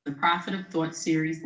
the Prophet of Thought series.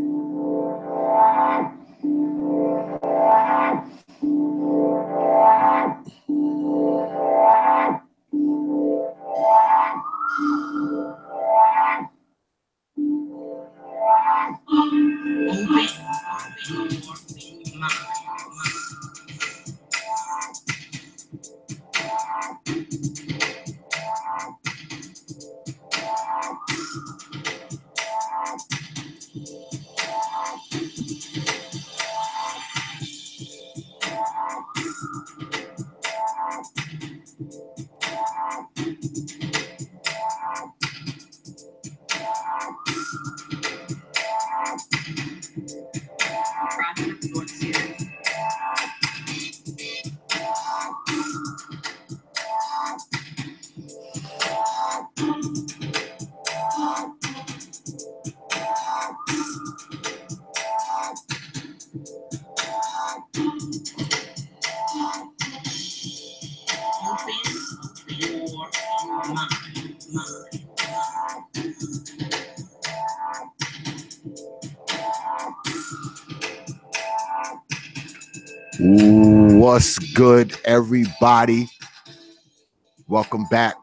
What's good, everybody? Welcome back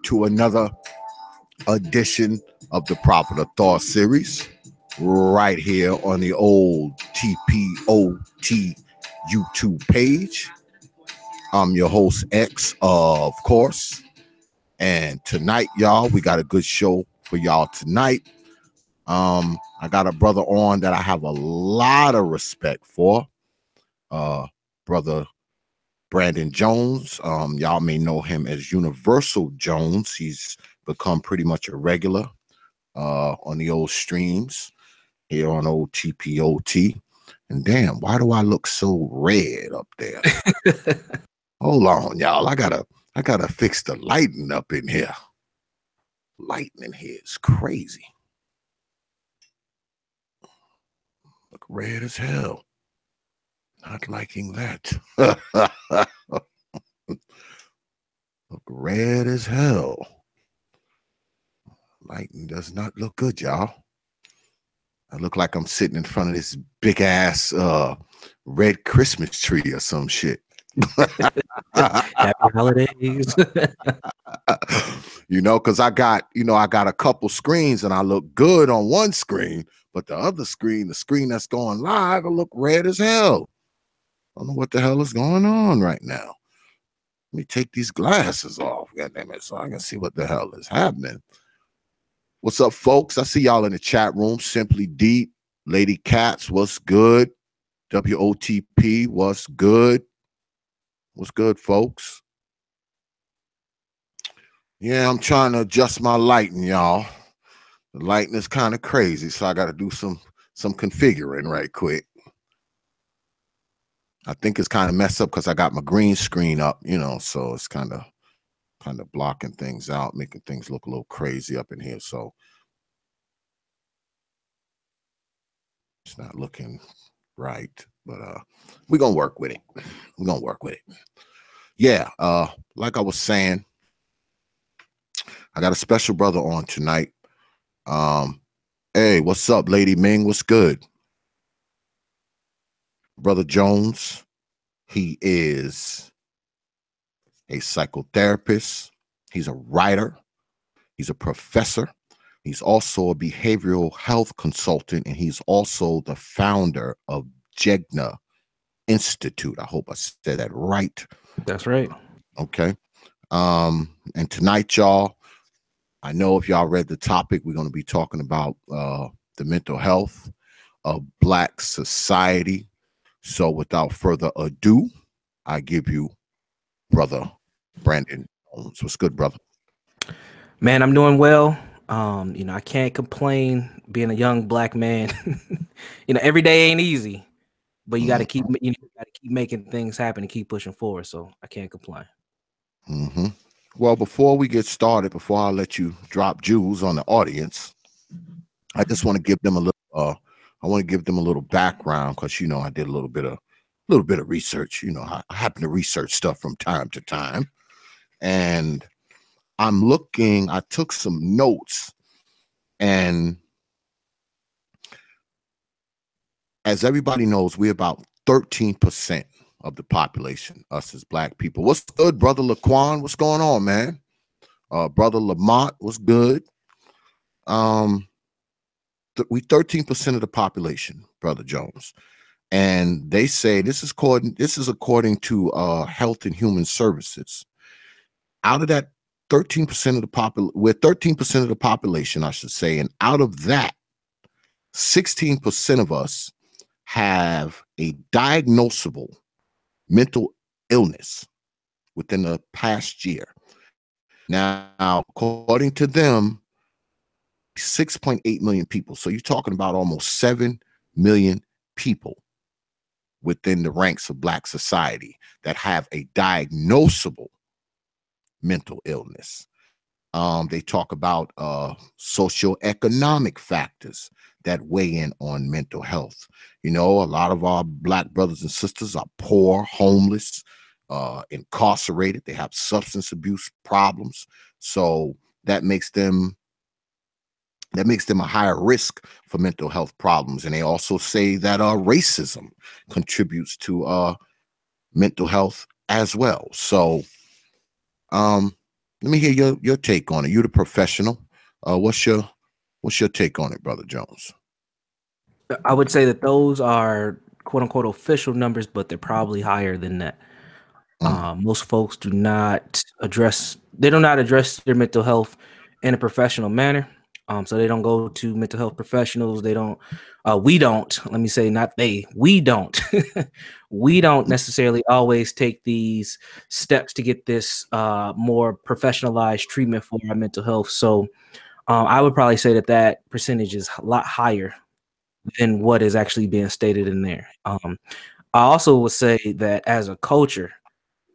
to another edition of the Prophet of Thought series, right here on the old TPOT YouTube page. I'm your host, X, of course. And tonight, y'all, we got a good show for y'all tonight. I got a brother on that I have a lot of respect for. Brother Brandon Jones. Y'all may know him as Universal Jones. He's become pretty much a regular on the old streams here on old TPOT. And damn, why do I look so red up there? Hold on, y'all. I gotta fix the lighting up in here. Lighting in here is crazy. Look red as hell. Not liking that. Look red as hell. Lighting does not look good, y'all. I look like I'm sitting in front of this big ass red Christmas tree or some shit. Happy holidays. Because I got a couple screens and I look good on one screen, but the other screen, the screen that's going live, I look red as hell. I don't know what the hell is going on right now. Let me take these glasses off, goddammit, so I can see what the hell is happening. What's up, folks? I see y'all in the chat room. Simply Deep, Lady Cats, what's good? WOTP, what's good? What's good, folks? Yeah, I'm trying to adjust my lighting, y'all. The lighting is kind of crazy, so I got to do some configuring right quick. I think it's kind of messed up because I got my green screen up, so it's kind of blocking things out, making things look a little crazy up in here. So it's not looking right, but we're gonna work with it. Yeah, like I was saying, I got a special brother on tonight. Hey, what's up, Lady Ming? What's good? Brother Jones, he is a psychotherapist. He's a writer. He's a professor. He's also a behavioral health consultant, and he's also the founder of Jedi Institute. I hope I said that right. That's right. Okay. And tonight, y'all, I know if y'all read the topic, we're going to be talking about the mental health of Black society. So without further ado, I give you Brother Brandon Jones. What's good, brother? Man, I'm doing well. I can't complain being a young Black man. Every day ain't easy, but you got to keep making things happen and keep pushing forward. So I can't complain. Well, before we get started, before I let you drop jewels on the audience, I just want to give them a little. I want to give them a little background because I did a little bit of research. I happen to research stuff from time to time, and I took some notes, and as everybody knows, we're about 13% of the population, us as black people. What's good, brother Laquan? What's going on, man? Brother Lamont, what's good? Um, we 13% of the population, brother Jones. And they say this is according to Health and Human Services. Out of that 13% of the we're 13% of the population, I should say, and out of that, 16% of us have a diagnosable mental illness within the past year. Now, according to them, 6.8 million people. So you're talking about almost 7 million people within the ranks of black society that have a diagnosable mental illness. They talk about socioeconomic factors that weigh in on mental health. You know, a lot of our black brothers and sisters are poor, homeless, incarcerated. They have substance abuse problems. So that makes them a higher risk for mental health problems. And they also say that racism contributes to mental health as well. So let me hear your take on it. You're the professional. What's your take on it, Brother Jones? I would say that those are quote unquote official numbers, but they're probably higher than that. Most folks do not address their mental health in a professional manner. So they don't go to mental health professionals. They don't, we don't, let me say, not they, we don't, we don't necessarily always take these steps to get this more professionalized treatment for our mental health. So I would probably say that percentage is a lot higher than what is actually being stated in there. I also would say that as a culture,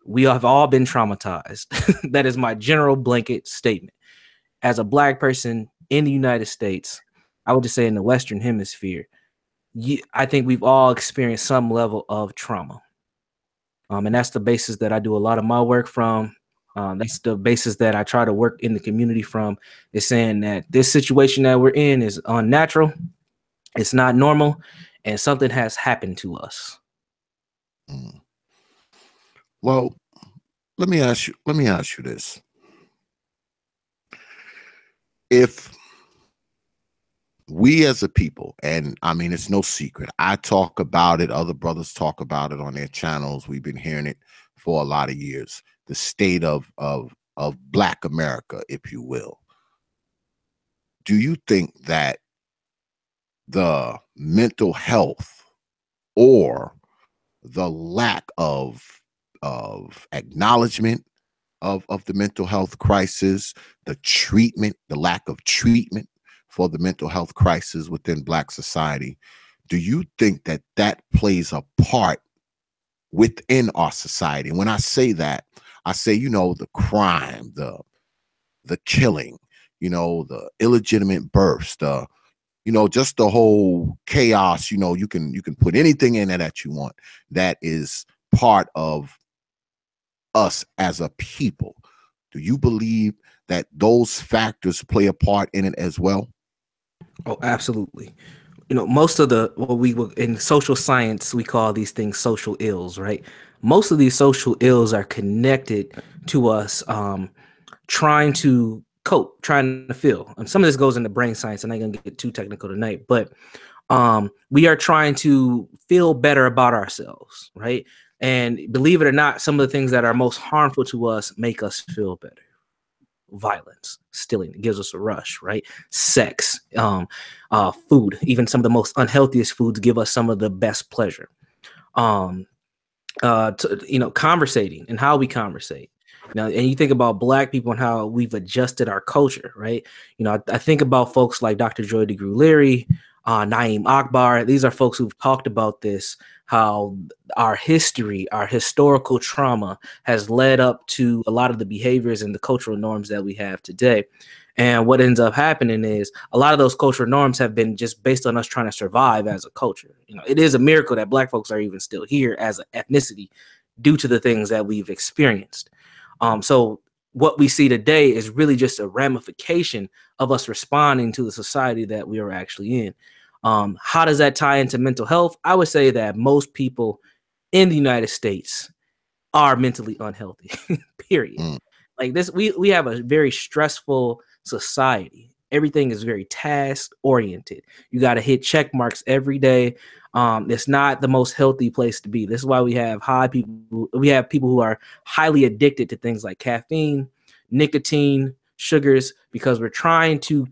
we have all been traumatized. That is my general blanket statement. As a black person in the United States, I would just say in the Western Hemisphere, I think we've all experienced some level of trauma. And that's the basis that I do a lot of my work from. That's the basis that I try to work in the community from, is saying that this situation that we're in is unnatural, it's not normal, and something has happened to us. Well, let me ask you this. If we as a people, and I mean, it's no secret, I talk about it, other brothers talk about it on their channels. We've been hearing it for a lot of years. The state of Black America, if you will. Do you think that the mental health or the lack of acknowledgement of the mental health crisis, the lack of treatment for the mental health crisis within Black society, do you think that that plays a part within our society? And when I say that, I say, you know, the crime, the killing, you know, the illegitimate births, the, you know, just the whole chaos. You know, you can put anything in there that you want that is part of us as a people. Do you believe that those factors play a part in it as well? Oh, absolutely. You know, most of what we will in social science, we call these things social ills, right? Most of these social ills are connected to us trying to cope, trying to feel. And some of this goes into brain science. I'm not going to get too technical tonight, but we are trying to feel better about ourselves, right? And believe it or not, some of the things that are most harmful to us make us feel better. Violence, stealing, it gives us a rush, right? Sex, food, even some of the most unhealthiest foods give us some of the best pleasure. You know, conversating and how we conversate. Now, and you think about Black people and how we've adjusted our culture, right? You know, I think about folks like Dr. Joy DeGruy Leary, Naeem Akbar. These are folks who've talked about this, how our history, our historical trauma has led up to a lot of the behaviors and the cultural norms that we have today. And what ends up happening is a lot of those cultural norms have been just based on us trying to survive as a culture. You know, it is a miracle that Black folks are even still here as an ethnicity due to the things that we've experienced. So what we see today is really just a ramification of us responding to the society that we are actually in. How does that tie into mental health? I would say that most people in the United States are mentally unhealthy, period. Mm. Like this, we have a very stressful society. Everything is very task oriented. You got to hit check marks every day. It's not the most healthy place to be. This is why we have people who are highly addicted to things like caffeine, nicotine, sugars, because we're trying to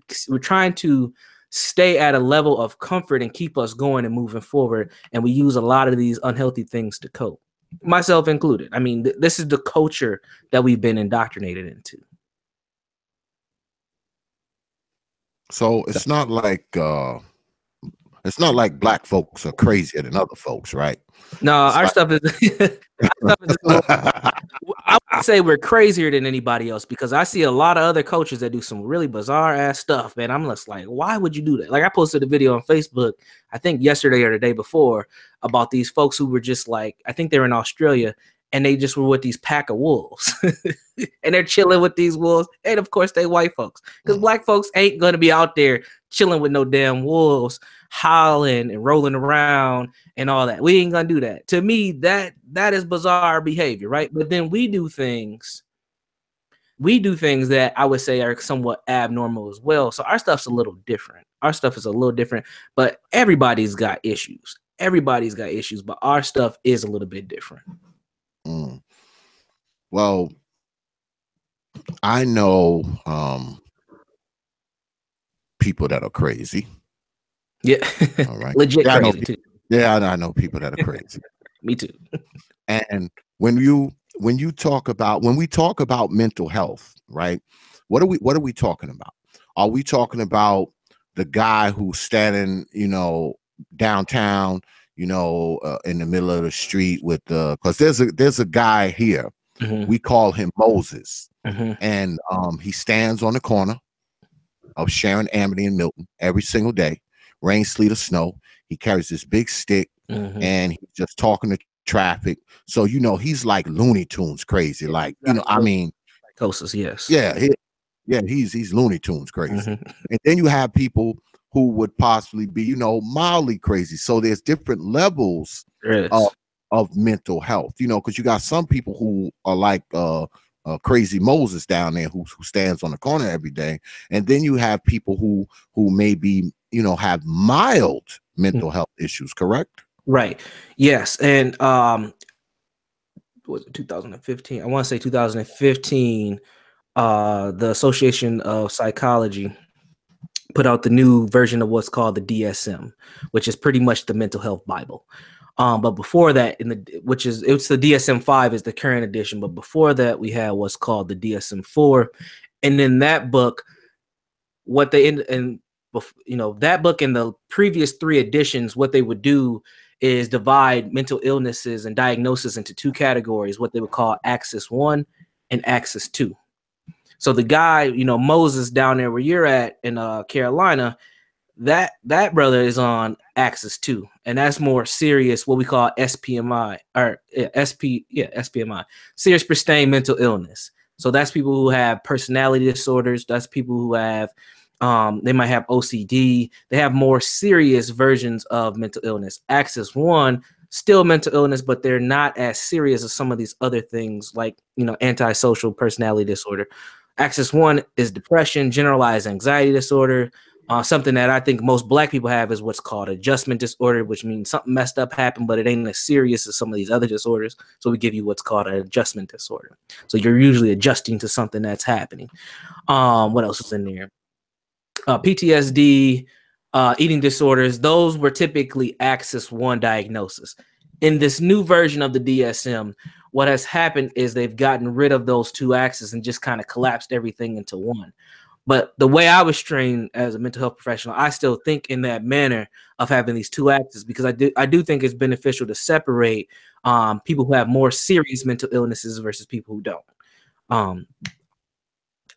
stay at a level of comfort and keep us going and moving forward. And we use a lot of these unhealthy things to cope, myself included. I mean, this is the culture that we've been indoctrinated into. So it's not like black folks are crazier than other folks, right? No, It's our like stuff is our stuff is a little, I would say we're crazier than anybody else, because I see a lot of other cultures that do some really bizarre ass stuff, man. I'm just like, why would you do that? Like, I posted a video on Facebook, I think yesterday or the day before, about these folks who were just like, I think they were in Australia, and they just were with these pack of wolves. And they're chilling with these wolves. And of course, they white folks, because black folks ain't gonna be out there chilling with no damn wolves, howling and rolling around and all that. We ain't gonna do that. To me, that is bizarre behavior, right? But then we do things that I would say are somewhat abnormal as well. So our stuff's a little different. Our stuff is a little different, but everybody's got issues. Everybody's got issues, but our stuff is a little bit different. Well, I know people that are crazy. Yeah. All right. Legit Yeah, crazy too. Yeah, I know people that are crazy. Me too. And when we talk about mental health, right? What are we talking about? Are we talking about the guy who's standing, downtown, in the middle of the street with because there's a guy here. Mhm. We call him Moses. Mhm. And he stands on the corner of Sharon, Amity, and Milton every single day, rain, sleet, or snow. He carries this big stick, and he's just talking to traffic. So he's like Looney Tunes crazy, like I mean, Psychosis, yes. yeah, he's Looney Tunes crazy. Mhm. And then you have people who would possibly be mildly crazy. So there's different levels Yes. of mental health, because you got some people who are like crazy Moses down there who stands on the corner every day, and then you have people who maybe have mild mental health issues. Correct? Right. Yes. And was it 2015? I want to say 2015. The Association of Psychology put out the new version of what's called the DSM, which is pretty much the mental health Bible. But before that, it's the DSM-5 is the current edition. But before that, we had what's called the DSM-4, and in that book, that book and the previous 3 editions, what they would do is divide mental illnesses and diagnosis into 2 categories, what they would call Axis 1 and Axis 2. So the guy, Moses down there where you're at in Carolina, that brother is on Axis 2, and that's more serious, what we call SPMI, or SPMI, serious sustained mental illness. So that's people who have personality disorders. That's people who have they might have OCD. They have more serious versions of mental illness. Axis 1, still mental illness, but they're not as serious as some of these other things, like antisocial personality disorder. Axis 1 is depression, generalized anxiety disorder. Something that I think most Black people have is what's called adjustment disorder, which means something messed up happened, but it ain't as serious as some of these other disorders. So we give you what's called an adjustment disorder. So you're usually adjusting to something that's happening. What else is in there? PTSD, eating disorders. Those were typically Axis 1 diagnosis. In this new version of the DSM, what has happened is they've gotten rid of those 2 axes and just kind of collapsed everything into one. But the way I was trained as a mental health professional, I still think in that manner of having these 2 axes, because I do think it's beneficial to separate people who have more serious mental illnesses versus people who don't.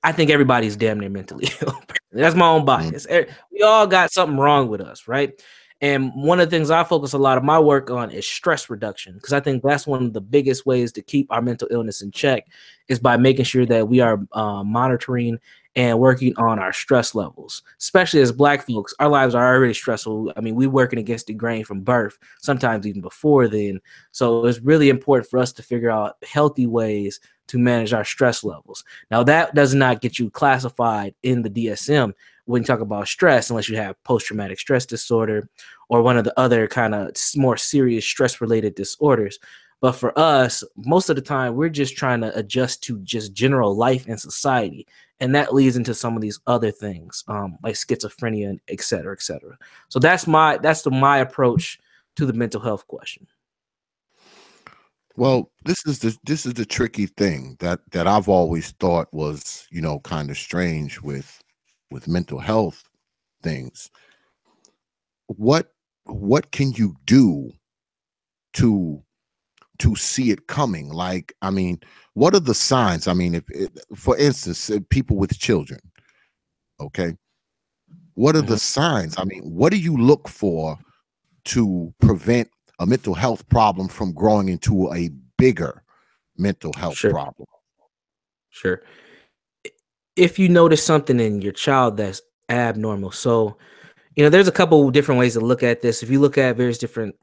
I think everybody's damn near mentally ill. That's my own bias. We all got something wrong with us, right? And one of the things I focus a lot of my work on is stress reduction, because I think that's one of the biggest ways to keep our mental illness in check is by making sure that we are monitoring and working on our stress levels. Especially as Black folks, our lives are already stressful. I mean, we're working against the grain from birth, sometimes even before then. So it's really important for us to figure out healthy ways to manage our stress levels. Now, that does not get you classified in the DSM when you talk about stress, unless you have post-traumatic stress disorder or one of the other kind of more serious stress-related disorders. But for us, most of the time, we're just trying to adjust to just general life and society. And that leads into some of these other things, like schizophrenia, and et cetera, et cetera. So that's my approach to the mental health question. Well, this is the tricky thing that I've always thought was, kind of strange with mental health things. What can you do to see it coming? Like, I mean, what are the signs? I mean, for instance, people with children, okay, what are the Mhm. signs? I mean, what do you look for to prevent a mental health problem from growing into a bigger mental health Sure, problem? sure. If you notice something in your child that's abnormal, so there's a couple different ways to look at this. If you look at various different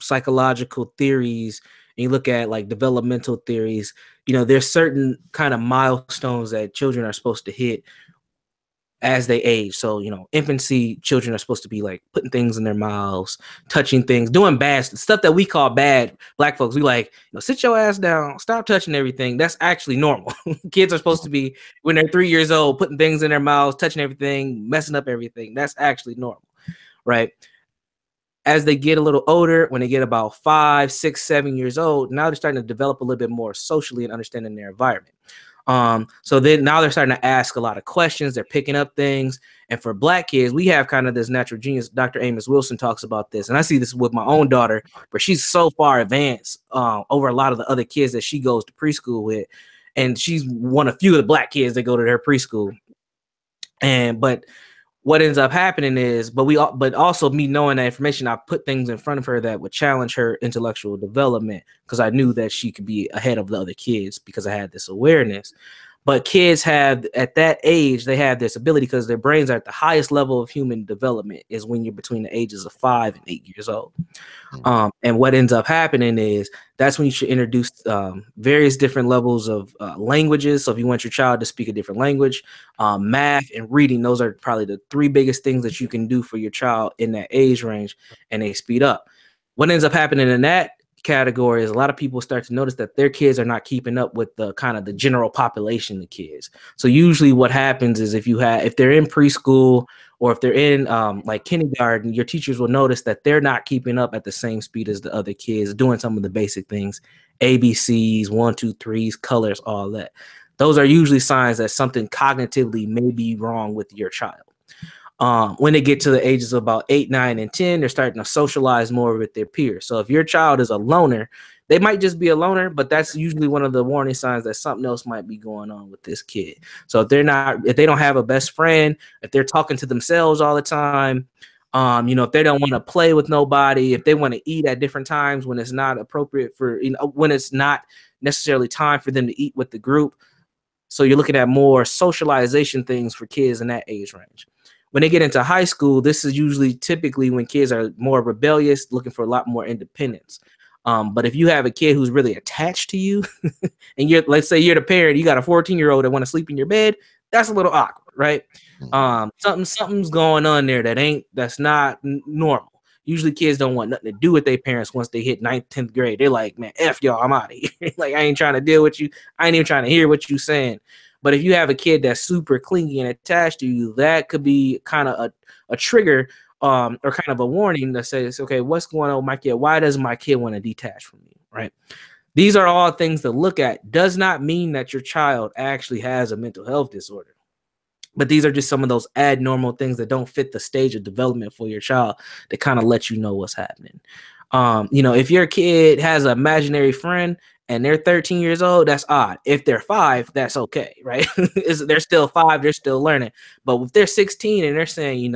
psychological theories, and you look at like developmental theories, there's certain kind of milestones that children are supposed to hit as they age. So, infancy children are supposed to be like putting things in their mouths, touching things, doing bad stuff that we call bad. Black folks, we like, sit your ass down, stop touching everything. That's actually normal. Kids are supposed to be, when they're 3 years old, putting things in their mouths, touching everything, messing up everything. That's actually normal, right? As they get a little older, when they get about 5, 6, 7 years old, now they're starting to develop a little bit more socially and understanding their environment. So then now they're starting to ask a lot of questions. They're picking up things. And for Black kids, we have kind of this natural genius. Dr. Amos Wilson talks about this. And I see this with my own daughter, where she's so far advanced over a lot of the other kids that she goes to preschool with. And she's one of few of the Black kids that go to her preschool. But what ends up happening is, but also me knowing that information, I put things in front of her that would challenge her intellectual development, because I knew that she could be ahead of the other kids because I had this awareness. But kids have, at that age, they have this ability because their brains are at the highest level of human development is when you're between the ages of 5 and 8 years old. And what ends up happening is that's when you should introduce various different levels of languages. So if you want your child to speak a different language, math and reading, those are probably the 3 biggest things that you can do for your child in that age range, and they speed up. What ends up happening in that category is a lot of people start to notice that their kids are not keeping up with the kind of the general population of kids. So usually what happens is if they're in preschool, or if they're in like kindergarten, your teachers will notice that they're not keeping up at the same speed as the other kids, doing some of the basic things, ABCs, 1, 2, 3s, colors, all that. Those are usually signs that something cognitively may be wrong with your child. When they get to the ages of about 8, 9, and 10, they're starting to socialize more with their peers. So if your child is a loner, they might just be a loner, but that's usually one of the warning signs that something else might be going on with this kid. So if they don't have a best friend, if they're talking to themselves all the time, if they don't want to play with nobody, if they want to eat at different times when it's not appropriate for, when it's not necessarily time for them to eat with the group. So you're looking at more socialization things for kids in that age range. When they get into high school, this is usually typically when kids are more rebellious, looking for a lot more independence. But if you have a kid who's really attached to you, and let's say you're the parent, you got a 14-year-old that want to sleep in your bed, that's a little awkward, right? Something's going on there that's not normal. Usually kids don't want nothing to do with their parents once they hit 9th, 10th grade. They're like, man, F y'all, I'm out of here. Like, I ain't trying to deal with you. I ain't even trying to hear what you saying. But if you have a kid that's super clingy and attached to you, that could be kind of a trigger or kind of a warning that says, okay, what's going on with my kid? Why does my kid want to detach from me, right? These are all things to look at. Does not mean that your child actually has a mental health disorder. But these are just some of those abnormal things that don't fit the stage of development for your child to kind of let you know what's happening. If your kid has an imaginary friend and they're 13 years old, that's odd. If they're 5, that's okay, right? They're still 5, they're still learning. But if they're 16 and they're saying,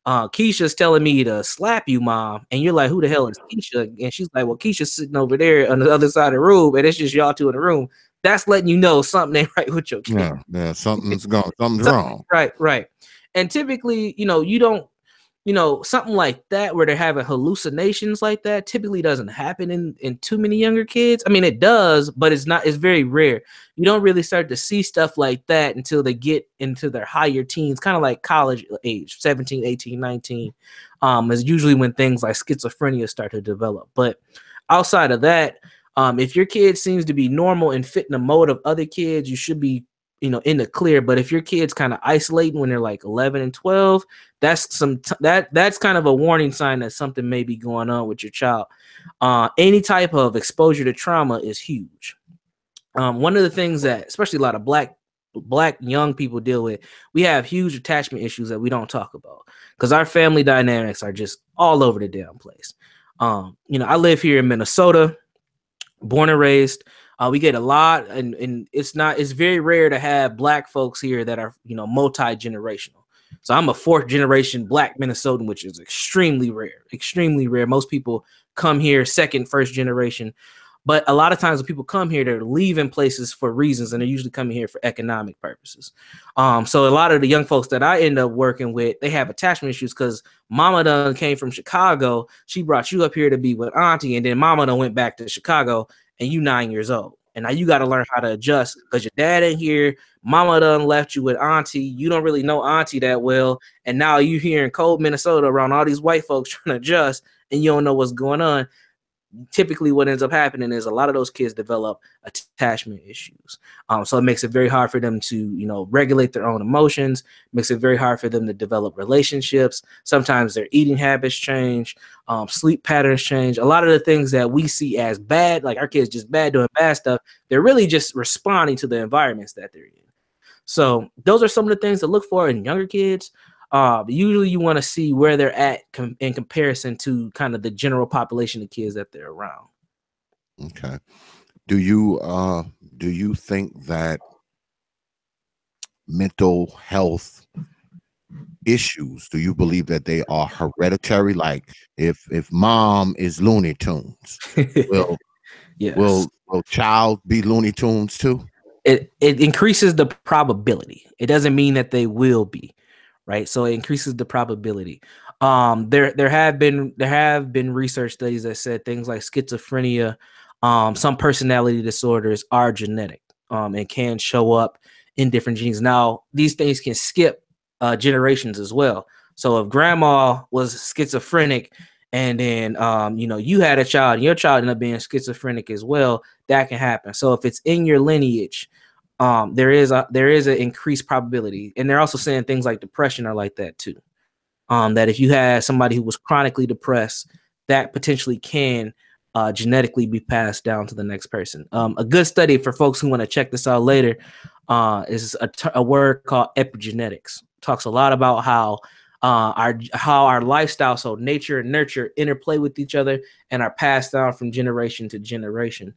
Keisha's telling me to slap you, mom, and you're like, who the hell is Keisha? And she's like, well, Keisha's sitting over there on the other side of the room, and it's just y'all two in the room. that's letting you know something ain't right with your kid. Yeah, something's wrong. Right. And typically, you don't, something like that where they're having hallucinations like that typically doesn't happen in too many younger kids. I mean, it does, but it's very rare. You don't really start to see stuff like that until they get into their higher teens, kind of like college age, 17, 18, 19, is usually when things like schizophrenia start to develop. But outside of that, if your kid seems to be normal and fit in the mode of other kids, you should be, in the clear. But if your kid's kind of isolating when they're like 11 and 12, that's that's kind of a warning sign that something may be going on with your child. Any type of exposure to trauma is huge. One of the things that especially a lot of black young people deal with, we have huge attachment issues that we don't talk about because our family dynamics are just all over the damn place. I live here in Minnesota, born and raised. We get a lot, and it's very rare to have black folks here that are, multi-generational. So I'm a fourth generation black Minnesotan, which is extremely rare, extremely rare. Most people come here second, first generation. But a lot of times when people come here, they're leaving places for reasons, and they're usually coming here for economic purposes. So a lot of the young folks that I end up working with, they have attachment issues because mama done came from Chicago. She brought you up here to be with auntie, and then mama done went back to Chicago, and you 9 years old. And now you got to learn how to adjust because your dad ain't here. Mama done left you with auntie. You don't really know auntie that well. And now you here in cold Minnesota around all these white folks trying to adjust, and you don't know what's going on. Typically what ends up happening is a lot of those kids develop attachment issues. So it makes it very hard for them to, regulate their own emotions, makes it very hard for them to develop relationships. Sometimes their eating habits change, sleep patterns change. A lot of the things that we see as bad, like our kids just bad doing bad stuff, they're really just responding to the environments that they're in. So those are some of the things to look for in younger kids. Usually you want to see where they're at in comparison to kind of the general population of kids that they're around. Okay. Do you think that mental health issues, do you believe that they are hereditary? Like if mom is Looney Tunes, will Yes. will child be Looney Tunes too? It increases the probability. It doesn't mean that they will be. Right, so it increases the probability. There have been research studies that said things like schizophrenia, some personality disorders are genetic, and can show up in different genes. Now, these things can skip generations as well. So if grandma was schizophrenic, and then you had a child, and your child ended up being schizophrenic as well, that can happen. So if it's in your lineage, there is an increased probability. And they're also saying things like depression are like that too. That if you had somebody who was chronically depressed, that potentially can genetically be passed down to the next person. A good study for folks who want to check this out later is a word called epigenetics. Talks a lot about how our lifestyle, so nature and nurture, interplay with each other and are passed down from generation to generation.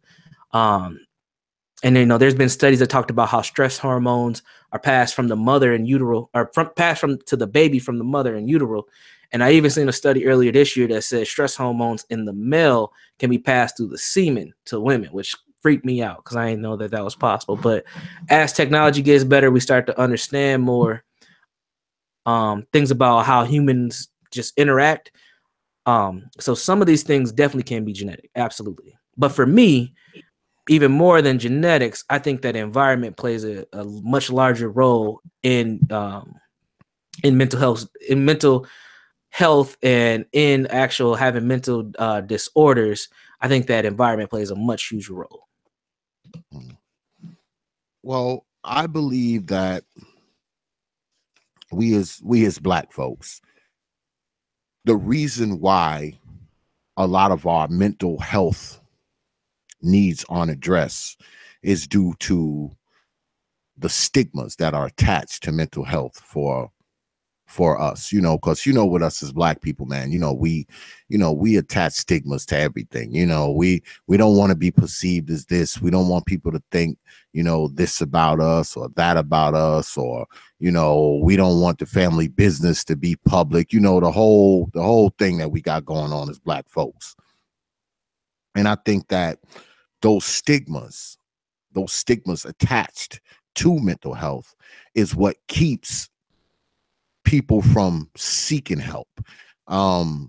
And there's been studies that talked about how stress hormones are passed from the mother in utero, or passed to the baby from the mother in utero. And I even seen a study earlier this year that said stress hormones in the male can be passed through the semen to women, which freaked me out because I didn't know that was possible. But as technology gets better, we start to understand more things about how humans just interact. So some of these things definitely can be genetic, absolutely. But for me, even more than genetics, I think that environment plays a much larger role in mental health, and in actual having mental disorders. I think that environment plays a much huger role. Well, I believe that we as black folks, the reason why a lot of our mental health needs aren't addressed is due to the stigmas that are attached to mental health for us, because with us as black people, man, we attach stigmas to everything. We don't want to be perceived as this. We don't want people to think this about us or that about us, or we don't want the family business to be public, the whole thing that we got going on as black folks. And I think that those stigmas those stigmas attached to mental health is what keeps people from seeking help. I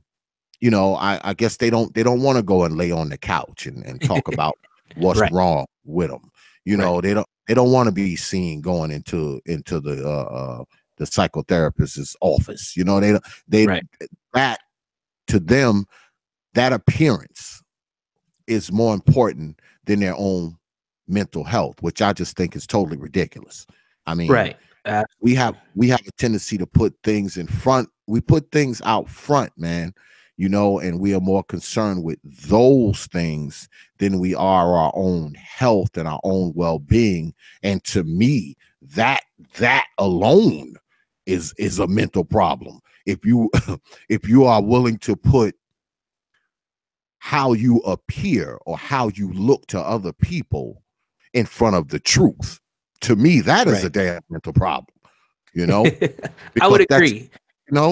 guess they don't want to go and lay on the couch and talk about what's Right. wrong with them. Right. They don't want to be seen going into the psychotherapist's office. They Right. that to them, that appearance is more important than their own mental health, which I just think is totally ridiculous. I mean, Right. we Absolutely. have a tendency to put things in front. We put things out front, man, and we are more concerned with those things than we are our own health and our own well-being. And to me, that alone is a mental problem. If you if you are willing to put how you appear or how you look to other people in front of the truth, to me, that is a Right. damn mental problem, you know, I because would agree.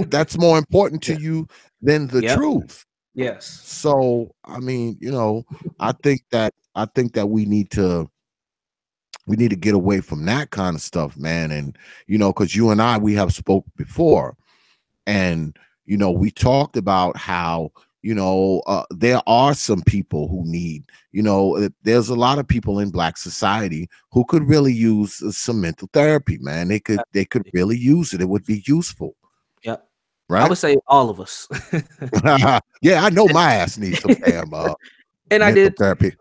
that's more important to Yeah. you than the Yep. truth. Yes. So, I mean, I think that we need to get away from that kind of stuff, man. And, because you and I, we have spoke before, and, we talked about how, there are some people who need, there's a lot of people in Black society who could really use some mental therapy, man. They could really use it. It would be useful, Yep. I right? would say all of us. Yeah, I know and, my ass needs some damn and I mental did. therapy.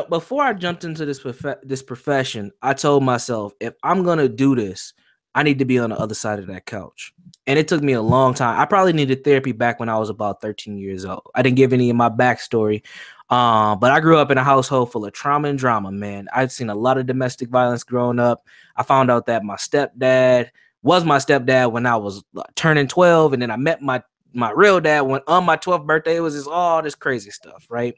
Before I jumped into this profession, I told myself, if I'm gonna do this, I need to be on the other side of that couch. And it took me a long time. I probably needed therapy back when I was about 13 years old. I didn't give any of my backstory, but I grew up in a household full of trauma and drama. Man, I'd seen a lot of domestic violence growing up. I found out that my stepdad was my stepdad when I was turning 12, and then I met my real dad when on my 12th birthday. It was just all this crazy stuff, right?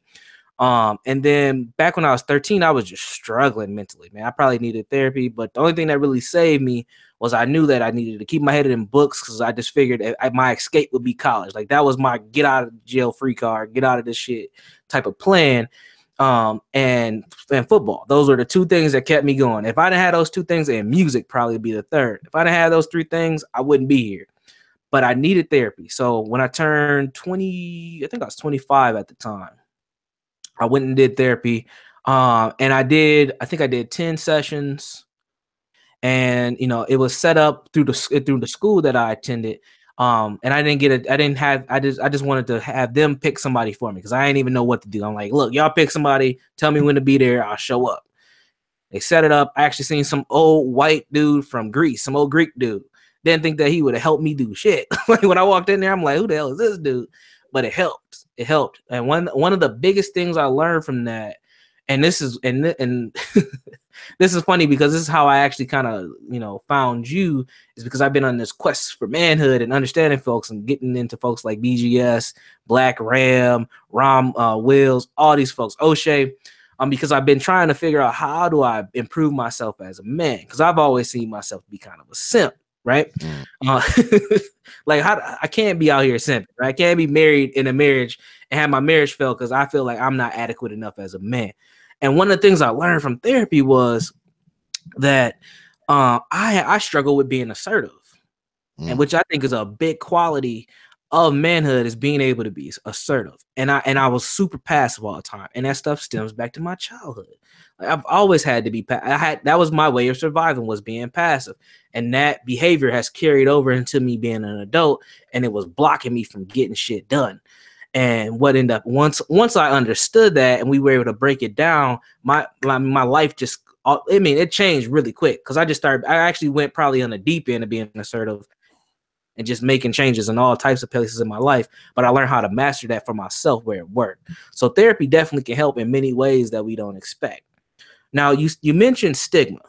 And then back when I was 13, I was just struggling mentally, man. I probably needed therapy, but the only thing that really saved me was I knew that I needed to keep my head in books, because I just figured my escape would be college. Like, that was my get out of jail free card, get out of this shit type of plan. And football. Those were the two things that kept me going. If I didn't have those two things, and music probably be the third. If I didn't have those three things, I wouldn't be here. But I needed therapy. So when I turned 20, I think I was 25 at the time, I went and did therapy. And I think I did 10 sessions, and it was set up through the school that I attended. And I just wanted to have them pick somebody for me, because I didn't even know what to do. I'm like, look, y'all pick somebody, tell me when to be there, I'll show up. They set it up. I actually seen some old white dude from Greece, some old Greek dude. Didn't think that he would have helped me do shit. Like, when I walked in there, I'm like, who the hell is this dude? But it helped. It helped. And one of the biggest things I learned from that, and this is this is funny, because this is how I actually kind of found you, is because I've been on this quest for manhood and understanding folks, and getting into folks like BGS, Black Ram, Rom Wills, all these folks, O'Shea. Because I've been trying to figure out, how do I improve myself as a man? Because I've always seen myself be kind of a simp, right? Uh, like, I can't be out here simping, right? I can't be married in a marriage and have my marriage fail because I feel like I'm not adequate enough as a man. And one of the things I learned from therapy was that I struggle with being assertive, and which I think is a big quality of manhood, is being able to be assertive. And I was super passive all the time, and that stuff stems back to my childhood. Like, I've always had to be. That was my way of surviving, was being passive, and that behavior has carried over into me being an adult, and it was blocking me from getting shit done. And what ended up, once I understood that, and we were able to break it down, my life just, it changed really quick, because I actually went probably on the deep end of being assertive and just making changes in all types of places in my life. But I learned how to master that for myself where it worked. So therapy definitely can help in many ways that we don't expect. Now, you mentioned stigma.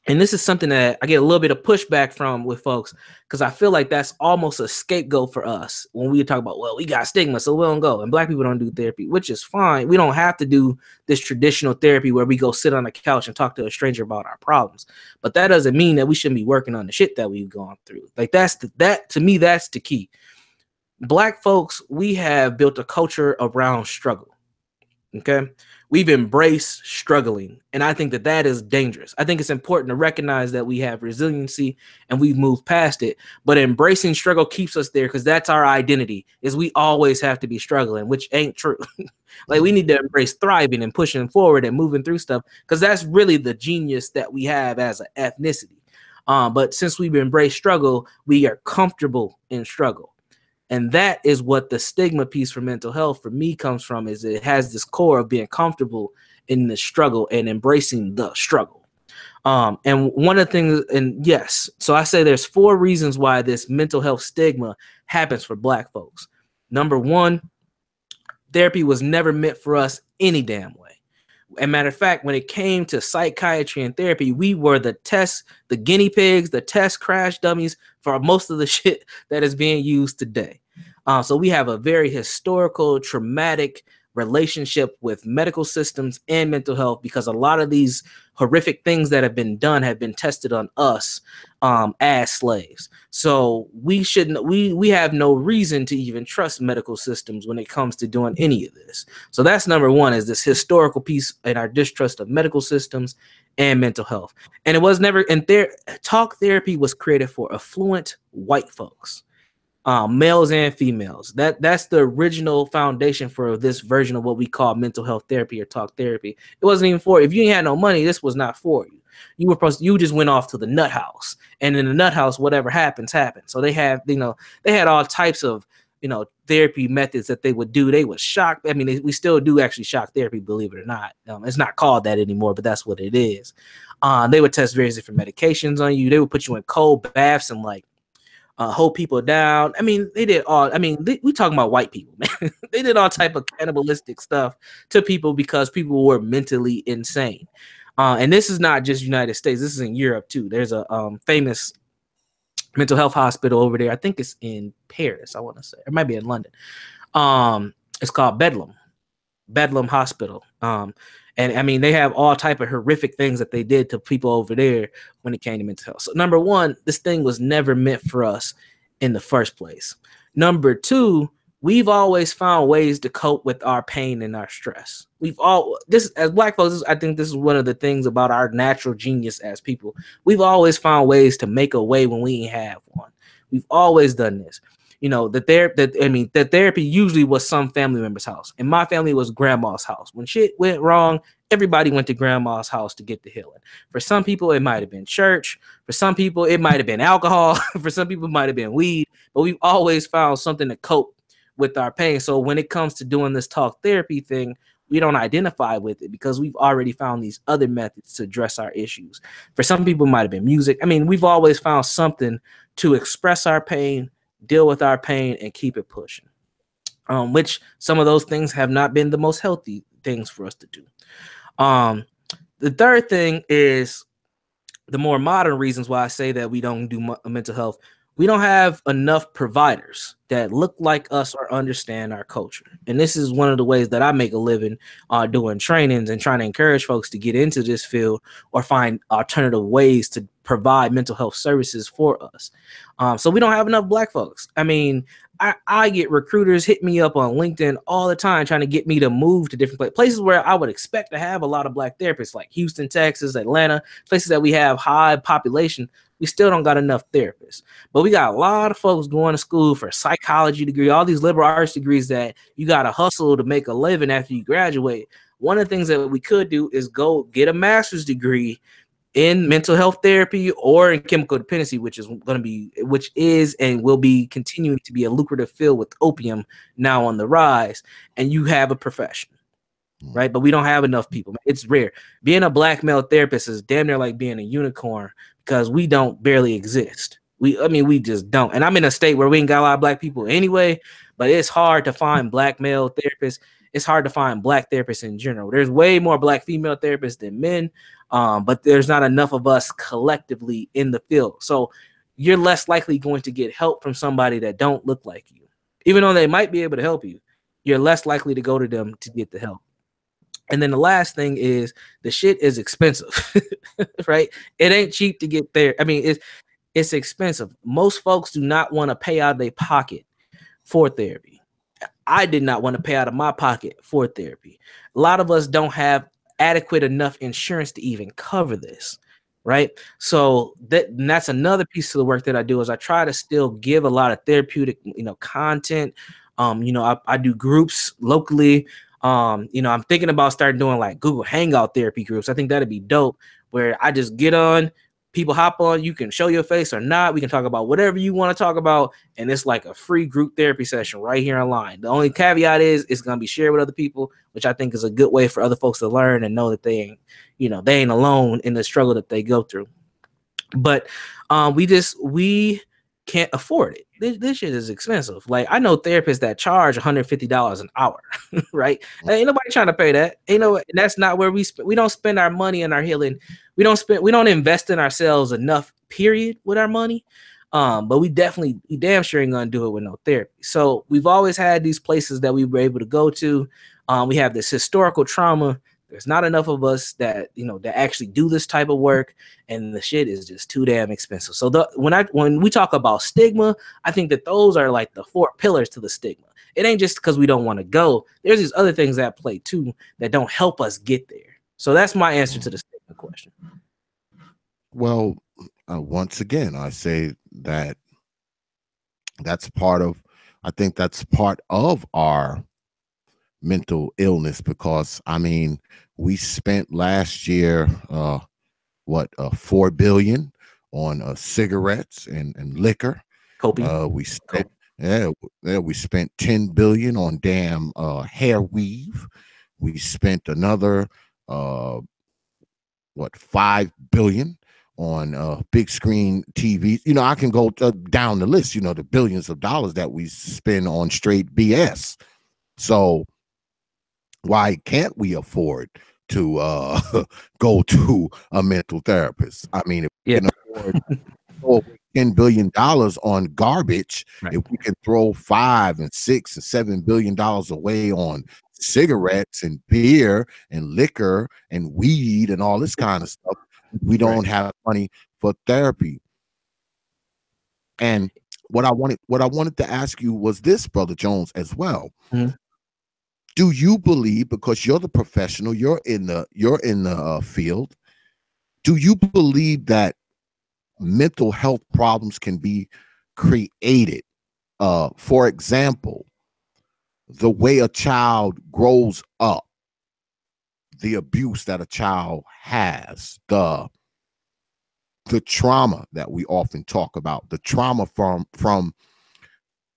And this is something that I get a little bit of pushback from with folks, because I feel like that's almost a scapegoat for us when we talk about, well, we got stigma, so we don't go. And Black people don't do therapy, which is fine. We don't have to do this traditional therapy where we go sit on a couch and talk to a stranger about our problems. But that doesn't mean that we shouldn't be working on the shit that we've gone through. Like, that to me, that's the key. Black folks, we have built a culture around struggle. Okay. We've embraced struggling. And I think that that is dangerous. I think it's important to recognize that we have resiliency and we've moved past it. But embracing struggle keeps us there because that's our identity, is we always have to be struggling, which ain't true. Like we need to embrace thriving and pushing forward and moving through stuff because that's really the genius that we have as an ethnicity. But since we've embraced struggle, we are comfortable in struggle. And that is what the stigma piece for mental health for me comes from, is it has this core of being comfortable in the struggle and embracing the struggle. And one of the things, and yes, so I say there's 4 reasons why this mental health stigma happens for Black folks. Number 1, therapy was never meant for us any damn way. And matter of fact, when it came to psychiatry and therapy, we were the guinea pigs, the test crash dummies for most of the shit that is being used today. So we have a very historical, traumatic relationship with medical systems and mental health because a lot of these horrific things that have been done have been tested on us as slaves. So we shouldn't. We have no reason to even trust medical systems when it comes to doing any of this. So that's number 1, is this historical piece and our distrust of medical systems and mental health. And it was never. And talk therapy was created for affluent white folks, males and females. That's the original foundation for this version of what we call mental health therapy or talk therapy. It wasn't even for, if you ain't had no money, this was not for you. You just went off to the nut house, and in the nut house, whatever happens. So they had all types of therapy methods that they would do. They would shock. I mean, we still do actually shock therapy, believe it or not. It's not called that anymore, but that's what it is. They would test various different medications on you. They would put you in cold baths and hold people down. I mean, they did all. I mean, we talking about white people, man. They did all type of cannibalistic stuff to people because people were mentally insane. And this is not just United States. This is in Europe too. There's a famous mental health hospital over there. I think it's in Paris. I want to say it might be in London. It's called Bedlam Hospital. And I mean, they have all type of horrific things that they did to people over there when it came to mental health. So number 1, this thing was never meant for us in the first place. Number 2, we've always found ways to cope with our pain and our stress. As Black folks, I think this is one of the things about our natural genius as people. We've always found ways to make a way when we ain't have one. We've always done this. The therapy usually was some family member's house. And my family was grandma's house. When shit went wrong, everybody went to grandma's house to get the healing. For some people, it might have been church. For some people, it might have been alcohol. For some people, it might have been weed. But we've always found something to cope with our pain. So when it comes to doing this talk therapy thing, we don't identify with it because we've already found these other methods to address our issues. For some people, it might have been music. I mean, we've always found something to express our pain, deal with our pain, and keep it pushing. Which some of those things have not been the most healthy things for us to do. The third thing is the more modern reasons why I say that we don't do mental health. We don't have enough providers that look like us or understand our culture. And this is one of the ways that I make a living doing trainings and trying to encourage folks to get into this field or find alternative ways to provide mental health services for us. So we don't have enough Black folks. I mean, I get recruiters hit me up on LinkedIn all the time trying to get me to move to different places where I would expect to have a lot of Black therapists, like Houston, Texas, Atlanta, places that we have high population. We still don't got enough therapists, but we got a lot of folks going to school for a psychology degree, all these liberal arts degrees that you got to hustle to make a living after you graduate. One of the things that we could do is go get a master's degree in mental health therapy or in chemical dependency, which is and will be continuing to be a lucrative field with opium now on the rise, and you have a profession, right? But we don't have enough people. It's rare. Being a Black male therapist is damn near like being a unicorn because we don't barely exist. We just don't. And I'm in a state where we ain't got a lot of Black people anyway, but it's hard to find Black male therapists. It's hard to find Black therapists in general. There's way more Black female therapists than men, but there's not enough of us collectively in the field. So you're less likely going to get help from somebody that don't look like you. Even though they might be able to help you, you're less likely to go to them to get the help. And then the last thing is the shit is expensive, right? It ain't cheap to get there. I mean, it's expensive. Most folks do not want to pay out of their pocket for therapy. I did not want to pay out of my pocket for therapy. A lot of us don't have adequate enough insurance to even cover this, right? So that's another piece of the work that I do is I try to still give a lot of therapeutic, content. I do groups locally. I'm thinking about starting doing like Google Hangout therapy groups. I think that'd be dope, where I just get on, people hop on, you can show your face or not. We can talk about whatever you want to talk about. And it's like a free group therapy session right here online. The only caveat is it's going to be shared with other people, which I think is a good way for other folks to learn and know that they ain't alone in the struggle that they go through. But we can't afford it. This shit is expensive. Like, I know therapists that charge $150 an hour, right? Ain't nobody trying to pay that. And that's not where we don't spend our money in our healing. We don't invest in ourselves enough, period, with our money. But we damn sure ain't gonna do it with no therapy. So we've always had these places that we were able to go to. We have this historical trauma. There's not enough of us that actually do this type of work, and the shit is just too damn expensive. So when we talk about stigma, I think that those are like the 4 pillars to the stigma. It ain't just because we don't want to go. There's these other things at play too that don't help us get there. So that's my answer to the stigma question. Well, once again, I say that I think that's part of our mental illness, because I mean, we spent last year $4 billion on cigarettes and liquor. We spent we spent $10 billion on damn hair weave. We spent another $5 billion on big screen TVs. I can go down the list. The billions of dollars that we spend on straight BS. So why can't we afford to go to a mental therapist? I mean, if we can afford $10 billion on garbage, right, if we can throw $5 and $6 and $7 billion away on cigarettes and beer and liquor and weed and all this kind of stuff, we don't have money for therapy. And what I wanted to ask you was this, Brother Jones, as well. Mm-hmm. Do you believe, because you're the professional, you're in the field, do you believe that mental health problems can be created? For example, the way a child grows up, the abuse that a child has, the trauma that we often talk about, the trauma from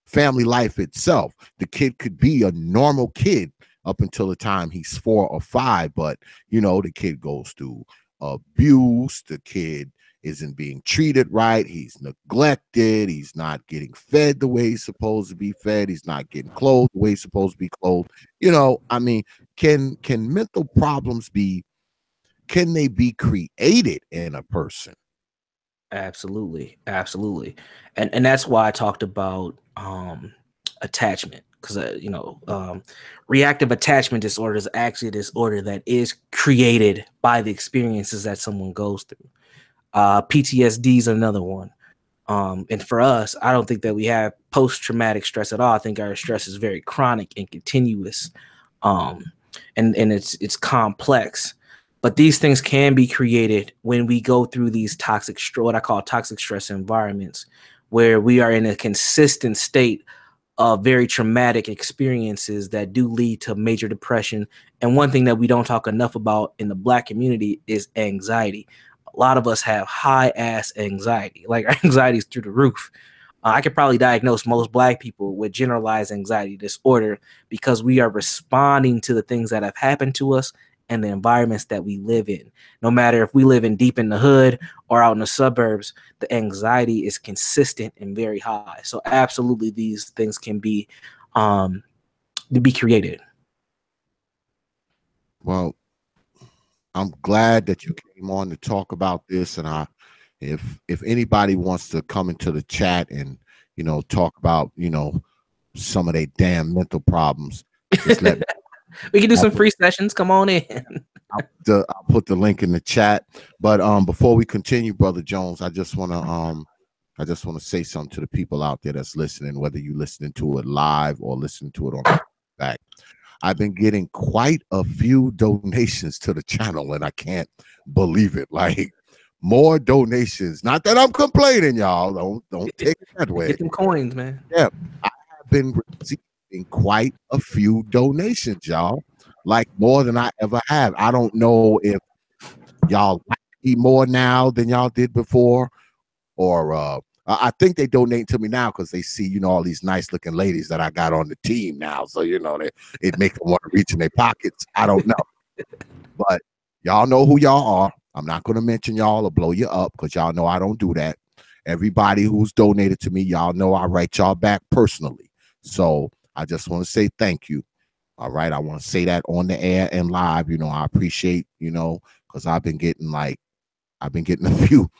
family life itself. The kid could be a normal kid up until the time he's 4 or 5, but the kid goes through abuse. The kid isn't being treated right. He's neglected. He's not getting fed the way he's supposed to be fed. He's not getting clothed the way he's supposed to be clothed. I mean, can mental problems be created in a person? Absolutely. And that's why I talked about attachment, because reactive attachment disorder is actually a disorder that is created by the experiences that someone goes through. PTSD is another one. And for us, I don't think that we have post-traumatic stress at all. I think our stress is very chronic and continuous. And it's complex. But these things can be created when we go through these what I call toxic stress environments, where we are in a consistent state of very traumatic experiences that do lead to major depression. And one thing that we don't talk enough about in the Black community is anxiety. A lot of us have high ass anxiety. Like, our anxiety is through the roof. I could probably diagnose most Black people with generalized anxiety disorder because we are responding to the things that have happened to us and the environments that we live in. No matter if we live in deep in the hood or out in the suburbs, the anxiety is consistent and very high. So absolutely, these things can be created. Well, I'm glad that you came on to talk about this. And if anybody wants to come into the chat and talk about some of their damn mental problems, just let me. We can do some free sessions. Come on in. I'll put the link in the chat. But before we continue, Brother Jones, I just want to I just want to say something to the people out there that's listening, whether you're listening to it live or listening to it on the back. I've been getting quite a few donations to the channel, and I can't believe it. Like more donations. Not that I'm complaining, y'all. Don't take it that way. Get them coins, man. Yeah, I have been receiving quite a few donations, y'all. Like more than I ever have. I don't know if y'all like me more now than y'all did before, or I think they donate to me now because they see, all these nice looking ladies that I got on the team now. So it makes them want to reach in their pockets. I don't know, but y'all know who y'all are. I'm not going to mention y'all or blow you up because y'all know I don't do that. Everybody who's donated to me, y'all know I write y'all back personally. So I just want to say thank you. All right, I want to say that on the air and live. I appreciate, because I've been getting a few,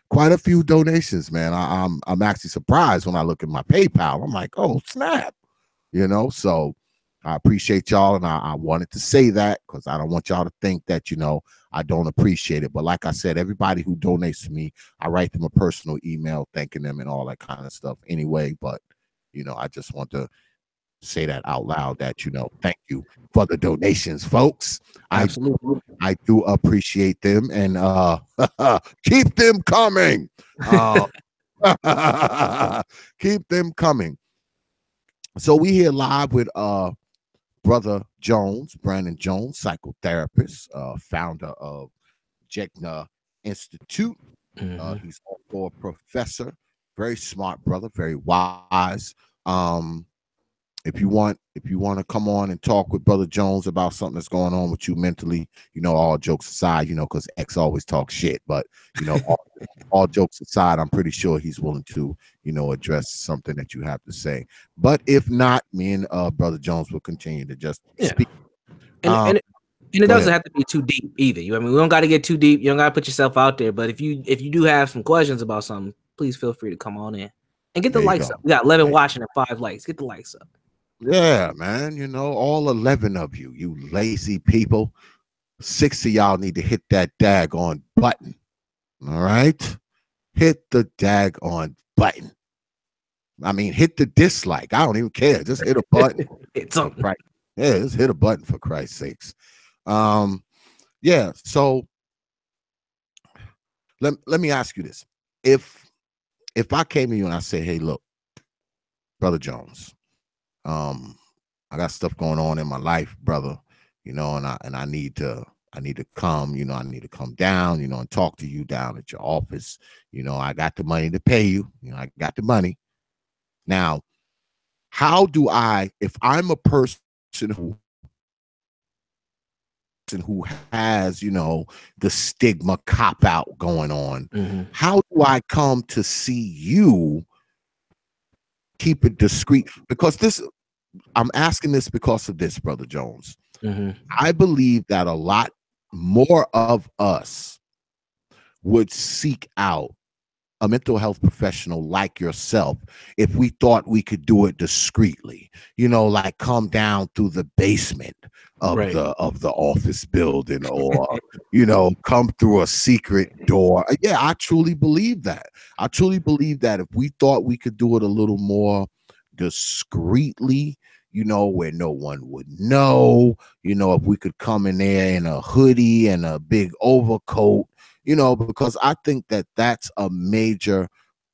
quite a few donations, man. I'm actually surprised when I look at my PayPal. I'm like, oh snap, So I appreciate y'all, and I wanted to say that because I don't want y'all to think that I don't appreciate it. But like I said, everybody who donates to me, I write them a personal email thanking them and all that kind of stuff. Anyway, but I just want to say that out loud that thank you for the donations, folks. Absolutely. I do appreciate them, and keep them coming. Keep them coming. So we here live with brother Jones, Brandon Jones, psychotherapist, founder of Jedi Institute. He's also a professor, very smart brother, very wise. If you want to come on and talk with brother Jones about something that's going on with you mentally, all jokes aside, because X always talks shit, but all jokes aside, I'm pretty sure he's willing to address something that you have to say. But if not, me and brother Jones will continue to just speak. And it Go doesn't ahead. have to be too deep either. I mean, we don't got to get too deep. You don't got to put yourself out there. But if you do have some questions about something, please feel free to come on in and get the There you likes go. up. We got 11 watching and 5 likes. Get the likes up. Yeah, man. All 11 of you lazy people. 6 of y'all need to hit that daggone button. All right? Hit the daggone button. I mean, hit the dislike. I don't even care. Just hit a button. It's on. Yeah, just hit a button for Christ's sakes. Yeah. So let me ask you this: if I came to you and I say, "Hey, look, brother Jones, I got stuff going on in my life, brother, and I need to come, I need to come down, and talk to you down at your office. I got the money to pay you. I got the money. Now, how do if I'm a person who has, the stigma cop out going on, how do I come to see you? Keep it discreet, because I'm asking this because of this, brother Jones. I believe that a lot more of us would seek out a mental health professional like yourself if we thought we could do it discreetly, like come down through the basement of the office building, or come through a secret door. Yeah, I truly believe that. If we thought we could do it a little more discreetly, where no one would know, if we could come in there in a hoodie and a big overcoat, because I think that that's a major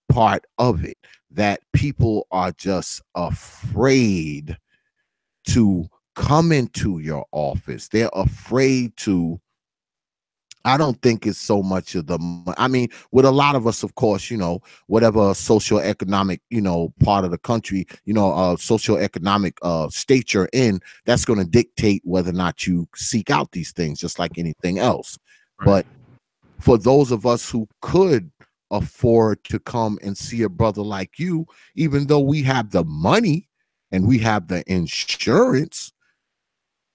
part of it, that people are just afraid to come into your office. They're afraid to. I don't think it's so much of I mean, with a lot of us, of course, whatever socioeconomic, part of the country, socioeconomic state you're in, that's going to dictate whether or not you seek out these things, just like anything else. But for those of us who could afford to come and see a brother like you, even though we have the money and we have the insurance,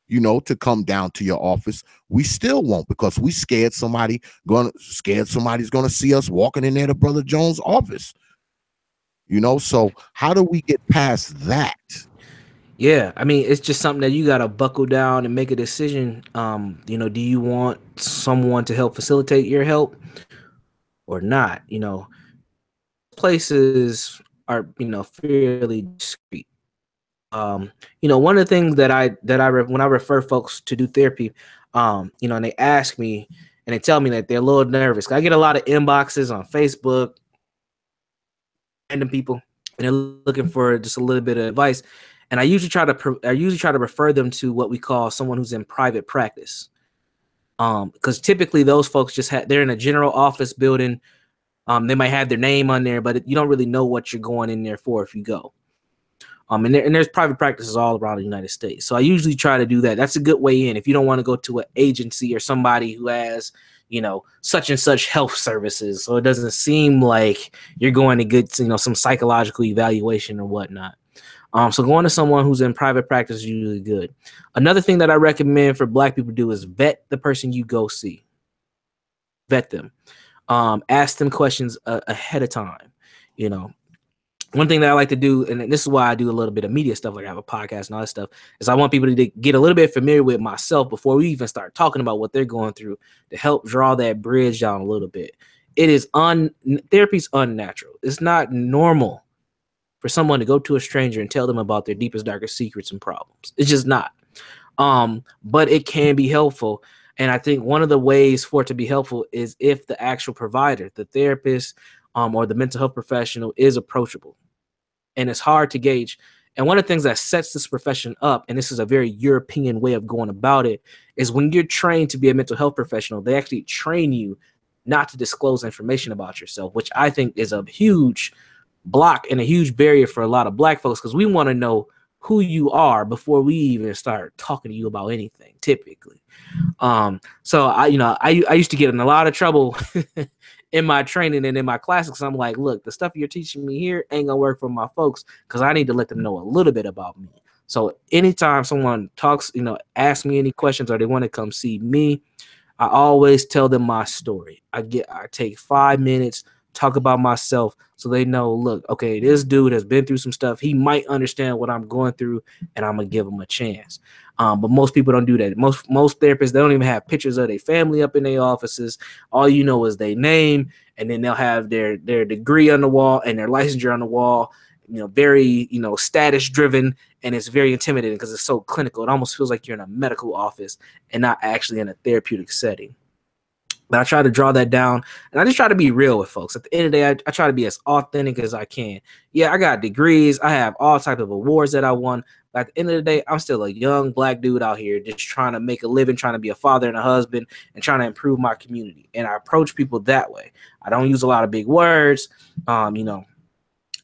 to come down to your office, we still won't, because we somebody's gonna see us walking in there to brother Jones' office. So how do we get past that? Yeah, I mean, it's just something that you got to buckle down and make a decision. Do you want someone to help facilitate your help or not? places are, fairly discreet. One of the things that when I refer folks to do therapy, and they ask me and they tell me that they're a little nervous. I get a lot of inboxes on Facebook, random people, and they're looking for just a little bit of advice. And I usually try to refer them to what we call someone who's in private practice. Because typically those folks they're in a general office building. They might have their name on there, but you don't really know what you're going in there for if you go. And there's private practices all around the United States. So I usually try to do that. That's a good way in. If you don't want to go to an agency or somebody who has, such and such health services, so it doesn't seem like you're going to get, some psychological evaluation or whatnot. So going to someone who's in private practice is usually good. Another thing that I recommend for Black people to do is vet the person you go see. Vet them. Ask them questions ahead of time. One thing that I like to do, and this is why I do a little bit of media stuff, like I have a podcast and all that stuff, is I want people to get a little bit familiar with myself before we even start talking about what they're going through, to help draw that bridge down a little bit. Therapy's unnatural. It's not normal for someone to go to a stranger and tell them about their deepest, darkest secrets and problems. It's just not. But it can be helpful. And I think one of the ways for it to be helpful is if the actual provider, the therapist, or the mental health professional is approachable. And it's hard to gauge. And one of the things that sets this profession up, and this is a very European way of going about it, is when you're trained to be a mental health professional, they actually train you not to disclose information about yourself, which I think is a huge block and a huge barrier for a lot of Black folks, because we want to know who you are before we even start talking to you about anything, typically. So I used to get in a lot of trouble in my training and in my classes, because I'm like, look, the stuff you're teaching me here ain't gonna work for my folks, because I need to let them know a little bit about me. So anytime someone talks, asks me any questions or they want to come see me, I always tell them my story. I take 5 minutes, talk about myself, so they know, look, okay, this dude has been through some stuff. He might understand what I'm going through, and I'm gonna give him a chance. But most people don't do that. Most therapists, they don't even have pictures of their family up in their offices. All you know is their name, and then they'll have their degree on the wall and their licensure on the wall. Very status driven, and it's very intimidating because it's so clinical. It almost feels like you're in a medical office and not actually in a therapeutic setting. But I try to draw that down, and I just try to be real with folks. At the end of the day, I try to be as authentic as I can. Yeah, I got degrees. I have all types of awards that I won. But at the end of the day, I'm still a young Black dude out here just trying to make a living, trying to be a father and a husband, and trying to improve my community. And I approach people that way. I don't use a lot of big words.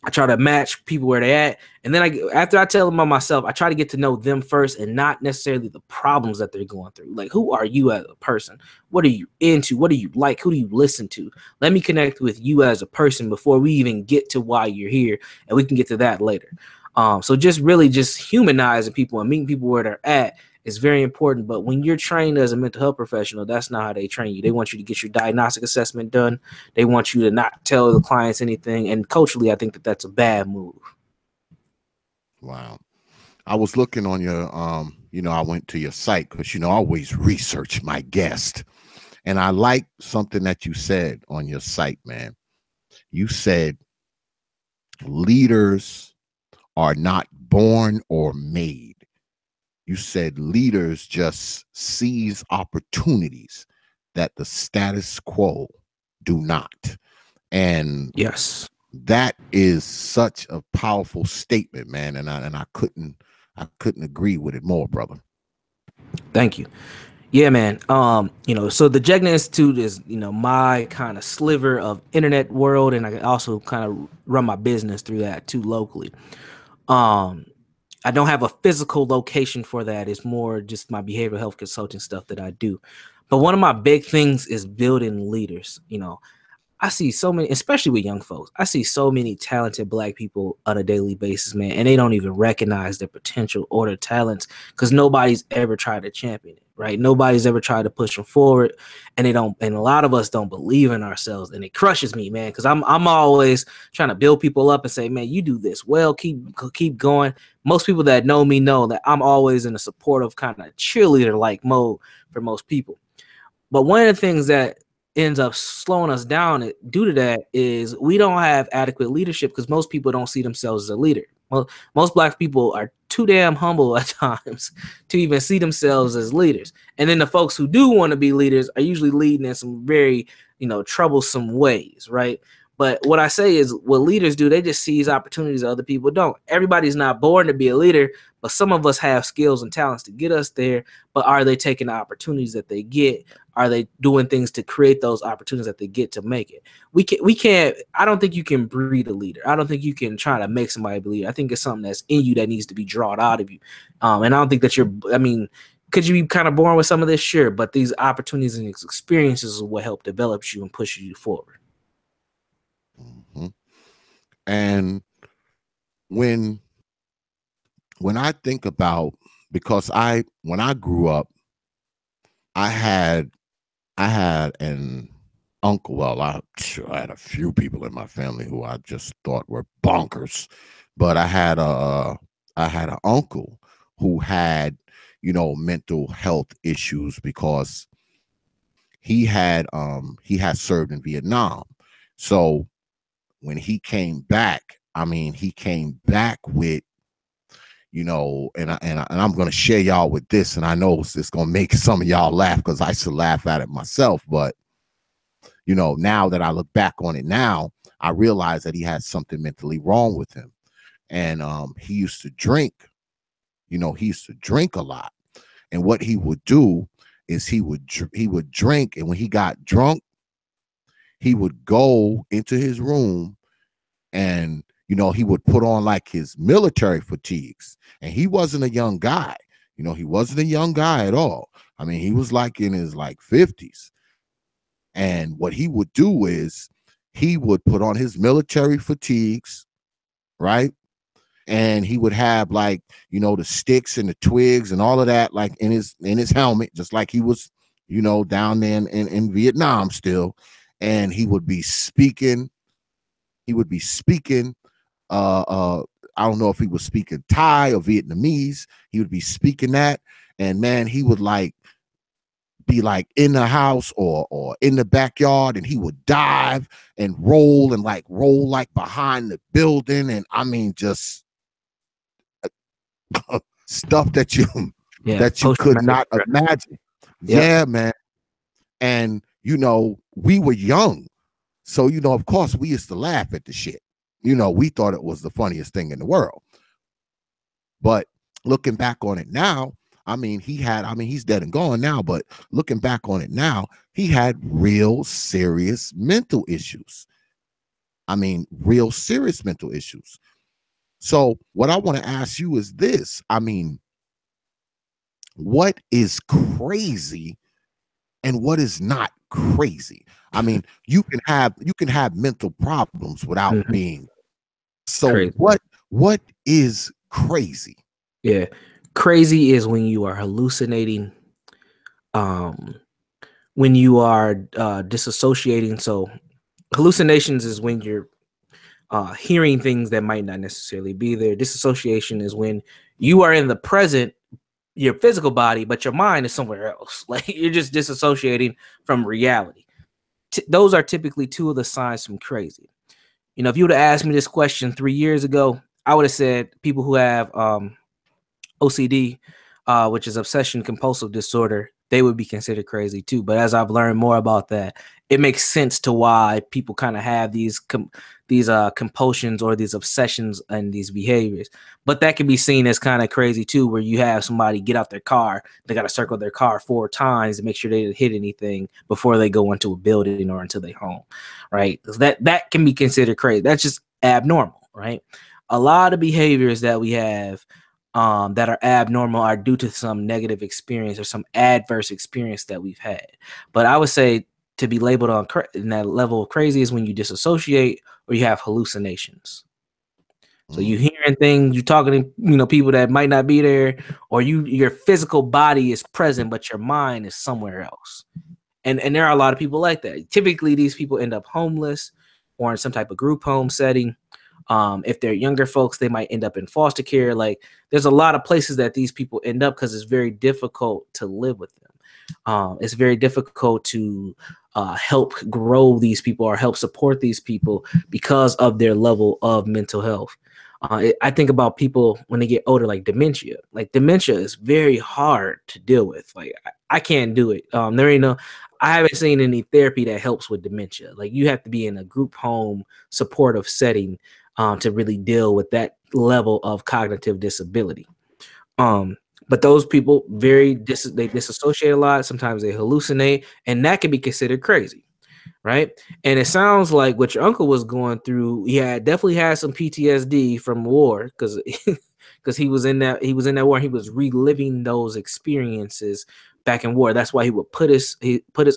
I try to match people where they at. And then after I tell them about myself, I try to get to know them first and not necessarily the problems that they're going through. Like, who are you as a person? What are you into? What do you like? Who do you listen to? Let me connect with you as a person before we even get to why you're here. And we can get to that later. So just really just humanizing people and meeting people where they're at is very important. But when you're trained as a mental health professional, that's not how they train you. They want you to get your diagnostic assessment done. They want you to not tell the clients anything. And culturally, I think that that's a bad move. Wow. I was looking on your, I went to your site because, I always research my guest. And I like something that you said on your site, man. You said leaders are not born or made. You said leaders just seize opportunities that the status quo do not. And yes, that is such a powerful statement, man. And I couldn't agree with it more, brother. Thank you. Yeah, man. So the Jedi Institute is, my kind of sliver of internet world, and I can also kind of run my business through that too locally. I don't have a physical location for that. It's more just my behavioral health consulting stuff that I do. But one of my big things is building leaders. I see so many, especially with young folks, I see so many talented Black people on a daily basis, man, and they don't even recognize their potential or their talents because nobody's ever tried to champion it, right? Nobody's ever tried to push them forward, and and a lot of us don't believe in ourselves, and it crushes me, man, because I'm always trying to build people up and say, man, you do this well, keep going. Most people that know me know that I'm always in a supportive kind of cheerleader-like mode for most people. But one of the things that ends up slowing us down due to that is we don't have adequate leadership because most people don't see themselves as a leader. Most Black people are too damn humble at times to even see themselves as leaders. And then the folks who do want to be leaders are usually leading in some very, troublesome ways, right? But what I say is what leaders do, they just seize opportunities that other people don't. Everybody's not born to be a leader, but some of us have skills and talents to get us there. But are they taking the opportunities that they get? Are they doing things to create those opportunities that they get to make it? We can't, I don't think you can breed a leader. I don't think you can try to make somebody be a leader. I think it's something that's in you that needs to be drawn out of you. And I don't think that could you be kind of born with some of this? Sure. But these opportunities and experiences is what help develop you and push you forward. Mm-hmm. And when I think about, because when I grew up, I had an uncle. Well, I had a few people in my family who I just thought were bonkers, but I had an uncle who had, mental health issues because he had served in Vietnam. So when he came back, he came back with, and I'm going to share y'all with this, and I know it's going to make some of y'all laugh because I used to laugh at it myself, but now that I look back on it now, I realize that he had something mentally wrong with him. And he used to drink. He used to drink a lot. And what he would do is he would drink, and when he got drunk, he would go into his room and he would put on like his military fatigues. And he wasn't a young guy. He wasn't a young guy at all. He was like in his 50s. And what he would do is he would put on his military fatigues, right? And he would have the sticks and the twigs and all of that in his helmet, just like he was, down there in Vietnam still. And he would be speaking. I don't know if he was speaking Thai or Vietnamese. He would be speaking that. And man, he would be in the house or in the backyard, and he would dive and roll and roll behind the building. And just stuff that you could not imagine. Yep. Yeah, man. And we were young. So, of course we used to laugh at the shit. We thought it was the funniest thing in the world. But looking back on it now, he's dead and gone now, but looking back on it now, he had real serious mental issues. Real serious mental issues. So what I want to ask you is this. What is crazy and what is not crazy? You can have mental problems without being. So crazy. What is crazy? Yeah. Crazy is when you are hallucinating, when you are disassociating. So hallucinations is when you're hearing things that might not necessarily be there. Disassociation is when you are in the present, your physical body, but your mind is somewhere else. You're just disassociating from reality. Those are typically two of the signs from crazy. If you would have asked me this question 3 years ago, I would have said people who have OCD, which is obsession compulsive disorder, they would be considered crazy too. But as I've learned more about that, it makes sense to why people kind of have these compulsions or these obsessions and these behaviors. But that can be seen as kind of crazy too, where you have somebody get out their car, they got to circle their car 4 times to make sure they didn't hit anything before they go into a building or into their home, right? That can be considered crazy. That's just abnormal, right? A lot of behaviors that we have that are abnormal are due to some negative experience or some adverse experience that we've had. But I would say to be labeled on in that level of crazy is when you disassociate or you have hallucinations. So you hearing things, you talking to people that might not be there, or your physical body is present, but your mind is somewhere else. And there are a lot of people like that. Typically, these people end up homeless or in some type of group home setting. If they're younger folks, they might end up in foster care. There's a lot of places that these people end up because it's very difficult to live with them. It's very difficult to help grow these people or help support these people because of their level of mental health. I think about people when they get older, like dementia. Like dementia is very hard to deal with. Like I can't do it. There ain't no. I haven't seen any therapy that helps with dementia. Like you have to be in a group home supportive setting to really deal with that level of cognitive disability. But those people they disassociate a lot. Sometimes they hallucinate, and that can be considered crazy, right? And it sounds like what your uncle was going through. He definitely had some PTSD from war because he was in that war. He was reliving those experiences back in war. That's why he would put his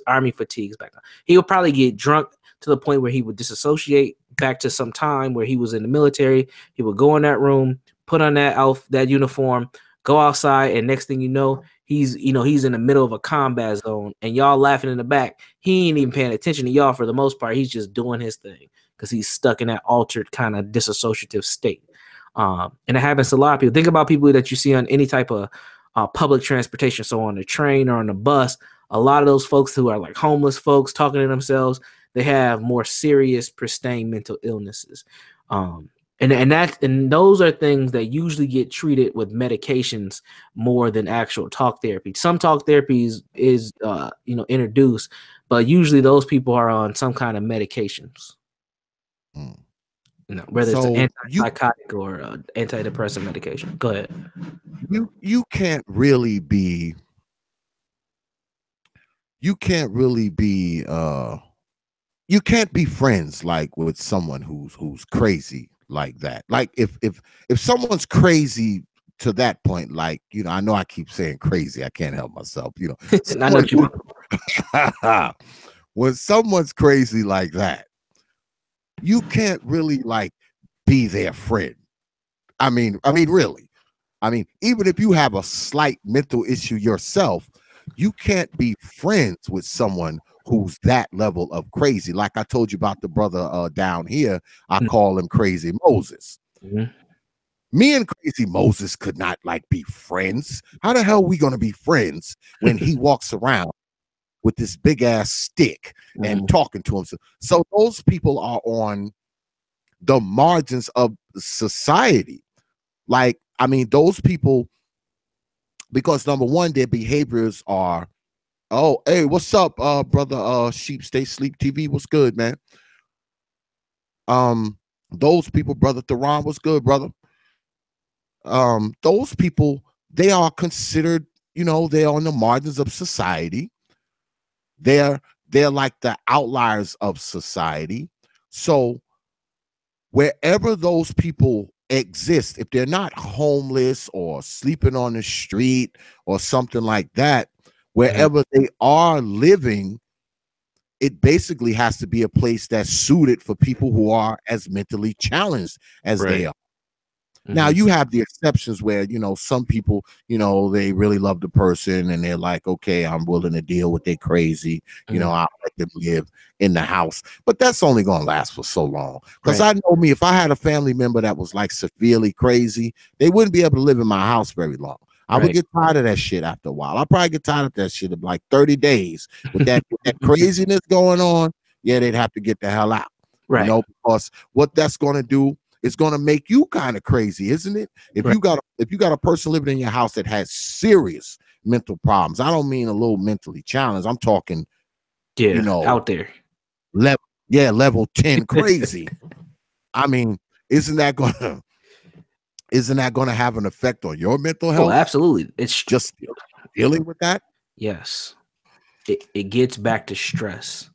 army fatigues back on. He would probably get drunk to the point where he would disassociate back to some time where he was in the military. He would go in that room, put on that uniform, go outside, and next thing you know, he's in the middle of a combat zone, and y'all laughing in the back. He ain't even paying attention to y'all for the most part. He's just doing his thing because he's stuck in that altered kind of disassociative state. And it happens to a lot of people. Think about people that you see on any type of public transportation, so on the train or on the bus. A lot of those folks who are like homeless folks talking to themselves, they have more serious, pristine mental illnesses. And those are things that usually get treated with medications more than actual talk therapy. Some talk therapies is introduced, but usually those people are on some kind of medications. Whether it's an antipsychotic or antidepressant medication. Go ahead. You can't really be you can't be friends like with someone who's crazy like that. Like if someone's crazy to that point, like, I know I keep saying crazy, I can't help myself, I know you. When someone's crazy like that, you can't really like be their friend. I mean, really. I mean, even if you have a slight mental issue yourself, you can't be friends with someone who's that level of crazy. Like I told you about the brother down here, I call him Crazy Moses. Mm-hmm. Me and Crazy Moses could not like be friends. How the hell are we gonna be friends when he walks around with this big ass stick and talking to himself? So those people are on the margins of society. Like, I mean, those people, because number one, their behaviors are, oh, hey, what's up, brother Sheep Stay Sleep TV? What's good, man? Those people, brother Theron, what's good, brother? Those people, they are considered, they're on the margins of society. They're like the outliers of society. So wherever those people exist, if they're not homeless or sleeping on the street or something like that, wherever they are living, it basically has to be a place that's suited for people who are as mentally challenged as they are. Now, you have the exceptions where, some people, they really love the person and they're like, okay, I'm willing to deal with their crazy, I'll let them live in the house. But that's only going to last for so long. Because I know me, if I had a family member that was like severely crazy, they wouldn't be able to live in my house very long. I would get tired of that shit after a while. I'll probably get tired of that shit of like 30 days with that craziness going on. Yeah, they'd have to get the hell out. Because what that's going to do, it's going to make you kind of crazy, isn't it? If you got a person living in your house that has serious mental problems, I don't mean a little mentally challenged. I'm talking, out there, level 10 crazy. I mean, isn't that gonna have an effect on your mental health? Oh, absolutely. It's just dealing with that. Yes, it gets back to stress.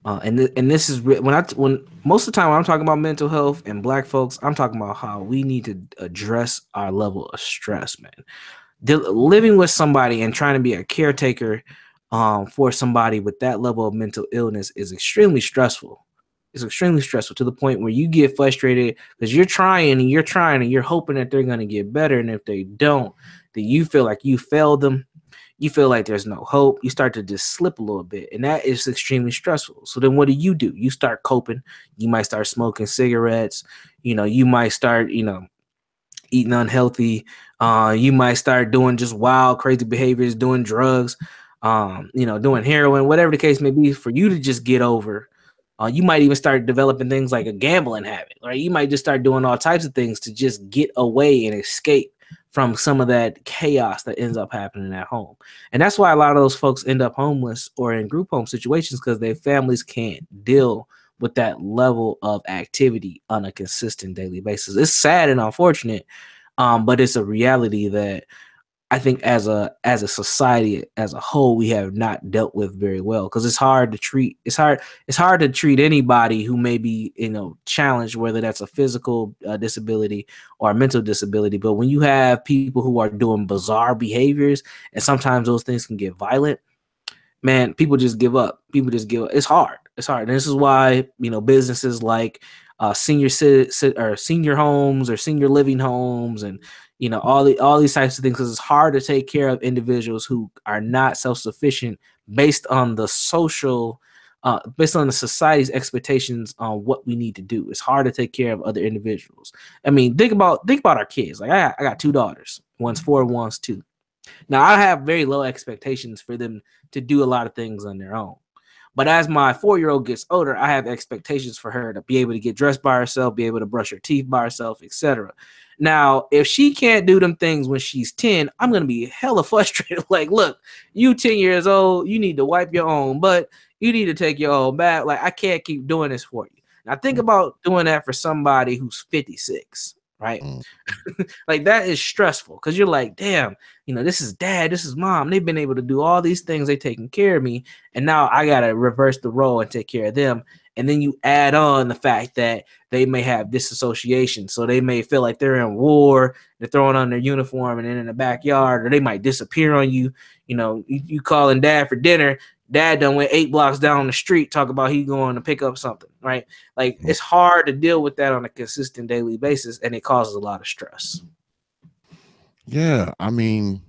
And this is when most of the time when I'm talking about mental health and Black folks, I'm talking about how we need to address our level of stress, man. Living with somebody and trying to be a caretaker for somebody with that level of mental illness is extremely stressful. It's extremely stressful to the point where you get frustrated because you're trying and you're hoping that they're going to get better. And if they don't, then you feel like you failed them. You feel like there's no hope. You start to just slip a little bit, and that is extremely stressful. So then what do? You start coping. You might start smoking cigarettes. You might start, eating unhealthy. You might start doing just wild, crazy behaviors, doing drugs. doing heroin, whatever the case may be, for you to just get over. You might even start developing things like a gambling habit, right? You might just start doing all types of things to just get away and escape from some of that chaos that ends up happening at home. And that's why a lot of those folks end up homeless or in group home situations, because their families can't deal with that level of activity on a consistent daily basis. It's sad and unfortunate, but it's a reality that I think as a society as a whole, we have not dealt with very well, because it's hard to treat anybody who may be challenged, whether that's a physical disability or a mental disability. But when you have people who are doing bizarre behaviors, and sometimes those things can get violent, man, people just give up. People just give up. It's hard. It's hard. And this is why, businesses like senior homes or senior living homes, and all these types of things, because it's hard to take care of individuals who are not self-sufficient based on the based on the society's expectations on what we need to do. It's hard to take care of other individuals. I mean, think about our kids. Like I got two daughters. One's 4, one's 2. Now, I have very low expectations for them to do a lot of things on their own. But as my 4-year-old gets older, I have expectations for her to be able to get dressed by herself, be able to brush her teeth by herself, etc. Now, if she can't do them things when she's 10, I'm going to be hella frustrated. Like, look, you 10 years old, you need to wipe your own butt. You need to take your own bath. Like, I can't keep doing this for you. Now, think about doing that for somebody who's 56, right? Like, that is stressful, because you're like, damn, this is dad, this is mom. They've been able to do all these things. They taking care of me. And now I got to reverse the role and take care of them. And then you add on the fact that they may have disassociation. So they may feel like they're in war, they're throwing on their uniform and then in the backyard, or they might disappear on you. You calling dad for dinner. Dad done went 8 blocks down the street, talk about he going to pick up something, right? Like, it's hard to deal with that on a consistent daily basis, and it causes a lot of stress. Yeah, I mean,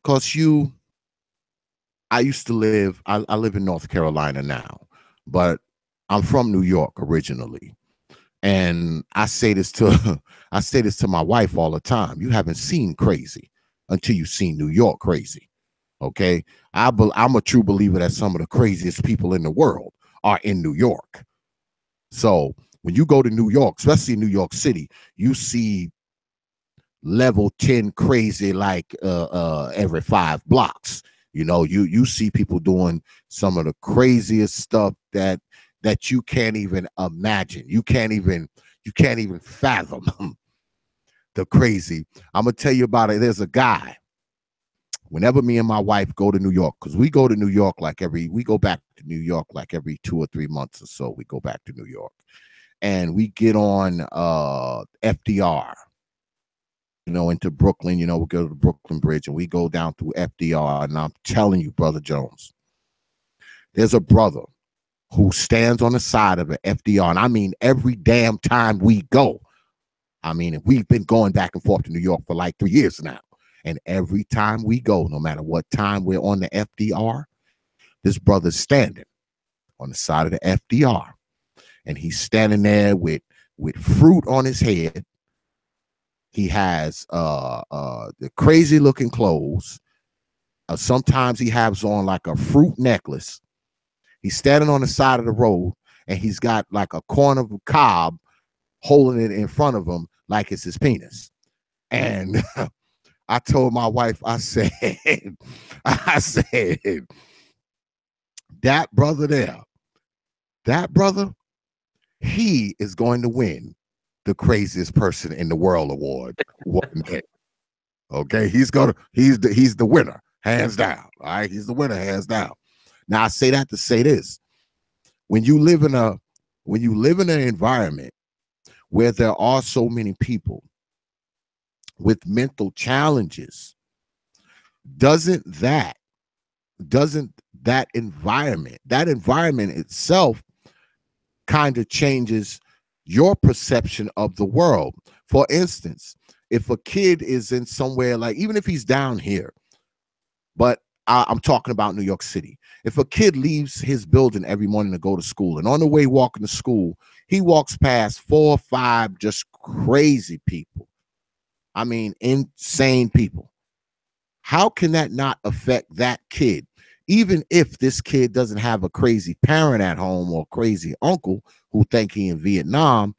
because I used to live, I live in North Carolina now, but I'm from New York originally. And I say this to my wife all the time. You haven't seen crazy until you've seen New York crazy. Okay. I'm a true believer that some of the craziest people in the world are in New York. So when you go to New York, especially New York City, you see level 10 crazy like every 5 blocks. You see people doing some of the craziest stuff that you can't even imagine. You can't even fathom the crazy. I'm gonna tell you about it. There's a guy. Whenever me and my wife go to New York, because we go to New York we go back to New York like every 2 or 3 months or so. We go back to New York, and we get on FDR. Into Brooklyn. We go to the Brooklyn Bridge, and we go down through FDR. And I'm telling you, Brother Jones, there's a brother who stands on the side of an FDR. And I mean, every damn time we go, I mean, we've been going back and forth to New York for like 3 years now. And every time we go, no matter what time we're on the FDR, this brother's standing on the side of the FDR. And he's standing there with fruit on his head. He has the crazy looking clothes. Sometimes he has on like a fruit necklace. He's standing on the side of the road, and he's got like a corn of a cob holding it in front of him like it's his penis. And I told my wife, I said, that brother there, he is going to win the craziest person in the world award one day. Okay, he's the winner, hands down. All right, he's the winner, hands down. Now I say that to say this: when you live in an environment where there are so many people with mental challenges, doesn't that environment itself kind of changes your perception of the world? For instance, if a kid is in somewhere, like, even if he's down here, but I'm talking about New York City. If a kid leaves his building every morning to go to school, and on the way walking to school, he walks past 4 or 5 just crazy people. I mean, insane people. how can that not affect that kid? Even if this kid doesn't have a crazy parent at home or crazy uncle who think he in Vietnam,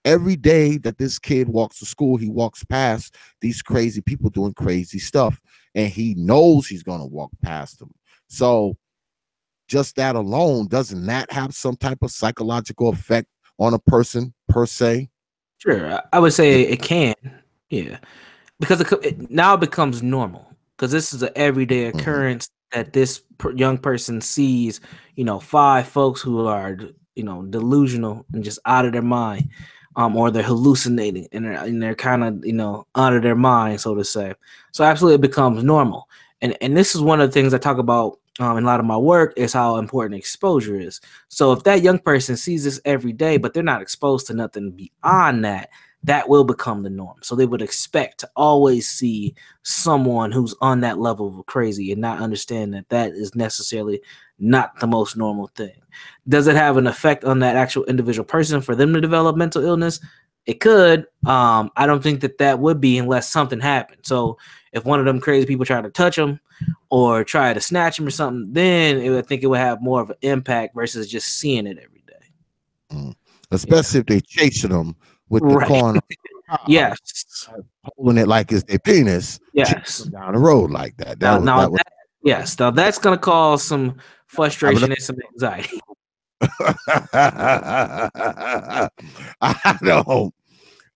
every day that this kid walks to school, he walks past these crazy people doing crazy stuff, and he knows he's going to walk past them. So just that alone, doesn't that have some type of psychological effect on a person per se? Sure, I would say it can. Yeah, because it now becomes normal, because this is an everyday Mhm. occurrence that this young person sees, five folks who are, delusional and just out of their mind, or they're hallucinating and they're kind of, out of their mind, so to say. So absolutely, it becomes normal, and this is one of the things I talk about in a lot of my work, is how important exposure is. So if that young person sees this every day, but they're not exposed to nothing beyond that, that will become the norm. So they would expect to always see someone who's on that level of crazy and not understand that that is necessarily not the most normal thing. Does it have an effect on that actual individual person for them to develop mental illness? It could. I don't think that would be unless something happened. So if one of them crazy people try to touch them or try to snatch him or something, then I think it would have more of an impact versus just seeing it every day. Especially if they chasing them with the Right. corn Yes. holding it like it's their penis, chasing them down the road like that. Now, That was yes. Now that's gonna cause some frustration and some anxiety.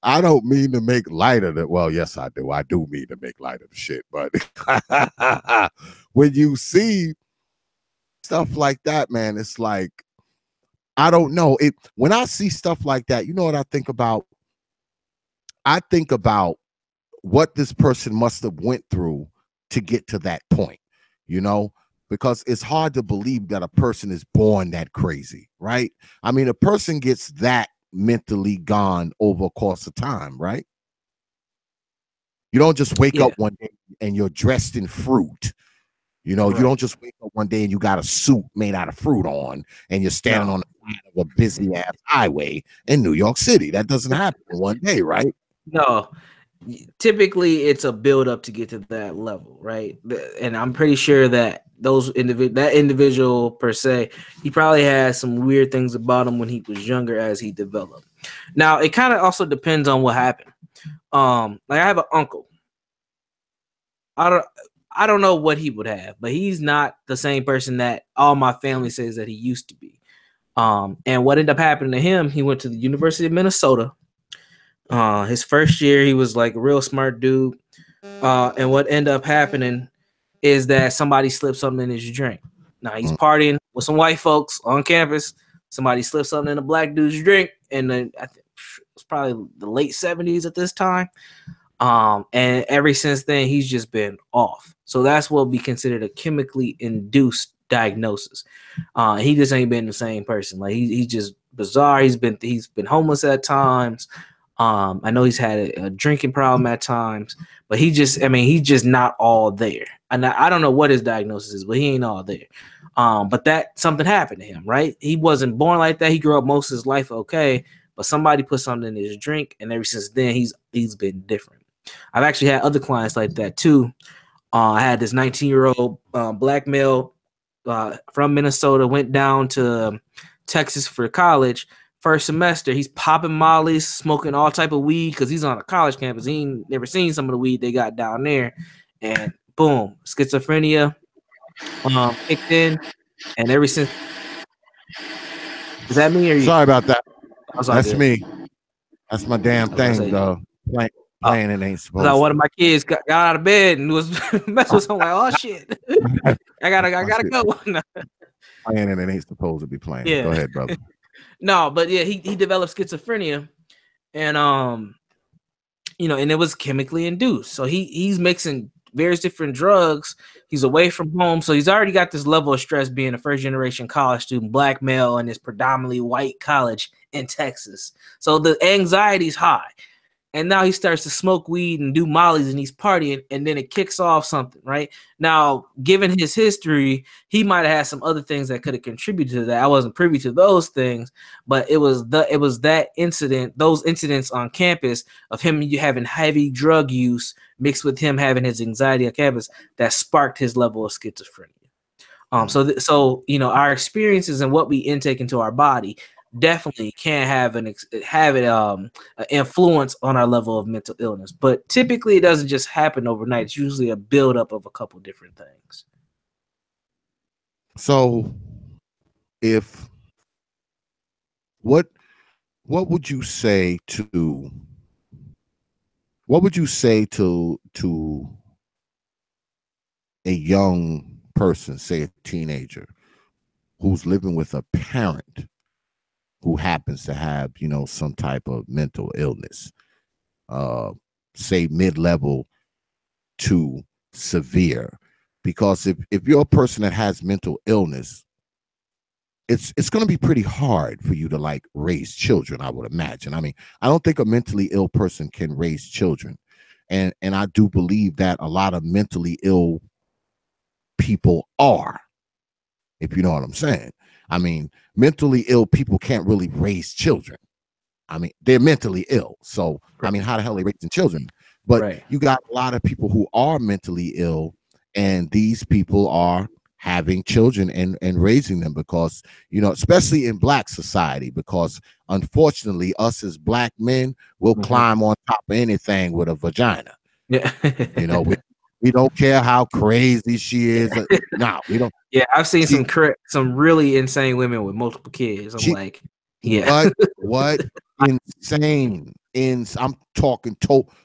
I don't mean to make light of it. Well, yes, I do. I do mean to make light of the shit, but when you see stuff like that, man, it's like, I don't know. When I see stuff like that, you know what I think about? I think about what this person must have went through to get to that point, you know, because it's hard to believe that a person is born that crazy, right? I mean, a person gets that mentally gone over a course of time, right? You don't just wake Yeah. up one day and you're dressed in fruit. You Right. don't just wake up one day and you got a suit made out of fruit on and you're standing on the side of a busy ass highway in New York City. That doesn't happen in one day, right? No. Typically, it's a build up to get to that level, right? And I'm pretty sure that that individual per se, he probably has some weird things about him when he was younger as he developed. Now, it kind of also depends on what happened. Like I have an uncle. I don't know what he would have, but he's not the same person that all my family says that he used to be. And what ended up happening to him, he went to the University of Minnesota. His first year, he was like a real smart dude. And what ended up happening is that somebody slipped something in his drink. Now he's partying with some white folks on campus. Somebody slipped something in a black dude's drink, and then I think it's probably the late 70s at this time. And ever since then, he's just been off. So that's what would be considered a chemically induced diagnosis. He just ain't been the same person. Like he's just bizarre. He's been homeless at times. I know he's had a drinking problem at times, but he's just not all there. And I don't know what his diagnosis is, but he ain't all there. But that something happened to him, right? He wasn't born like that. He grew up most of his life okay, but somebody put something in his drink, and ever since then, he's been different. I've actually had other clients like that too. I had this 19-year-old black male from Minnesota, went down to Texas for college. First semester, he's popping mollies, smoking all type of weed because he's on a college campus. He ain't never seen some of the weed they got down there, and boom, schizophrenia kicked in, and ever since. Is that me or you? Sorry about that. That's good. me. That's my damn thing. Playing it ain't supposed to. One of my kids got out of bed and was messing with something like, oh shit. I gotta go. Playing it ain't supposed to be playing. Yeah. Go ahead, brother. No, but yeah, he developed schizophrenia, and and it was chemically induced. So he's mixing various different drugs. He's away from home, so he's already got this level of stress being a first generation college student, black male, in this predominantly white college in Texas. So the anxiety's high. and now he starts to smoke weed and do mollies and he's partying, and then it kicks off something, right? Now, given his history, he might have had some other things that could have contributed to that. I wasn't privy to those things, but it was that incident, those incidents on campus of him having heavy drug use mixed with him having his anxiety on campus that sparked his level of schizophrenia. So you know, our experiences and what we intake into our body definitely can have an influence on our level of mental illness, but typically it doesn't just happen overnight. It's usually a buildup of a couple different things. So, if what would you say to a young person, say a teenager, who's living with a parent who happens to have, you know, some type of mental illness, say mid-level to severe? Because if you're a person that has mental illness, it's going to be pretty hard for you to like raise children, I would imagine. I mean, I don't think a mentally ill person can raise children. And I do believe that a lot of mentally ill people are, if you know what I'm saying. I mean, mentally ill people can't really raise children. I mean, they're mentally ill. So, I mean, how the hell are they raising children? But you got a lot of people who are mentally ill, and these people are having children and raising them because, you know, especially in Black society, because unfortunately us as Black men will climb on top of anything with a vagina. Yeah. You know, we don't care how crazy she is. No, we don't. Yeah, I've seen some really insane women with multiple kids. I'm like, yeah. What insane. I'm talking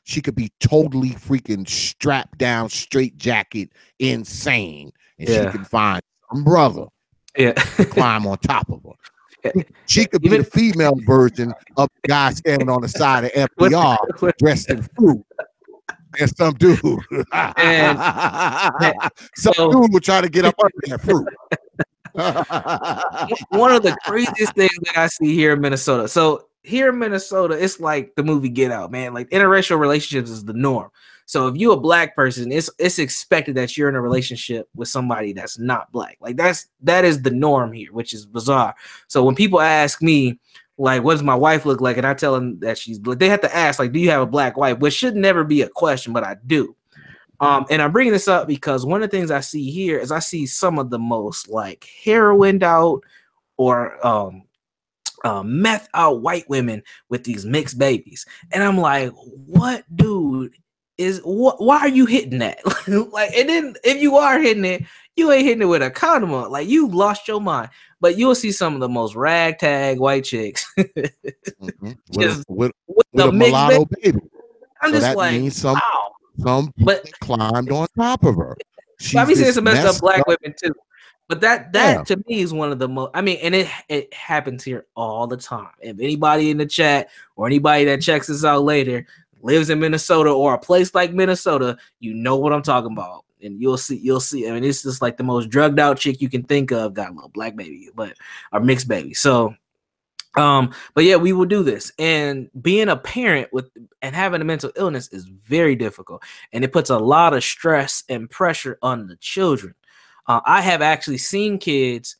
she could be totally freaking strapped down, straight jacket, insane, and she can find some brother to climb on top of her. She could be the female version of the guy standing on the side of FDR dressed in fruit. And some dude, and some dude will try to get up under that fruit. One of the craziest things that I see here in Minnesota. So here in Minnesota, it's like the movie Get Out, man. Like interracial relationships is the norm. So if you're a Black person, it's expected that you're in a relationship with somebody that's not Black. Like that is the norm here, which is bizarre. So when people ask me, like, what does my wife look like? And I tell them that she's Black, they have to ask, like, do you have a Black wife? Which should never be a question, but I do. And I'm bringing this up because one of the things I see here is I see some of the most like heroined out or meth out white women with these mixed babies. And I'm like, what dude is why are you hitting that? Like, and then if you are hitting it, you ain't hitting it with a condom on. Like, you lost your mind. But you'll see some of the most ragtag white chicks with a mulatto baby. I'm so just that like, means some climbed on top of her. I've been seeing some messed up Black women too. But that to me is one of the most, I mean, and it happens here all the time. If anybody in the chat or anybody that checks this out later lives in Minnesota or a place like Minnesota, you know what I'm talking about. And you'll see. I mean, it's just like the most drugged out chick you can think of, got a little Black baby, or mixed baby. So, but yeah, we will do this. And being a parent and having a mental illness is very difficult, and it puts a lot of stress and pressure on the children. I have actually seen kids,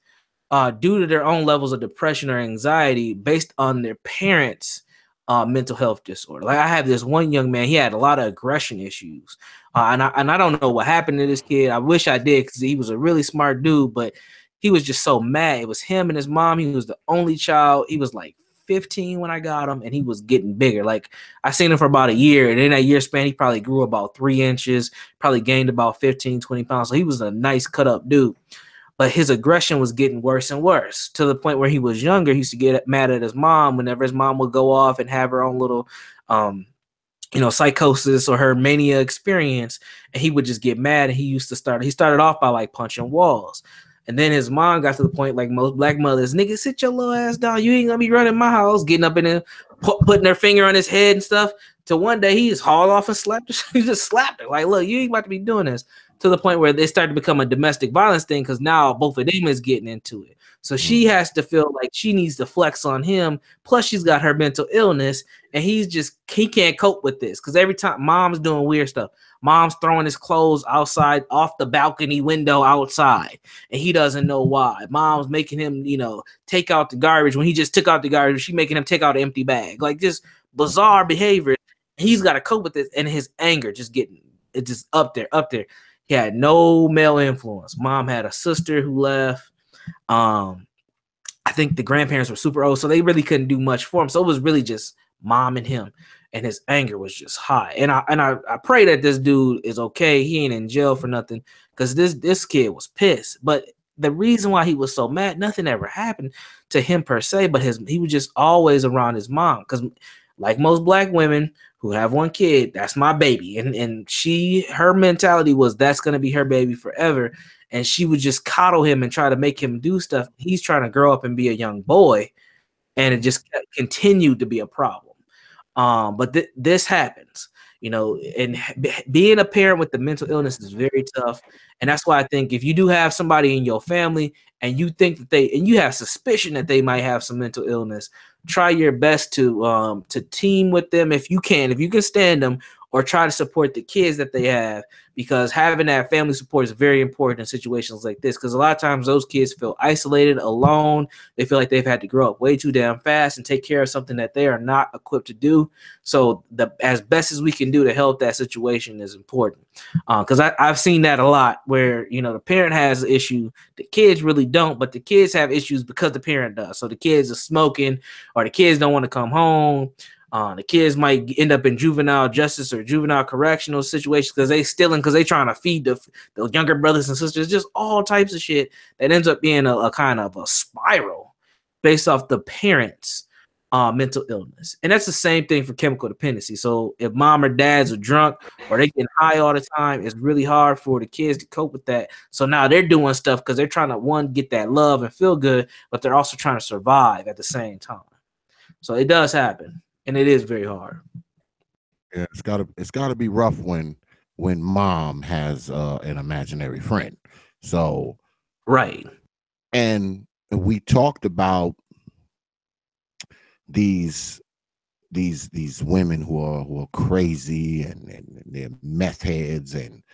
due to their own levels of depression or anxiety, based on their parents' mental health disorder. Like, I have this one young man, he had a lot of aggression issues. And I don't know what happened to this kid. I wish I did, because he was a really smart dude, but he was just so mad. It was him and his mom. He was the only child. He was like 15 when I got him, and he was getting bigger. Like, I seen him for about a year, and in that year span, he probably grew about 3 inches, probably gained about 15, 20 pounds. So he was a nice cut up dude. But his aggression was getting worse and worse, to the point where he was younger. He used to get mad at his mom whenever his mom would go off and have her own little, psychosis or her mania experience. And he would just get mad. And he started off by like punching walls. And then his mom got to the point, like most Black mothers, nigga, sit your little ass down. You ain't gonna be running my house, getting up in there, putting her finger on his head and stuff. Till one day he just hauled off and slapped her. He just slapped her. Like, look, you ain't about to be doing this. to the point where they start to become a domestic violence thing because now both of them is getting into it. So she has to feel like she needs to flex on him. Plus, she's got her mental illness, and he can't cope with this because every time mom's doing weird stuff, mom's throwing his clothes outside off the balcony window outside, and he doesn't know why. Mom's making him, take out the garbage when he just took out the garbage. She making him take out an empty bag, like just bizarre behavior. He's got to cope with this, and his anger just up there. He had no male influence. Mom had a sister who left. I think the grandparents were super old, so they really couldn't do much for him. So it was really just mom and him, and his anger was just high. And I pray that this dude is okay. He ain't in jail for nothing, because this kid was pissed. But the reason why he was so mad, nothing ever happened to him per se, but he was just always around his mom, because like most black women who have one kid, that's my baby. And her mentality was that's going to be her baby forever. And she would just coddle him and try to make him do stuff. He's trying to grow up and be a young boy. And it just continued to be a problem. But this happens, and being a parent with the mental illness is very tough. And that's why I think if you do have somebody in your family and you think that you have suspicion that they might have some mental illness, try your best to team with them if you can stand them, or try to support the kids that they have, because having that family support is very important in situations like this. Because a lot of times those kids feel isolated, alone. They feel like they've had to grow up way too damn fast and take care of something that they are not equipped to do. So as best as we can do to help that situation is important. Because I've seen that a lot where, the parent has an issue, the kids really don't, but the kids have issues because the parent does. So the kids are smoking, or the kids don't want to come home. The kids might end up in juvenile justice or juvenile correctional situations because they stealing, because they trying to feed the younger brothers and sisters. Just all types of shit that ends up being a kind of a spiral based off the parents' mental illness. And that's the same thing for chemical dependency. So if mom or dads are drunk or they get high all the time, it's really hard for the kids to cope with that. So now they're doing stuff because they're trying to, get that love and feel good, but they're also trying to survive at the same time. So it does happen. And it is very hard. Yeah, it's gotta be rough when mom has an imaginary friend. So right. And we talked about these women who are crazy and they're meth heads, and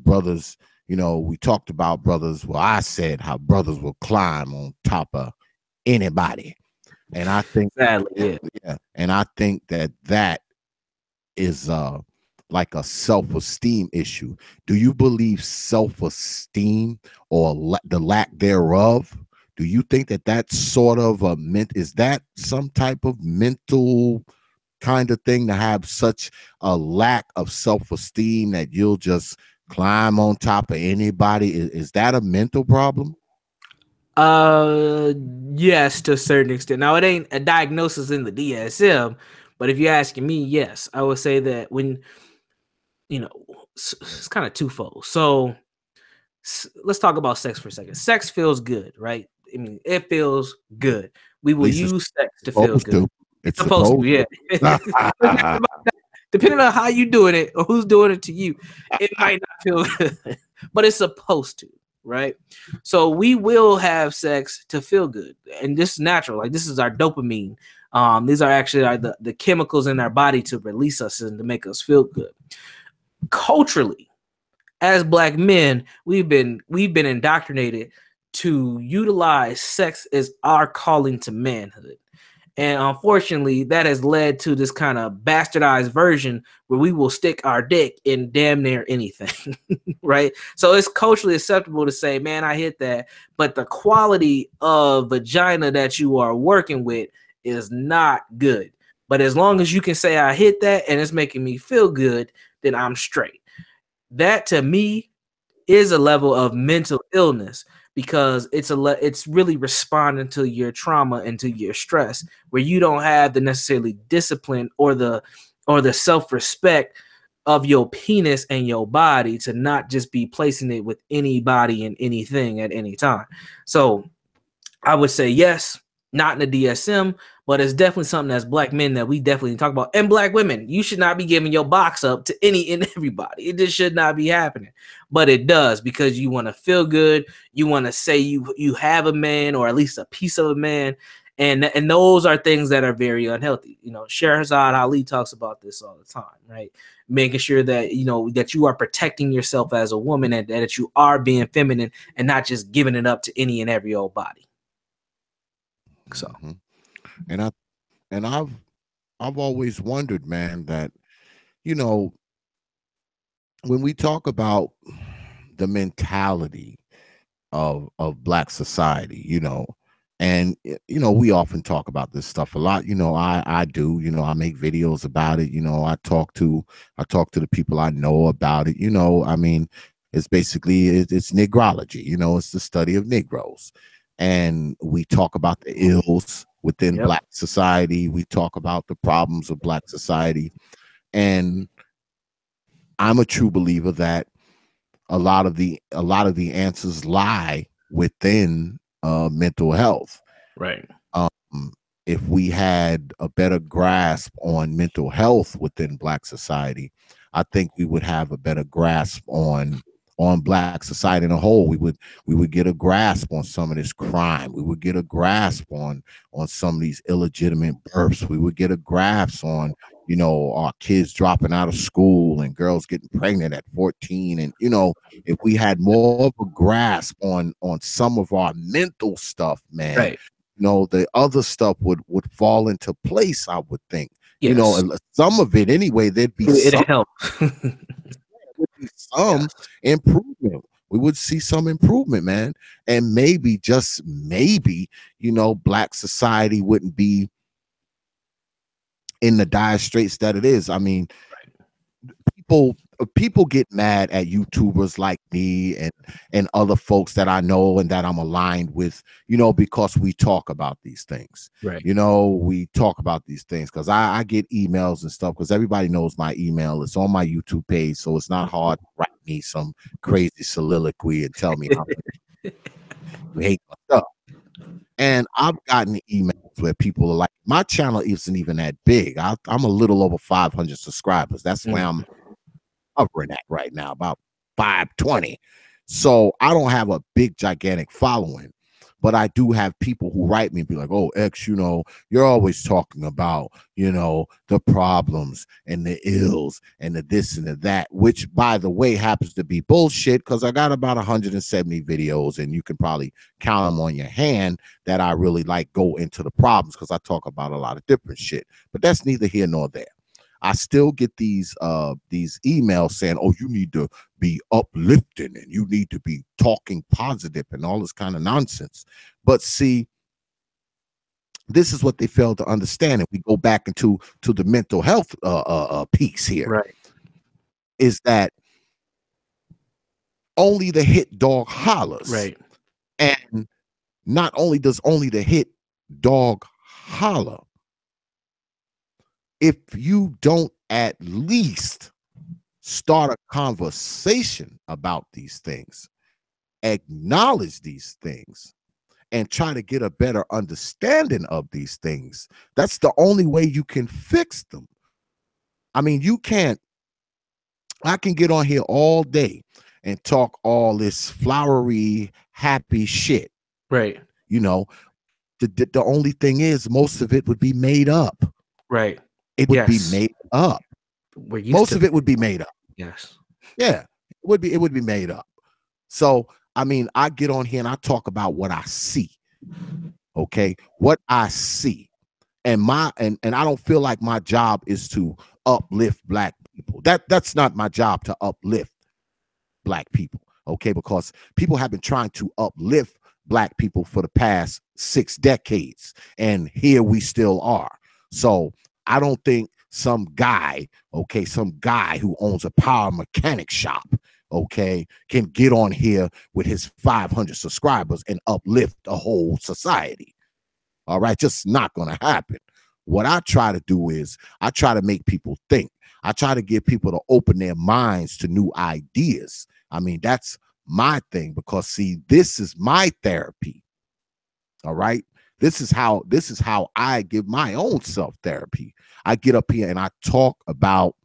brothers. We talked about brothers. Well, I said how brothers will climb on top of anybody. And I think sadly, yeah. And I think that is like a self-esteem issue. Do you believe self-esteem or the lack thereof? Do you think that that's sort of is that some type of mental kind of thing, to have such a lack of self-esteem that you'll just climb on top of anybody? Is that a mental problem? Yes, to a certain extent. Now, it ain't a diagnosis in the DSM, but if you're asking me, yes, I would say that when, it's kind of twofold. So let's talk about sex for a second. Sex feels good, right? I mean, it feels good. We will use sex to feel good. It's supposed to, yeah. Depending on how you're doing it or who's doing it to you, it might not feel good, but it's supposed to, right? So we will have sex to feel good, and this is natural. Like, this is our dopamine. These are actually the chemicals in our body to release us and to make us feel good. Culturally, as Black men, we've been indoctrinated to utilize sex as our calling to manhood. And unfortunately, that has led to this kind of bastardized version where we will stick our dick in damn near anything, right? So it's culturally acceptable to say, man, I hit that. But the quality of vagina that you are working with is not good. But as long as you can say I hit that and it's making me feel good, then I'm straight. That to me is a level of mental illness, because it's really responding to your trauma and to your stress, where you don't have the necessarily discipline or the self-respect of your penis and your body to not just be placing it with anybody and anything at any time. So I would say yes, not in the DSM, but it's definitely something as black men that we definitely talk about. And black women, you should not be giving your box up to any and everybody. It just should not be happening. But it does, because you want to feel good. You want to say you have a man, or at least a piece of a man. And those are things that are very unhealthy. You know, Sherazad Ali talks about this all the time, right? Making sure that, you know, that you are protecting yourself as a woman, and that you are being feminine and not just giving it up to any and every old body. So, and I've always wondered, man, that, you know, when we talk about the mentality of black society, you know, and you know, we often talk about this stuff a lot. You know, I do, you know, I make videos about it. You know, I talk to the people I know about it. You know, I mean, it's basically it's negrology. You know, it's the study of Negroes, and we talk about the ills within yep. black society. We talk about the problems of black society, and I'm a true believer that a lot of the answers lie within mental health. Right. Um, if we had a better grasp on mental health within black society, I think we would have a better grasp on black society in a whole. We would get a grasp on some of this crime. We would get a grasp on some of these illegitimate births. We would get a grasp on, you know, our kids dropping out of school and girls getting pregnant at 14. And, you know, if we had more of a grasp on some of our mental stuff, man, Right. you know, the other stuff would fall into place, I would think. You know, Yes. some of it anyway, there'd be It some helps. would be some Yes. improvement. We would see some improvement, man. And maybe, just maybe, you know, black society wouldn't be in the dire straits that it is. I mean, people get mad at YouTubers like me and other folks that I know and that I'm aligned with, you know, because we talk about these things. Right. You know, we talk about these things because I get emails and stuff, because everybody knows my email. It's on my YouTube page, so it's not hard to write me some crazy soliloquy and tell me how much you hate my stuff. And I've gotten emails where people are like, my channel isn't even that big. I'm a little over 500 subscribers. That's where I'm hovering at right now, about 520. So I don't have a big, gigantic following, but I do have people who write me and be like, oh, X, you know, you're always talking about, you know, the problems and the ills and the this and the that, which, by the way, happens to be bullshit, because I got about 170 videos, and you can probably count them on your hand, that I really like go into the problems, because I talk about a lot of different shit. But that's neither here nor there. I still get these emails saying, oh, you need to be uplifting and you need to be talking positive and all this kind of nonsense. But see, this is what they fail to understand. And we go back into the mental health piece here, Right. is that only the hit dog hollers. Right. And not only does only the hit dog holler, if you don't at least start a conversation about these things, acknowledge these things, and try to get a better understanding of these things, that's the only way you can fix them. I mean, you can't, I can get on here all day and talk all this flowery, happy shit. Right. You know, the only thing is, most of it would be made up. Right. It would be Yes. made up. We're used Most to of it would be made up. yes. Yeah, it would be made up. So, I mean, I get on here and I talk about what I see. Okay, what I see, and I don't feel like my job is to uplift black people. That's not my job, to uplift black people. Okay, because people have been trying to uplift black people for the past 6 decades, and here we still are. So I don't think some guy, some guy who owns a power mechanic shop, can get on here with his 500 subscribers and uplift a whole society. All right, just not going to happen. What I try to do is I try to make people think. I try to get people to open their minds to new ideas. I mean, that's my thing, because see, this is my therapy. All right. This is how I give my own self therapy. I get up here and I talk about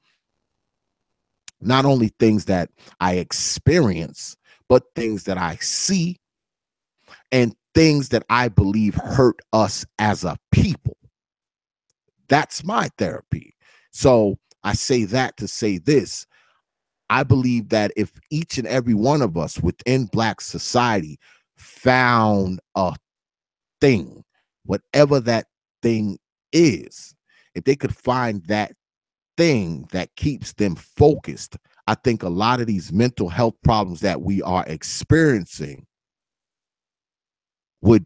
not only things that I experience, but things that I see and things that I believe hurt us as a people. That's my therapy. So I say that to say this. I believe that if each and every one of us within Black society found a thing, whatever that thing is, if they could find that thing that keeps them focused, I think a lot of these mental health problems that we are experiencing would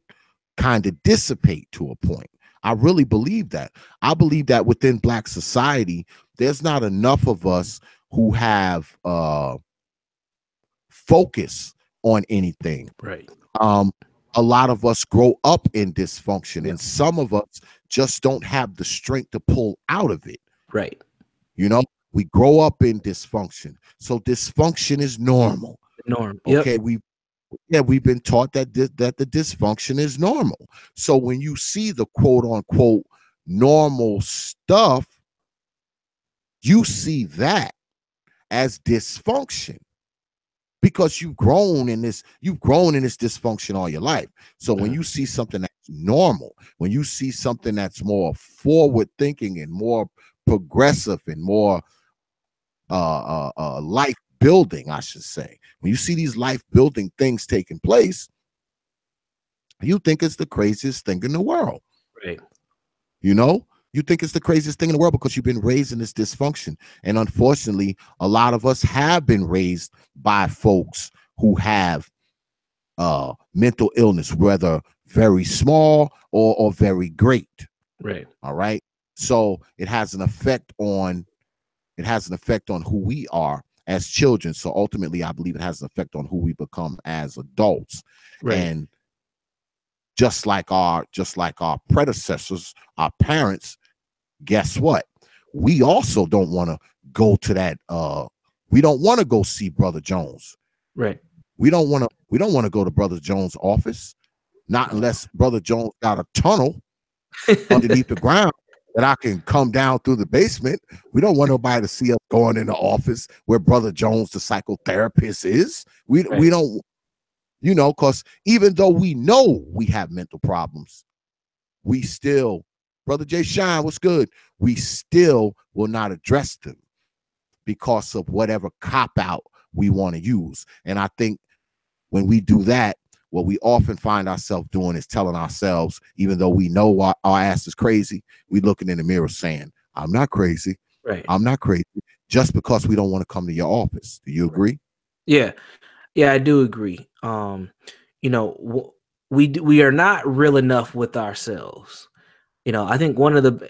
kind of dissipate to a point. I really believe that. I believe that within Black society, there's not enough of us who have focus on anything. Right. A lot of us grow up in dysfunction, and some of us just don't have the strength to pull out of it. Right. You know, we grow up in dysfunction, so dysfunction is normal. Norm. Okay, we've been taught that that the dysfunction is normal. So when you see the quote unquote normal stuff, you see that as dysfunction because you've grown in this dysfunction all your life. So when you see something that's normal, when you see something that's more forward thinking and more progressive and more life building, I should say, when you see these life building things taking place, you think it's the craziest thing in the world. Right. You know, you think it's the craziest thing in the world because you've been raised in this dysfunction. And unfortunately, a lot of us have been raised by folks who have mental illness, whether very small or very great. Right. All right. So it has an effect on who we are as children. So ultimately, I believe it has an effect on who we become as adults. Right. And just like our predecessors, our parents, guess what? We also don't want to go to that. We don't want to go see Brother Jones. Right. We don't want to go to Brother Jones' office, not unless Brother Jones got a tunnel underneath the ground that I can come down through the basement. We don't want nobody to see us going in the office where Brother Jones, the psychotherapist, is. We don't, because even though we know we have mental problems, we still, Brother Jay Shine, what's good? We still will not address them because of whatever cop out we want to use. And I think when we do that, what we often find ourselves doing is telling ourselves, even though we know our ass is crazy, we looking in the mirror saying, I'm not crazy. Right. I'm not crazy, just because we don't want to come to your office. Do you agree? Yeah. Yeah, I do agree. We are not real enough with ourselves. I think one of the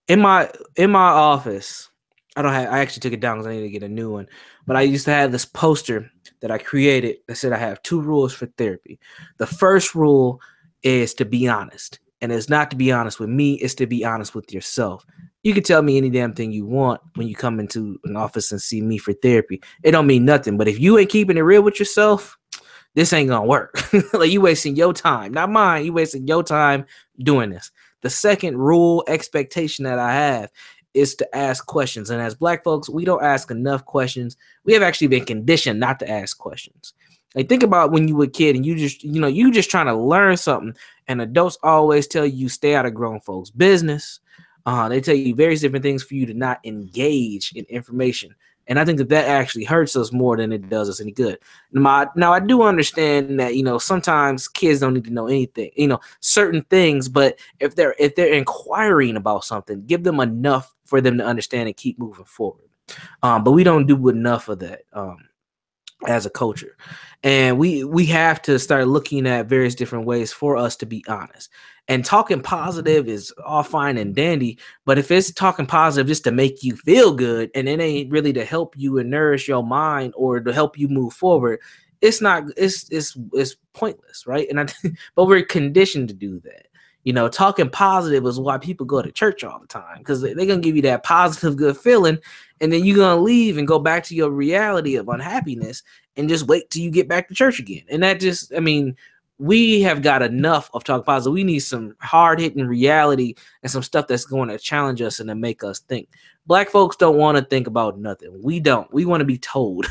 in my office, I actually took it down because I need to get a new one. But I used to have this poster that I created that said I have 2 rules for therapy. The first rule is to be honest. And it's not to be honest with me, it's to be honest with yourself. You can tell me any damn thing you want when you come into an office and see me for therapy. It don't mean nothing. But if you ain't keeping it real with yourself, this ain't gonna work. Like, you wasting your time, not mine. You wasting your time doing this. The second rule, expectation that I have is to ask questions. And as Black folks, we don't ask enough questions. We have actually been conditioned not to ask questions. Like, think about when you were a kid and you just trying to learn something, and adults always tell you stay out of grown folks' business. They tell you various different things for you to not engage in information. And I think that actually hurts us more than it does us any good. Now, I do understand that, sometimes kids don't need to know anything, certain things. But if they're inquiring about something, give them enough for them to understand and keep moving forward. But we don't do enough of that as a culture. And we have to start looking at various different ways for us to be honest. And talking positive is all fine and dandy, but if it's talking positive just to make you feel good and it ain't really to help you and nourish your mind or to help you move forward, it's pointless, right? But we're conditioned to do that. Talking positive is why people go to church all the time, because they're gonna give you that positive, good feeling, and then you're gonna leave and go back to your reality of unhappiness and just wait till you get back to church again. And that just, we have got enough of talk positive. We need some hard hitting reality and some stuff that's going to challenge us and to make us think. Black folks don't want to think about nothing. We don't. We want to be told,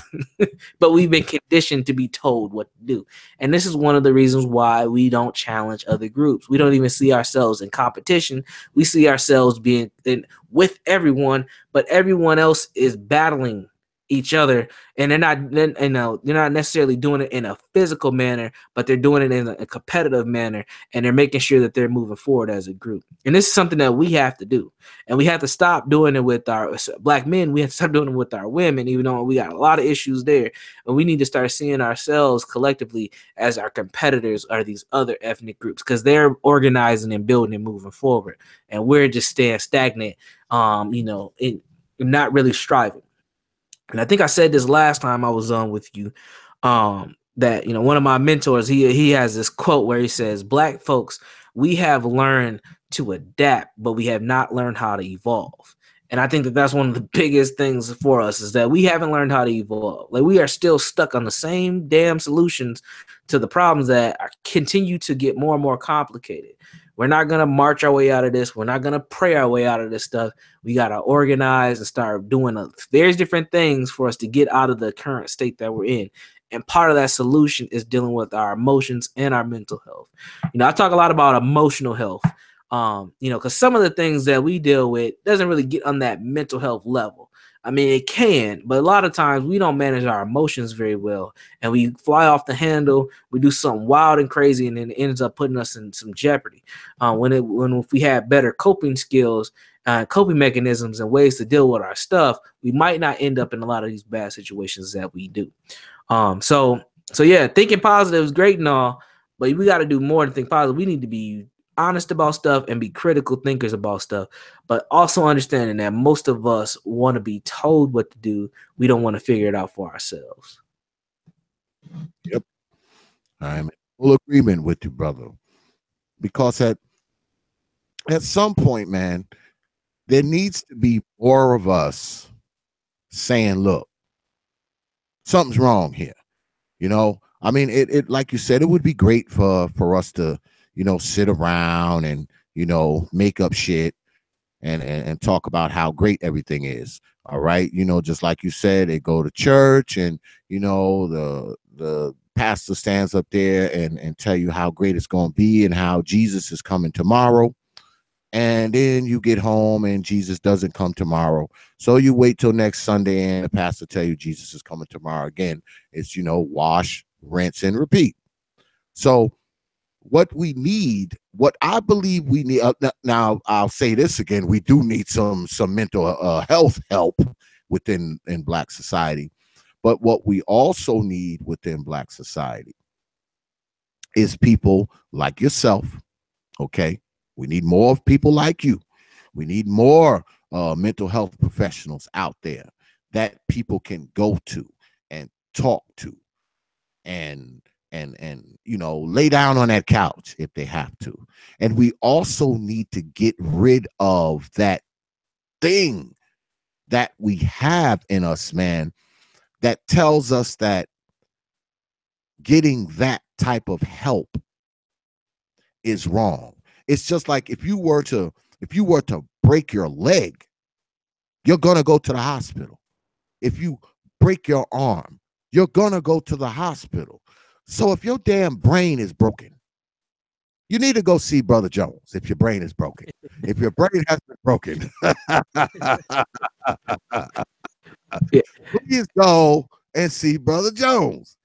but we've been conditioned to be told what to do. And this is one of the reasons why we don't challenge other groups. We don't even see ourselves in competition. We see ourselves being with everyone, but everyone else is battling each other, and they're not necessarily doing it in a physical manner, but they're doing it in a competitive manner, and they're making sure that they're moving forward as a group. And this is something that we have to do, and we have to stop doing it with our Black men. We have to start doing it with our women, even though we got a lot of issues there. And we need to start seeing ourselves collectively as our competitors are these other ethnic groups, because they're organizing and building and moving forward, and we're just staying stagnant, not really striving. And I think I said this last time I was on with you, that one of my mentors, he has this quote where he says, Black folks, we have learned to adapt, but we have not learned how to evolve. And I think that that's one of the biggest things for us, is that we haven't learned how to evolve. Like, we are still stuck on the same damn solutions to the problems that continue to get more and more complicated. We're not going to march our way out of this. We're not going to pray our way out of this stuff. We got to organize and start doing various different things for us to get out of the current state that we're in. And part of that solution is dealing with our emotions and our mental health. I talk a lot about emotional health, because some of the things that we deal with doesn't really get on that mental health level. I mean, it can, but a lot of times we don't manage our emotions very well, and we fly off the handle. We do something wild and crazy, and then it ends up putting us in some jeopardy. When if we had better coping skills, coping mechanisms, and ways to deal with our stuff, we might not end up in a lot of these bad situations that we do. So yeah, thinking positive is great and all, but we got to do more than think positive. We need to be honest about stuff and be critical thinkers about stuff, but also understanding that most of us want to be told what to do. We don't want to figure it out for ourselves. Yep. I'm in full agreement with you, brother. Because at some point, man, there needs to be more of us saying, look, something's wrong here. I mean, it like you said, it would be great for us to, sit around and, make up shit and talk about how great everything is. All right. Just like you said, they go to church and, the pastor stands up there and tell you how great it's going to be and how Jesus is coming tomorrow. And then you get home and Jesus doesn't come tomorrow. So you wait till next Sunday and the pastor tell you Jesus is coming tomorrow again. It's, wash, rinse, and repeat. So what I believe we need, now I'll say this again, we do need some mental health help in Black society. But what we also need within Black society is people like yourself, okay? We need more of people like you. We need more mental health professionals out there that people can go to and talk to and lay down on that couch if they have to. And we also need to get rid of that thing that we have in us, man, that tells us that getting that type of help is wrong. It's just like if you were to break your leg, you're going to go to the hospital. If you break your arm, you're going to go to the hospital. So if your damn brain is broken, you need to go see Brother Jones if your brain is broken. If your brain has been broken, please go and see Brother Jones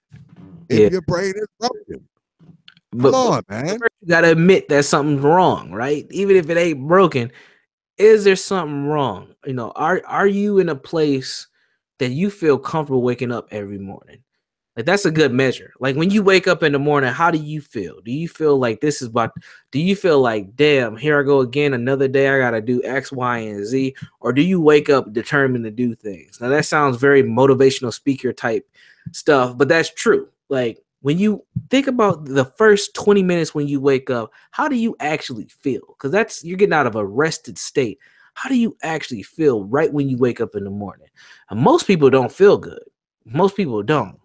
if your brain is broken. Come on, man. You got to admit that something's wrong, right? Even if it ain't broken, is there something wrong? Are you in a place that you feel comfortable waking up every morning? Like, that's a good measure. Like, when you wake up in the morning, how do you feel? Do you feel like do you feel like, damn, here I go again, another day, I got to do X, Y, and Z? Or do you wake up determined to do things? Now, that sounds very motivational speaker type stuff, but that's true. Like, when you think about the first 20 minutes when you wake up, how do you actually feel? Because you're getting out of a rested state. How do you actually feel right when you wake up in the morning? And most people don't feel good. Most people don't.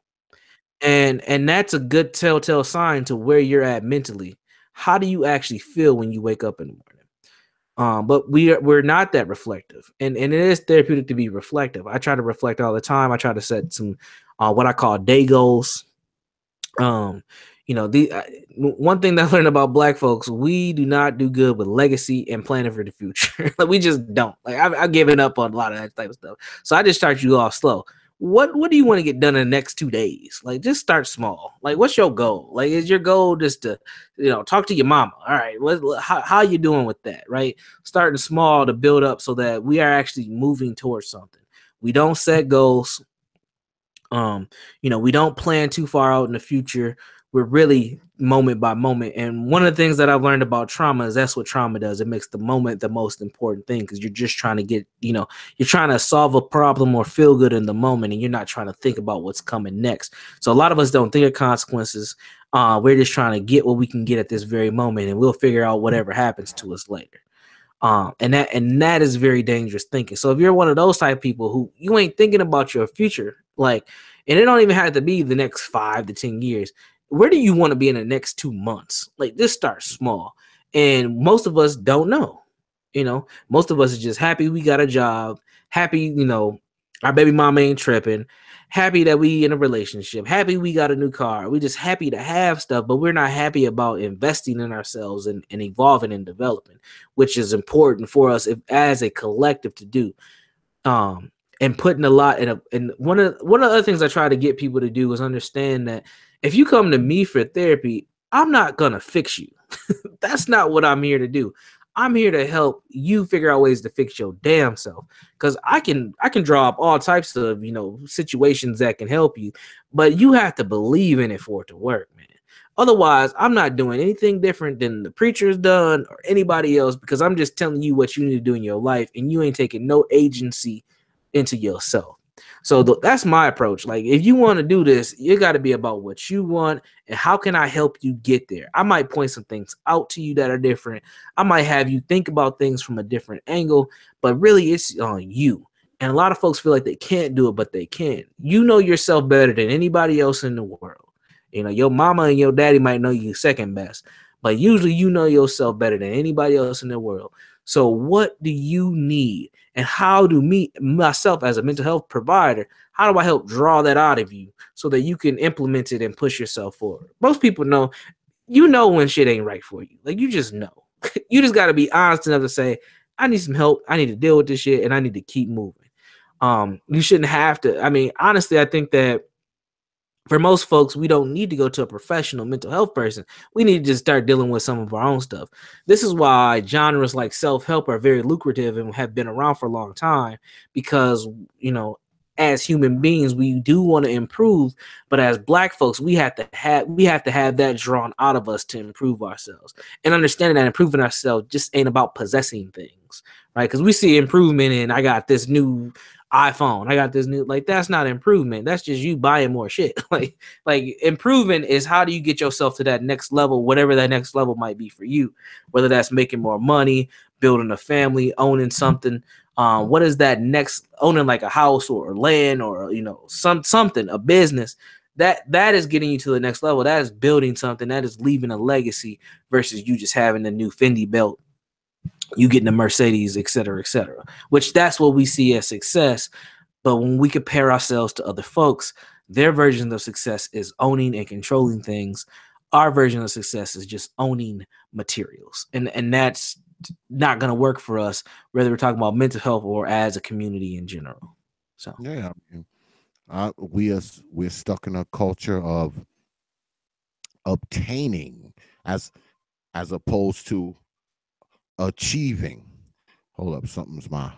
And that's a good telltale sign to where you're at mentally. How do you actually feel when you wake up in the morning? But we're not that reflective, and it is therapeutic to be reflective. I try to reflect all the time. I try to set some what I call day goals. Um, the one thing that I learned about Black folks, we do not do good with legacy and planning for the future. Like we just don't. Like I've given up on a lot of that type of stuff. So I just start you off slow. What do you want to get done in the next 2 days? Like just start small. Like what's your goal? Like is your goal just to talk to your mama? All right, how you doing with that? Right, starting small to build up so that we are actually moving towards something. We don't set goals. We don't plan too far out in the future. We're really moment by moment. And one of the things that I've learned about trauma is that's what trauma does. It makes the moment the most important thing because you're just trying to you're trying to solve a problem or feel good in the moment, and you're not trying to think about what's coming next. So a lot of us don't think of consequences. We're just trying to get what we can get at this very moment, and we'll figure out whatever happens to us later. And that is very dangerous thinking. So if you're one of those type of people who you ain't thinking about your future, like, and it don't even have to be the next 5 to 10 years. Where do you want to be in the next 2 months? Like, just start small. And most of us don't know. Most of us are just happy we got a job, happy, our baby mama ain't tripping, happy that we in a relationship, happy we got a new car. We just happy to have stuff, but we're not happy about investing in ourselves and evolving and developing, which is important for us as a collective to do. And putting a lot in and one of the other things I try to get people to do is understand that if you come to me for therapy, I'm not gonna fix you. That's not what I'm here to do. I'm here to help you figure out ways to fix your damn self. Because I can draw up all types of situations that can help you, but you have to believe in it for it to work, man. Otherwise, I'm not doing anything different than the preacher's done or anybody else because I'm just telling you what you need to do in your life, and you ain't taking no agency into yourself. So that's my approach. Like, if you want to do this, you got to be about what you want and how can I help you get there. I might point some things out to you that are different. I might have you think about things from a different angle, but really it's on you. And a lot of folks feel like they can't do it, but they can. You know yourself better than anybody else in the world. Your mama and your daddy might know you second best, but usually you know yourself better than anybody else in the world. So what do you need? And how do myself as a mental health provider, how do I help draw that out of you so that you can implement it and push yourself forward? Most people know, when shit ain't right for you. Like, you just know. You just got to be honest enough to say, I need some help. I need to deal with this shit and I need to keep moving. You shouldn't have to. I mean, honestly, I think that for most folks, we don't need to go to a professional mental health person. We need to just start dealing with some of our own stuff. This is why genres like self-help are very lucrative and have been around for a long time because, as human beings, we do want to improve, but as Black folks, we have to have that drawn out of us to improve ourselves. And understanding that improving ourselves just ain't about possessing things, right? Because we see improvement in I got this new iPhone. I got this new, like, that's not improvement. That's just you buying more shit. like improvement is how do you get yourself to that next level, whatever that next level might be for you, whether that's making more money, building a family, owning something. What is that next, owning like a house or land or something, a business that is getting you to the next level. That is building something, that is leaving a legacy versus you just having a new Fendi belt, you getting a Mercedes, et cetera, which that's what we see as success. But when we compare ourselves to other folks, their version of success is owning and controlling things. Our version of success is just owning materials. And that's not going to work for us, whether we're talking about mental health or as a community in general. So, Yeah, I mean, we're stuck in a culture of obtaining as opposed to achieving. Hold up, something's my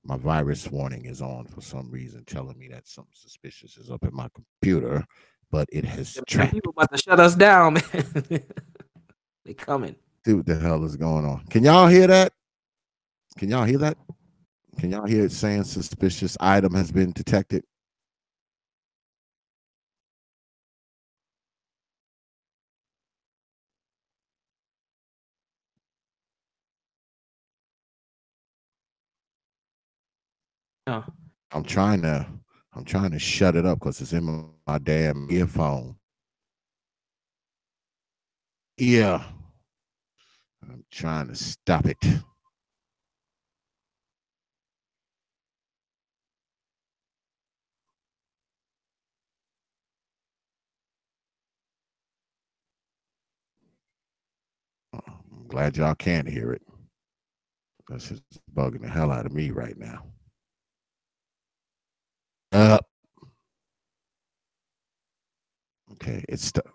virus warning is on for some reason, telling me that something suspicious is up in my computer, but it has man, tracked. people about to shut us down, man. They coming. See what the hell is going on. Can y'all hear that? Can y'all hear that? Can y'all hear it saying suspicious item has been detected? Oh. I'm trying to I'm trying to shut it up because it's in my damn earphone. Yeah. I'm trying to stop it. I'm glad y'all can't hear it. That's just bugging the hell out of me right now. Okay, it's stuck.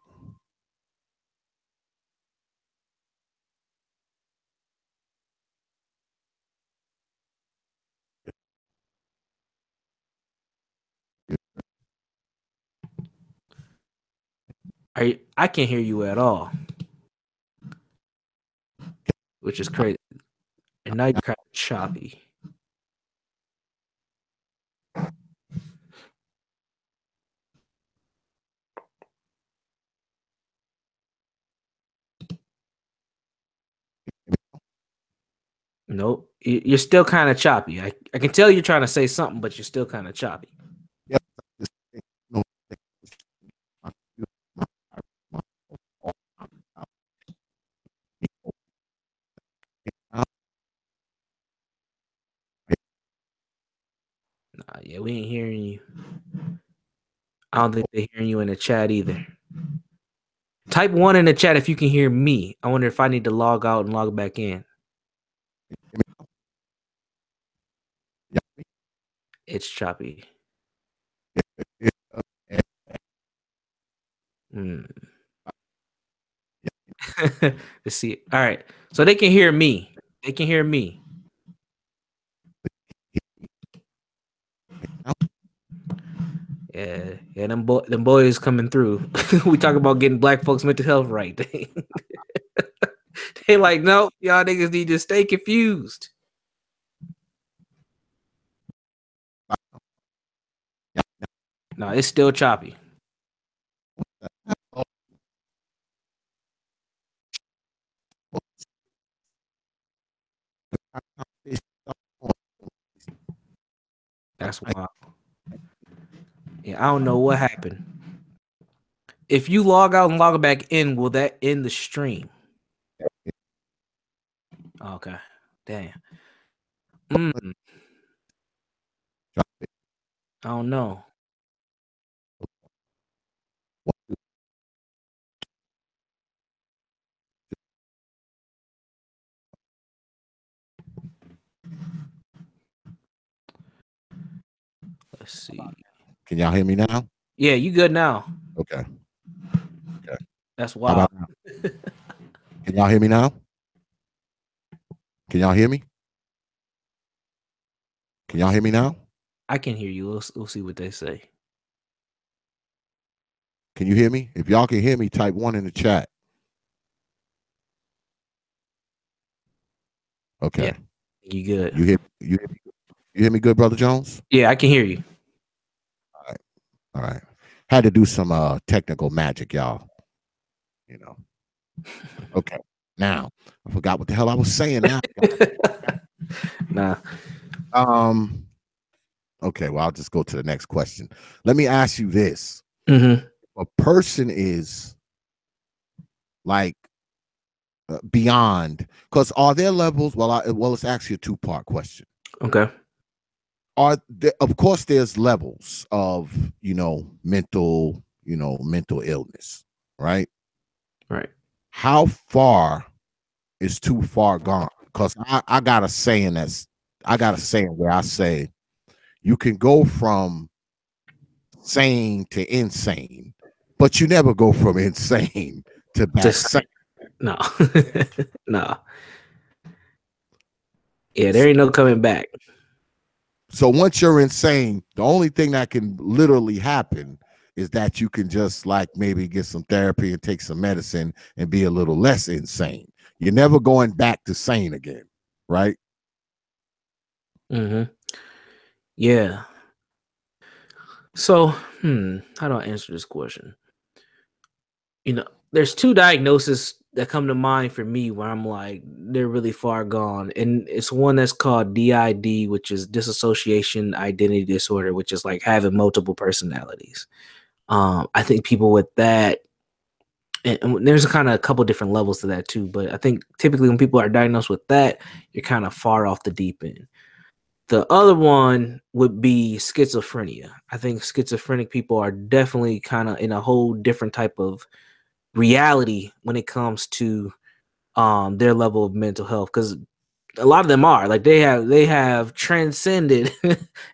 I can't hear you at all, which is crazy. And now you're kind of choppy. Nope, you're still kind of choppy. I can tell you're trying to say something, but you're still kind of choppy. Yep. Nah, yeah, we ain't hearing you. I don't think they're hearing you in the chat either. Type 1 in the chat if you can hear me. I wonder if I need to log out and log back in. It's choppy. Let's see. All right. So they can hear me. They can hear me. Yeah, them boys coming through. We talk about getting black folks' mental health right. They like, nope, y'all niggas need to stay confused. No, it's still choppy. That's wild. Yeah, I don't know what happened. If you log out and log back in, will that end the stream? Okay. Damn. I don't know. Let's see. Can y'all hear me now? Yeah, you good now. Okay. That's How wild. about now? Can y'all hear me now? Can y'all hear me? Can y'all hear me now? I can hear you. We'll see what they say. Can you hear me? If y'all can hear me, type 1 in the chat. Okay. Yeah, you good. You hear me good, Brother Jones? Yeah, I can hear you. All right. Had to do some technical magic, y'all. You know. Okay. Now, I forgot what the hell I was saying now. Nah. Okay, well, I'll just go to the next question. Let me ask you this. Mm-hmm. A person is like beyond, because are there levels? Well, it's actually a two-part question. Okay. Of course there's levels of mental illness, right? Right. How far is too far gone? Because I got a saying where I say you can go from sane to insane, but you never go from insane to back sane. No. No. Yeah, there ain't no coming back. So once you're insane, the only thing that can literally happen is that you can just like maybe get some therapy and take some medicine and be a little less insane. You're never going back to sane again, right? Mm-hmm. Yeah. So, how do I answer this question? There's two diagnoses that come to mind for me where I'm like, they're really far gone. And it's one that's called DID, which is dissociation identity disorder, which is like having multiple personalities. I think people with that, and there's kind of a couple different levels to that too, but I think typically when people are diagnosed with that, you're kind of far off the deep end. The other one would be schizophrenia. I think schizophrenic people are definitely kind of in a whole different type of reality when it comes to their level of mental health, because a lot of them are like they have transcended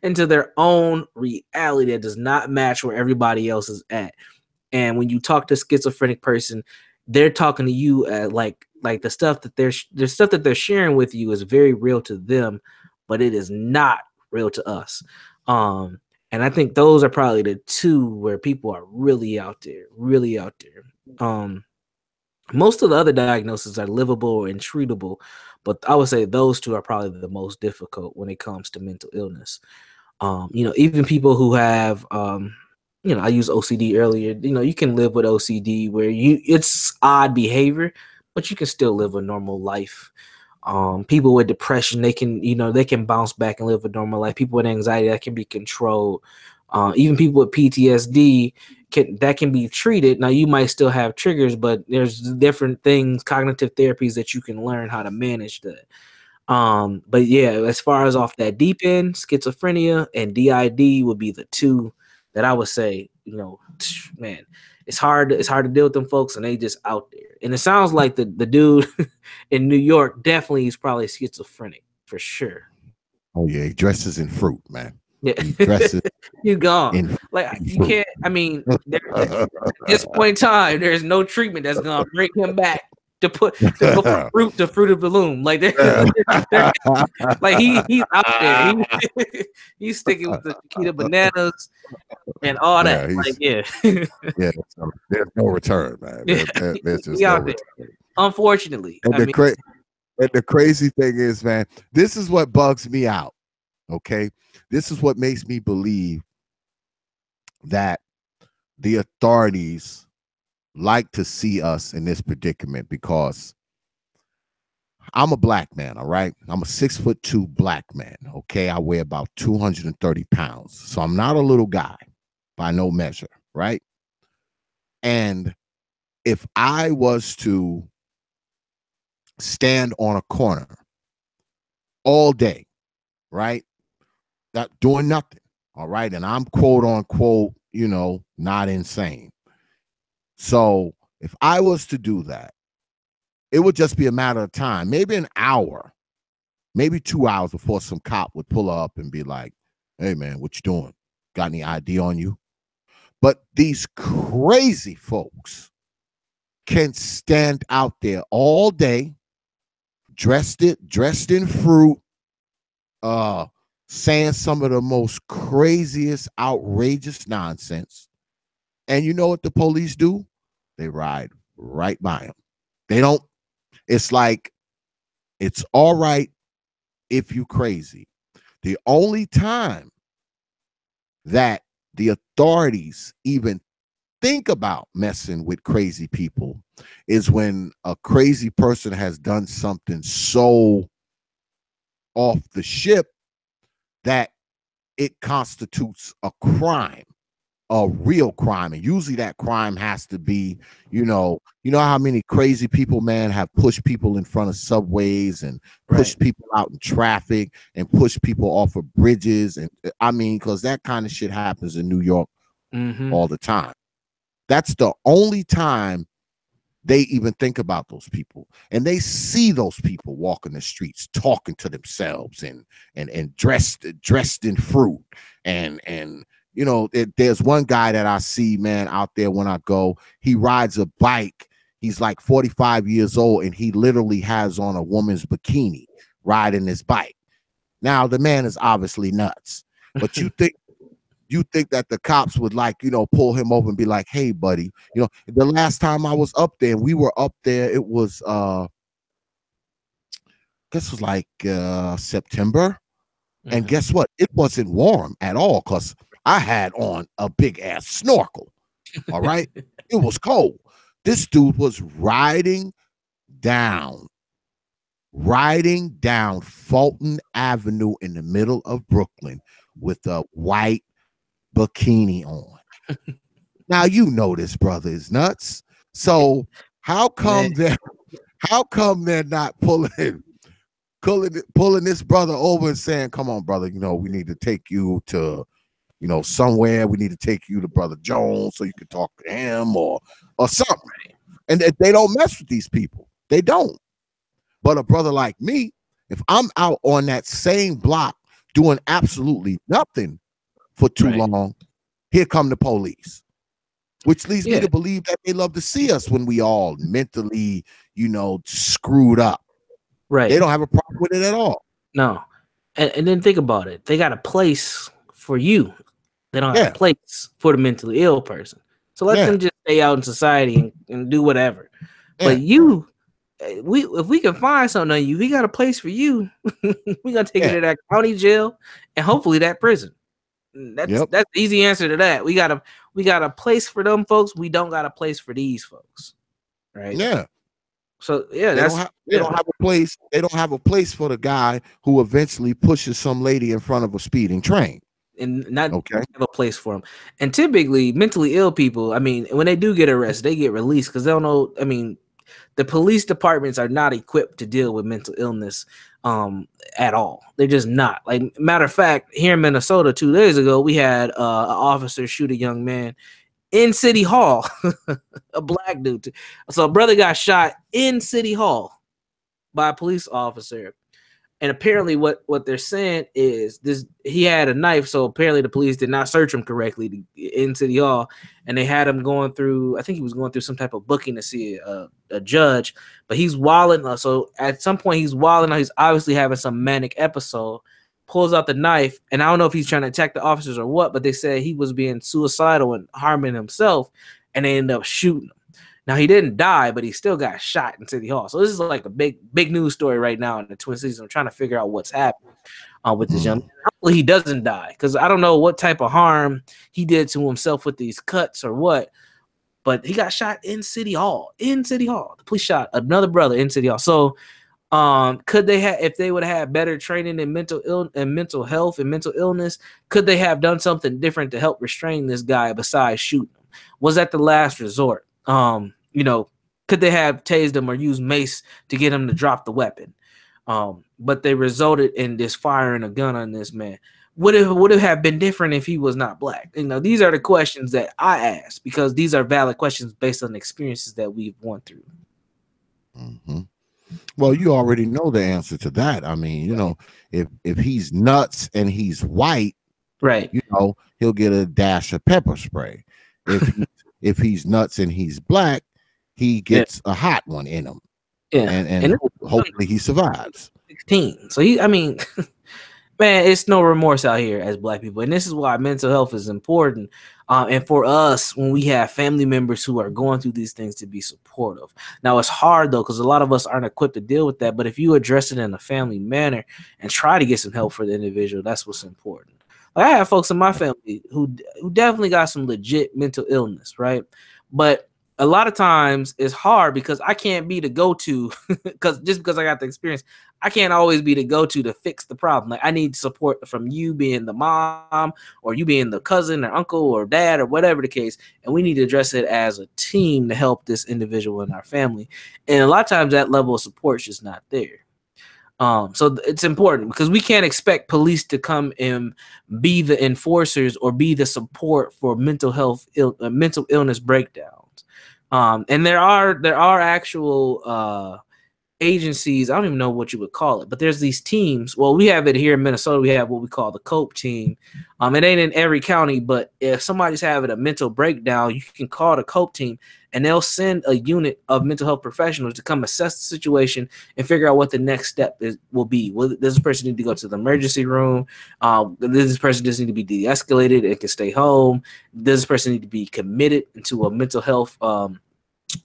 into their own reality that does not match where everybody else is at. And when you talk to a schizophrenic person, they're talking to you like the stuff that they're sharing with you is very real to them, but it is not real to us. Um, and I think those are probably the two where people are really out there, really out there. Most of the other diagnoses are livable and treatable, but I would say those two are probably the most difficult when it comes to mental illness. Even people who have, I used OCD earlier. You can live with OCD where it's odd behavior, but you can still live a normal life. People with depression, they can bounce back and live a normal life. People with anxiety, that can be controlled. Even people with PTSD can be treated. Now you might still have triggers, but there's different things, cognitive therapies that you can learn how to manage that. But yeah, as far as off that deep end, schizophrenia and DID would be the two that I would say, man, it's hard to deal with them folks, and they just out there. And it sounds like the dude in New York definitely is probably schizophrenic for sure. Oh yeah, he dresses in fruit, man. Yeah, He dresses you gone. in Like you fruit. can't. I mean, at this point in time, there's no treatment that's gonna bring him back to go from fruit to fruit of the loom. Like there like he's out there. He's sticking with the Chiquita bananas and all that. Yeah, Like yeah. So there's no return, man. yeah, There's just he no out there. return. Unfortunately, And I mean, the crazy thing is, man, this is what bugs me out. Okay, this is what makes me believe that the authorities like to see us in this predicament, because I'm a black man, all right? I'm a 6'2" black man, okay? I weigh about 230 pounds. So I'm not a little guy by no measure, right? And if I was to stand on a corner all day, right? Not doing nothing, all right? And I'm quote unquote, not insane. So if I was to do that, it would just be a matter of time, maybe an hour, maybe 2 hours before some cop would pull up and be like, "Hey man, what you doing? Got any ID on you?" But these crazy folks can stand out there all day, dressed in fruit, saying some of the most craziest, outrageous nonsense. And you know what the police do? They ride right by them. They don't. It's like, it's all right if you crazy. The only time that the authorities even think about messing with crazy people is when a crazy person has done something so off the ship that it constitutes a crime, a real crime. And usually that crime has to be, how many crazy people, man, have pushed people in front of subways and pushed right. people out in traffic and pushed people off of bridges. And I mean, because that kind of shit happens in New York Mm-hmm. all the time. That's the only time they even think about those people, and they see those people walking the streets talking to themselves and dressed in fruit. And there's one guy that I see, man, out there when I go. He rides a bike. He's like 45 years old, and he literally has on a woman's bikini riding his bike. Now the man is obviously nuts, but you think that the cops would pull him over and be like, "Hey buddy, the last time I was up there, and we were up there, it was this was like September, and Mm-hmm. guess what, it wasn't warm at all because I had on a big ass snorkel. All right, it was cold. This dude was riding down Fulton Avenue in the middle of Brooklyn with a white bikini on. Now you know this brother is nuts. So how come they're not pulling this brother over and saying, "Come on, brother, we need to take you to somewhere. We need to take you to Brother Jones so you can talk to him or something." And they don't mess with these people. They don't. But a brother like me, if I'm out on that same block doing absolutely nothing for too long, here come the police. Which leads me to believe that they love to see us when we all mentally, screwed up. Right. They don't have a problem with it at all. No. And then think about it. They got a place for you. They don't have a place for the mentally ill person. So let them just stay out in society and do whatever. But you, if we can find something on you, we got a place for you. We gonna take you to that county jail and hopefully that prison. That's the easy answer to that. We got a place for them folks. We don't got a place for these folks. Right. Yeah. So they don't have a place. They don't have a place for the guy who eventually pushes some lady in front of a speeding train. And not have a place for them. And typically mentally ill people, I mean, when they do get arrested, they get released because they don't know. I mean, the police departments are not equipped to deal with mental illness at all. They're just not. Like, matter of fact, here in Minnesota 2 days ago, we had an officer shoot a young man in City Hall, a black dude. So a brother got shot in City Hall by a police officer. And apparently what they're saying is he had a knife. So apparently the police did not search him correctly in City Hall. And they had him going through, I think he was going through some type of booking to see a judge, but he's wilding. So at some point he's wilding. He's obviously having some manic episode, pulls out the knife. And I don't know if he's trying to attack the officers or what, but they said he was being suicidal and harming himself. And they ended up shooting him. Now, he didn't die, but he still got shot in City Hall. So this is like a big news story right now in the Twin Cities. I'm trying to figure out what's happening with this young man. Hopefully he doesn't die, because I don't know what type of harm he did to himself with these cuts or what, but he got shot in City Hall. In City Hall. The police shot another brother in City Hall. So could they have, if they would have had better training in mental health and mental illness, could they have done something different to help restrain this guy besides shooting him? Was that the last resort? Could they have tased him or used mace to get him to drop the weapon? But they resulted in this firing a gun on this man. Would it have been different if he was not black? These are the questions that I ask, because these are valid questions based on the experiences that we've gone through. Mm-hmm. Well, you already know the answer to that. I mean, if he's nuts and he's white, right? He'll get a dash of pepper spray. If he's nuts and he's black, he gets a hot one in him. Yeah. And hopefully he survives. 16. So man, it's no remorse out here as black people. And this is why mental health is important. And for us, when we have family members who are going through these things, to be supportive. Now, it's hard, though, because a lot of us aren't equipped to deal with that. But if you address it in a family manner and try to get some help for the individual, that's what's important. I have folks in my family who definitely got some legit mental illness, right? But a lot of times it's hard because I can't be the go-to because I got the experience, I can't always be the go-to to fix the problem. Like, I need support from you being the mom, or you being the cousin or uncle or dad or whatever the case. And we need to address it as a team to help this individual in our family. And a lot of times that level of support is just not there. So it's important because we can't expect police to come and be the enforcers or be the support for mental illness breakdowns. And there are actual agencies. I don't even know what you would call it, but there's these teams. Well, we have it here in Minnesota. We have what we call the COPE team. It ain't in every county, but if somebody's having a mental breakdown, you can call the COPE team, and they'll send a unit of mental health professionals to come assess the situation and figure out what the next step will be. Does this person need to go to the emergency room? Does this person just need to be de-escalated and can stay home? Does this person need to be committed into a mental health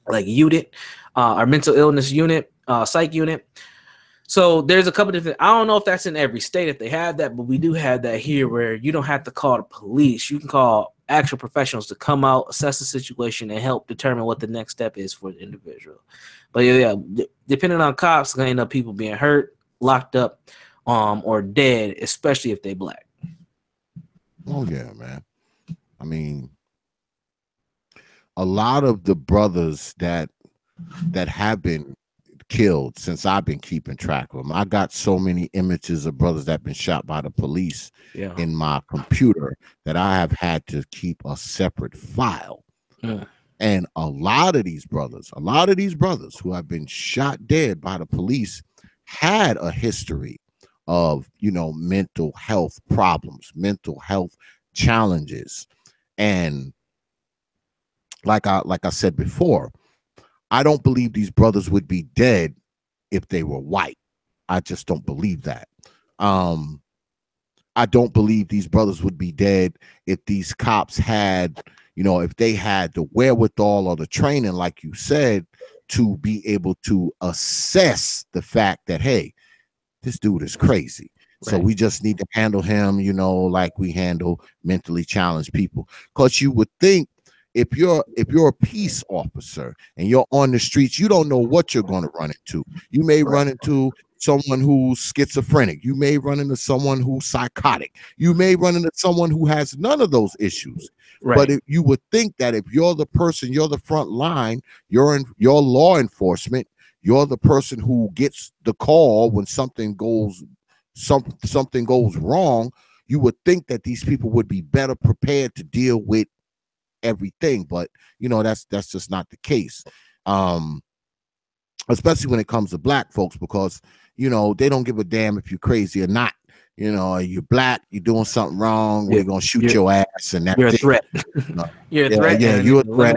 unit, or mental illness unit, psych unit? So there's a couple different, I don't know if that's in every state if they have that, but we do have that here where you don't have to call the police. You can call actual professionals to come out, assess the situation, and help determine what the next step is for the individual. But depending on cops, gonna end up people being hurt, locked up, or dead, especially if they black. Oh yeah, man. I mean, a lot of the brothers that have been killed since I've been keeping track of them. I got so many images of brothers that have been shot by the police in my computer that I have had to keep a separate file. And a lot of these brothers who have been shot dead by the police had a history of, mental health problems, mental health challenges. And like I said before, I don't believe these brothers would be dead if they were white. I just don't believe that. I don't believe these brothers would be dead if these cops had, if they had the wherewithal or the training, like you said, to be able to assess the fact that, hey, this dude is crazy. Right. So we just need to handle him, like we handle mentally challenged people. Because you would think, if you're a peace officer and you're on the streets, you don't know what you're going to run into. You may run into someone who's schizophrenic. You may run into someone who's psychotic. You may run into someone who has none of those issues. But you would think that if you're the person, you're the front line, you're law enforcement, you're the person who gets the call when something goes wrong, you would think that these people would be better prepared to deal with everything. But that's just not the case, especially when it comes to black folks, because they don't give a damn if you're crazy or not. You're black, you're doing something wrong, we're gonna shoot your ass, and that's you're a threat. You're a threat. Yeah, you're a threat.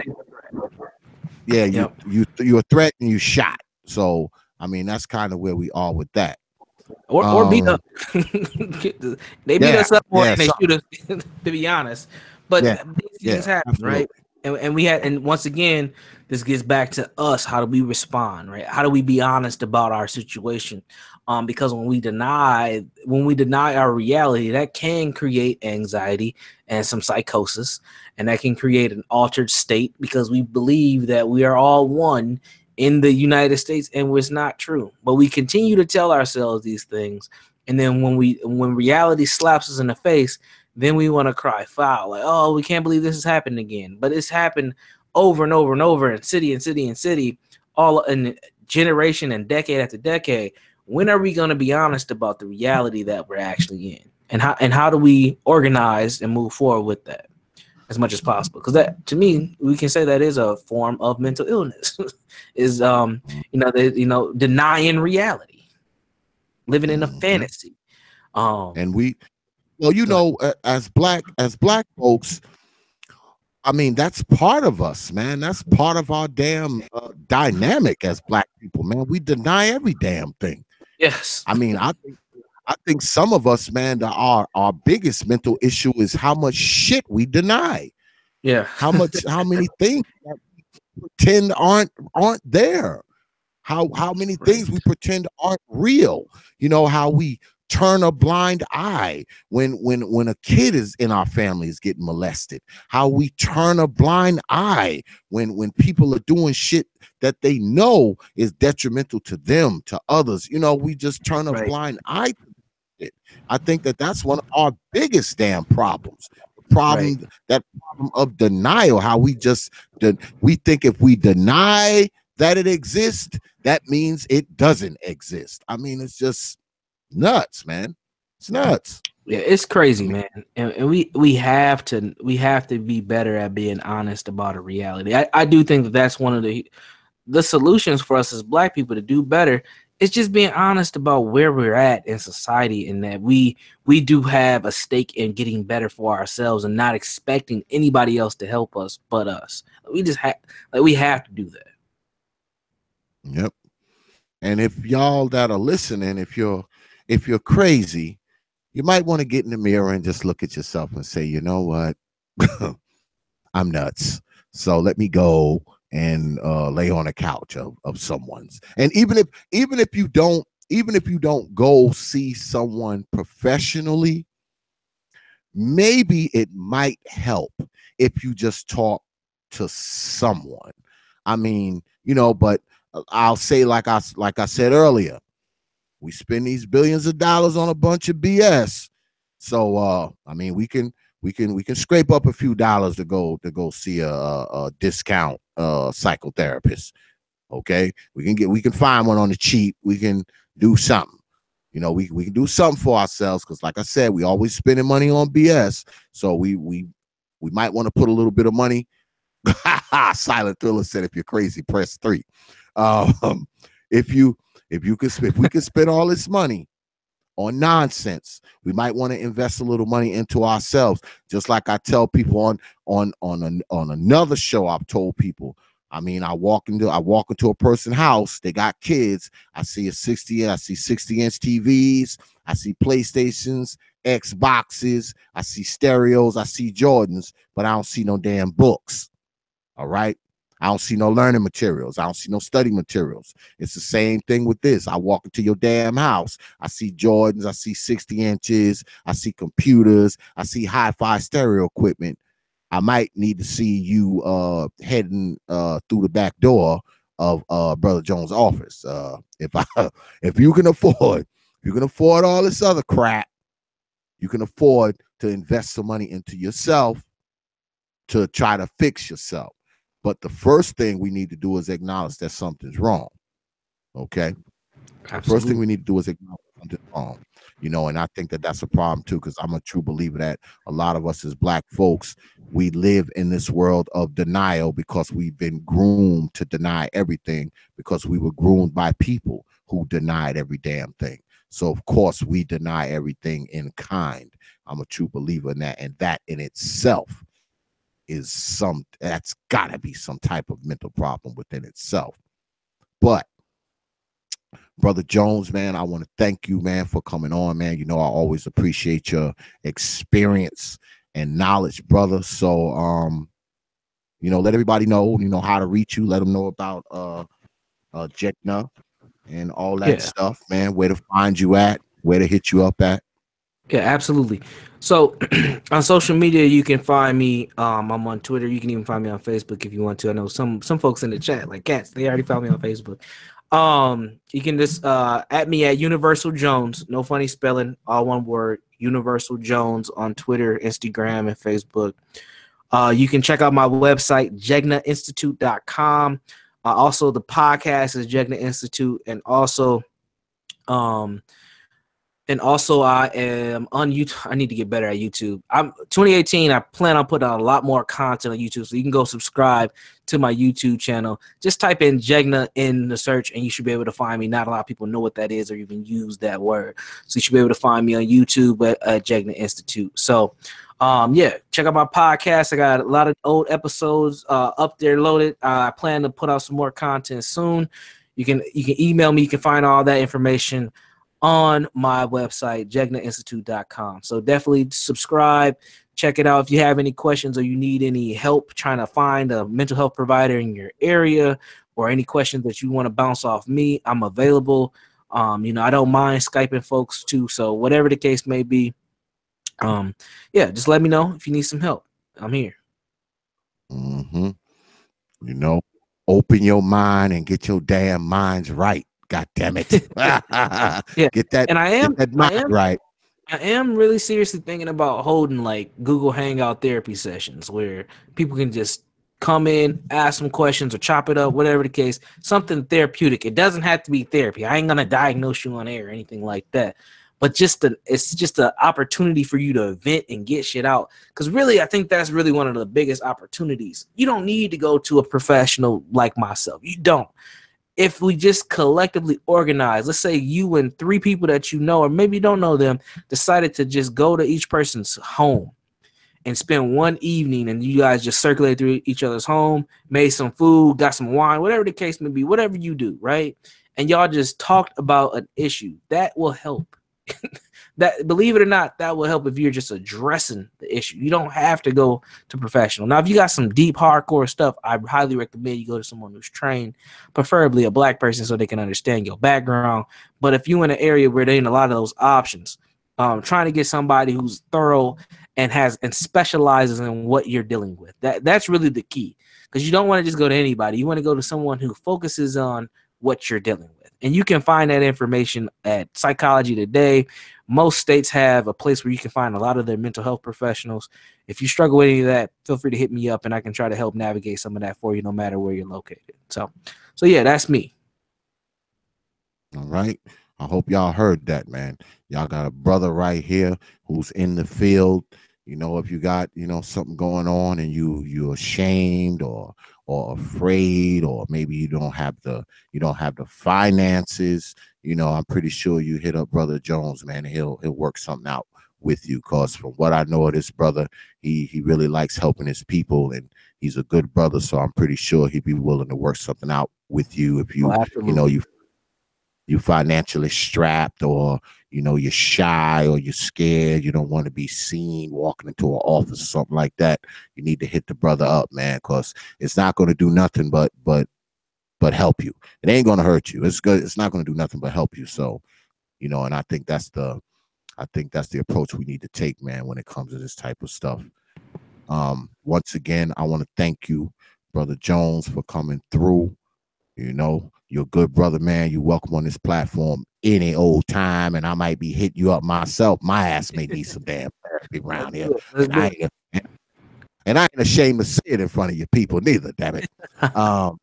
Yeah, you're a threat and you shot. So I mean, that's kind of where we are with that. Or beat up. They beat us up more than they shoot us, to be honest. But these things happen, absolutely. Right? And once again, this gets back to us. How do we respond, right? How do we be honest about our situation? Because when we deny our reality, that can create anxiety and some psychosis, and that can create an altered state because we believe that we are all one in the United States, and it's not true. But we continue to tell ourselves these things, and then when reality slaps us in the face, then we want to cry foul, like, oh, we can't believe this has happened again. But it's happened over and over and over in city and city and city, all in generation and decade after decade. When are we going to be honest about the reality that we're actually in, and how do we organize and move forward with that as much as possible? Because that, to me, we can say that is a form of mental illness. Is denying reality, living in a fantasy. And we, as black folks, I mean, that's part of us, man. That's part of our damn dynamic as black people, man. We deny every damn thing. Yes. I mean, I think some of us, man, our biggest mental issue is how much shit we deny. Yeah. How many things that we pretend aren't there. How many things we pretend aren't real. How we turn a blind eye when a kid is in our family is getting molested. How we turn a blind eye when people are doing shit that they know is detrimental to them, to others. We just turn a blind eye to it. I think that's one of our biggest damn problems. That problem of denial, how we think if we deny that it exists, that means it doesn't exist. I mean, it's just nuts, man. It's nuts. Yeah, it's crazy, man. And we have to be better at being honest about a reality. I do think that's one of the solutions for us as black people to do better. It's just being honest about where we're at in society, and that we do have a stake in getting better for ourselves and not expecting anybody else to help us but us. We have to do that. Yep. And if y'all that are listening, if you're crazy, you might want to get in the mirror and just look at yourself and say, you know what, I'm nuts. So let me go and lay on a couch of someone's. And even if you don't go see someone professionally, maybe it might help if you just talk to someone. I mean, but I'll say, like I said earlier, we spend these billions of dollars on a bunch of BS. So I mean, we can scrape up a few dollars to go see a discount psychotherapist. Okay, we can find one on the cheap. We can do something. We can do something for ourselves, because, like I said, we always spending money on BS. So we might want to put a little bit of money. Silent Thriller said, "If you're crazy, press 3." If we could spend all this money on nonsense, we might want to invest a little money into ourselves. Just like I tell people on another show, I've told people. I mean, I walk into a person's house. They got kids. I see 60-inch TVs. I see PlayStations, Xboxes. I see stereos. I see Jordans, but I don't see no damn books. All right. I don't see no learning materials. I don't see no study materials. It's the same thing with this. I walk into your damn house. I see Jordans. I see 60 inches. I see computers. I see hi-fi stereo equipment. I might need to see you heading through the back door of Brother Jones' office. If you can afford all this other crap, you can afford to invest some money into yourself to try to fix yourself. But the first thing we need to do is acknowledge that something's wrong. Okay. Absolutely. The first thing we need to do is acknowledge something's wrong. And I think that that's a problem too, because I'm a true believer that a lot of us as Black folks, we live in this world of denial because we've been groomed to deny everything, because we were groomed by people who denied every damn thing. So of course we deny everything in kind. I'm a true believer in that, and that in itself that's gotta be some type of mental problem within itself. But Brother Jones, man, I want to thank you, man, for coming on, man. I always appreciate your experience and knowledge, brother. So let everybody know, how to reach you. Let them know about Jekna and all that stuff, man. Where to find you at, where to hit you up at. Yeah, absolutely. So on social media, you can find me. I'm on Twitter. You can even find me on Facebook if you want to. I know some folks in the chat, like cats, they already found me on Facebook. You can just at me at Universal Jones. No funny spelling, all one word. Universal Jones on Twitter, Instagram, and Facebook. You can check out my website, JegnaInstitute.com. Also, the podcast is Jegna Institute, and also I am on YouTube. I need to get better at YouTube. 2018. I plan on putting out a lot more content on YouTube, so you can go subscribe to my YouTube channel. Just type in Jegna in the search, and you should be able to find me. Not a lot of people know what that is or even use that word, so you should be able to find me on YouTube at Jegna Institute. So, check out my podcast. I got a lot of old episodes up there loaded. I plan to put out some more content soon. You can email me. You can find all that information on my website, JegnaInstitute.com. So definitely subscribe, check it out. If you have any questions or you need any help trying to find a mental health provider in your area, or any questions that you want to bounce off me, I'm available. I don't mind Skyping folks too. So whatever the case may be, just let me know if you need some help. I'm here. Mm-hmm. Open your mind and get your damn minds right. God damn it. Get that, and I am right. I am really seriously thinking about holding like Google Hangout therapy sessions where people can just come in, ask some questions, or chop it up, whatever the case, something therapeutic. It doesn't have to be therapy. I ain't gonna diagnose you on air or anything like that. But it's just an opportunity for you to vent and get shit out. Because really, I think that's really one of the biggest opportunities. You don't need to go to a professional like myself. You don't. If we just collectively organize, let's say you and 3 people that you know, or maybe you don't know them, decided to just go to each person's home and spend one evening, and you guys just circulate through each other's home, made some food, got some wine, whatever the case may be, whatever you do, right? And y'all just talked about an issue, that will help. That, believe it or not, that will help if you're just addressing the issue. You don't have to go to professional. Now, if you got some deep, hardcore stuff, I highly recommend you go to someone who's trained, preferably a Black person, so they can understand your background. But if you're in an area where there ain't a lot of those options, trying to get somebody who's thorough and specializes in what you're dealing with. That's really the key, because you don't want to just go to anybody. You want to go to someone who focuses on what you're dealing with. And you can find that information at Psychology Today. Most states have a place where you can find a lot of their mental health professionals. If you struggle with any of that, feel free to hit me up and I can try to help navigate some of that for you, no matter where you're located. So yeah, that's me. All right. I hope y'all heard that, man. Y'all got a brother right here who's in the field. You know, if you got, something going on and you're ashamed or afraid, or maybe you don't have the finances, I'm pretty sure you hit up Brother Jones, man, and he'll work something out with you. Cause from what I know of this brother, he really likes helping his people, and he's a good brother. So I'm pretty sure he'd be willing to work something out with you if Oh, absolutely. you financially strapped, or you're shy, or you're scared, you don't want to be seen walking into an office or something like that. You need to hit the brother up, man, because it's not going to do nothing but help you. It ain't going to hurt you. It's not going to do nothing but help you. So and I think that's the approach we need to take, man, when it comes to this type of stuff. Once again, I want to thank you, Brother Jones, for coming through. You're a good brother, man. You're welcome on this platform any old time, and I might be hitting you up myself. My ass may need some damn therapy Let's around here, do it. Let's and do I ain't ashamed to say it in front of your people neither. Damn it. it. Um,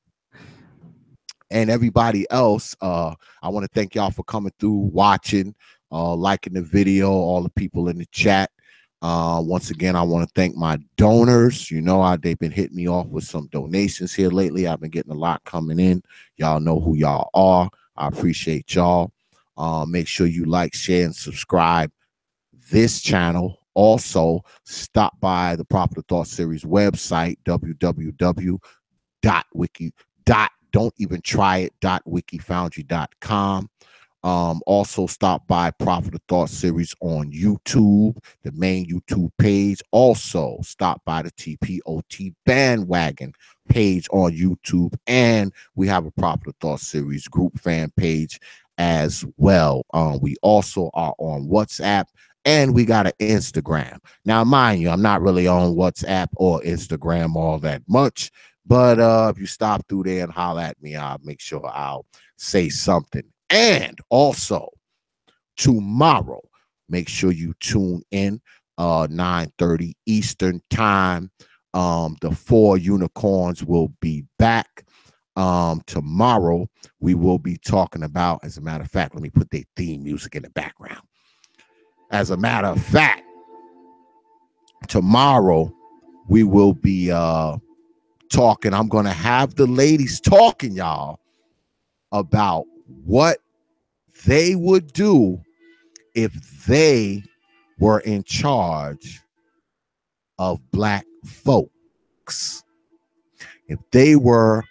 and everybody else, I want to thank y'all for coming through, watching, liking the video, all the people in the chat. Once again, I want to thank my donors. They've been hitting me off with some donations here lately. I've been getting a lot coming in. Y'all know who y'all are. I appreciate y'all. Make sure you like, share, and subscribe this channel. Also, stop by the Proper Thought Series website, www.wiki. Don't even try it. .wikifoundry.com. Also stop by Prophet of Thought series on YouTube, the main YouTube page. Also stop by the TPOT bandwagon page on YouTube, and we have a Prophet of Thought series group fan page as well. We also are on WhatsApp, and we got an Instagram. Now, mind you, I'm not really on WhatsApp or Instagram all that much, but if you stop through there and holler at me, I'll make sure I'll say something. And also tomorrow, make sure you tune in 9:30 Eastern time. The four unicorns will be back. Tomorrow we will be talking about, as a matter of fact, let me put their theme music in the background. As a matter of fact, tomorrow we will be talking. I'm gonna have the ladies talking, y'all, about what they would do if they were in charge of black folks. If they were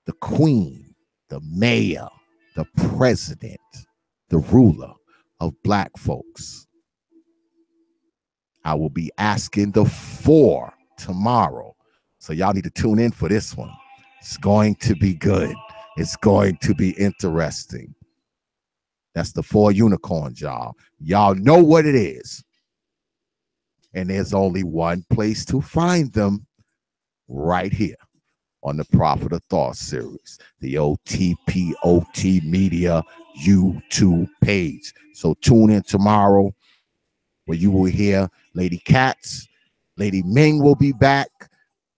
the queen, the mayor, the president, the ruler of black folks. I will be asking the four tomorrow. So y'all need to tune in for this one. It's going to be good. It's going to be interesting. That's the four unicorns, y'all. Y'all know what it is. And there's only one place to find them, right here on the Prophet of Thought series, the OTPOT Media YouTube page. So tune in tomorrow, where you will hear Lady Katz, Lady Ming will be back,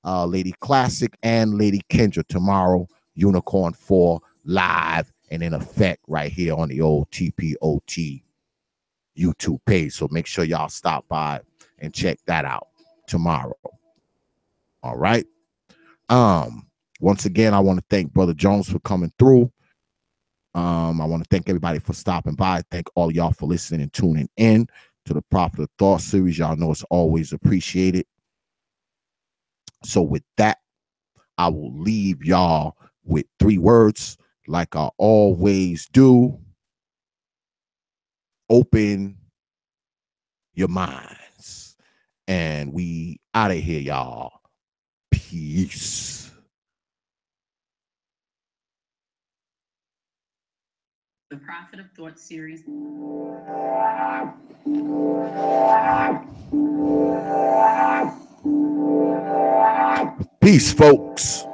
Lady Classic, and Lady Kendra tomorrow. Unicorn 4 live and in effect right here on the old TPOT YouTube page. So make sure y'all stop by and check that out tomorrow. All right. Once again, I want to thank Brother Jones for coming through. I want to thank everybody for stopping by. Thank all y'all for listening and tuning in to the Prophet of Thought series. Y'all know it's always appreciated. So with that, I will leave y'all with 3 words, like I always do. Open your minds. And we out of here, y'all. Peace. The Prophet of Thought series. Peace, folks.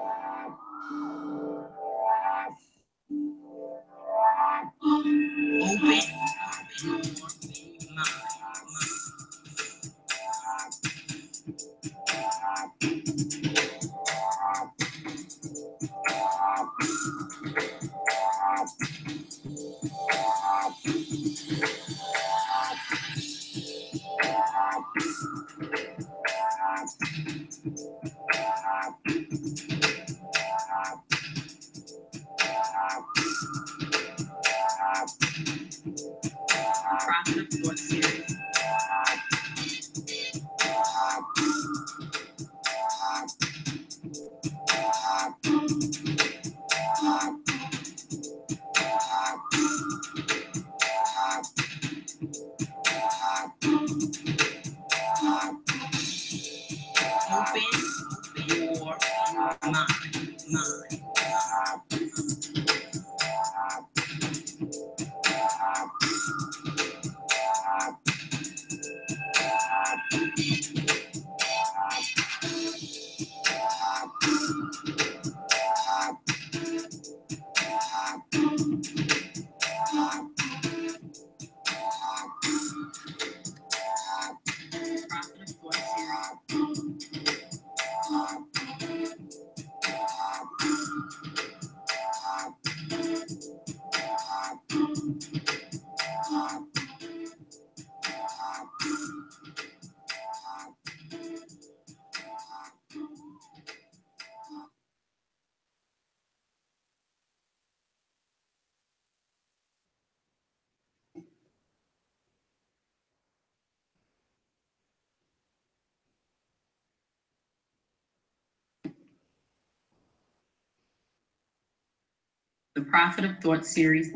The Prophet of Thought series.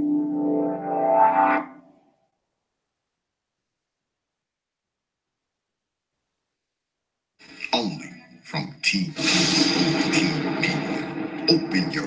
Only from TV Media. Open your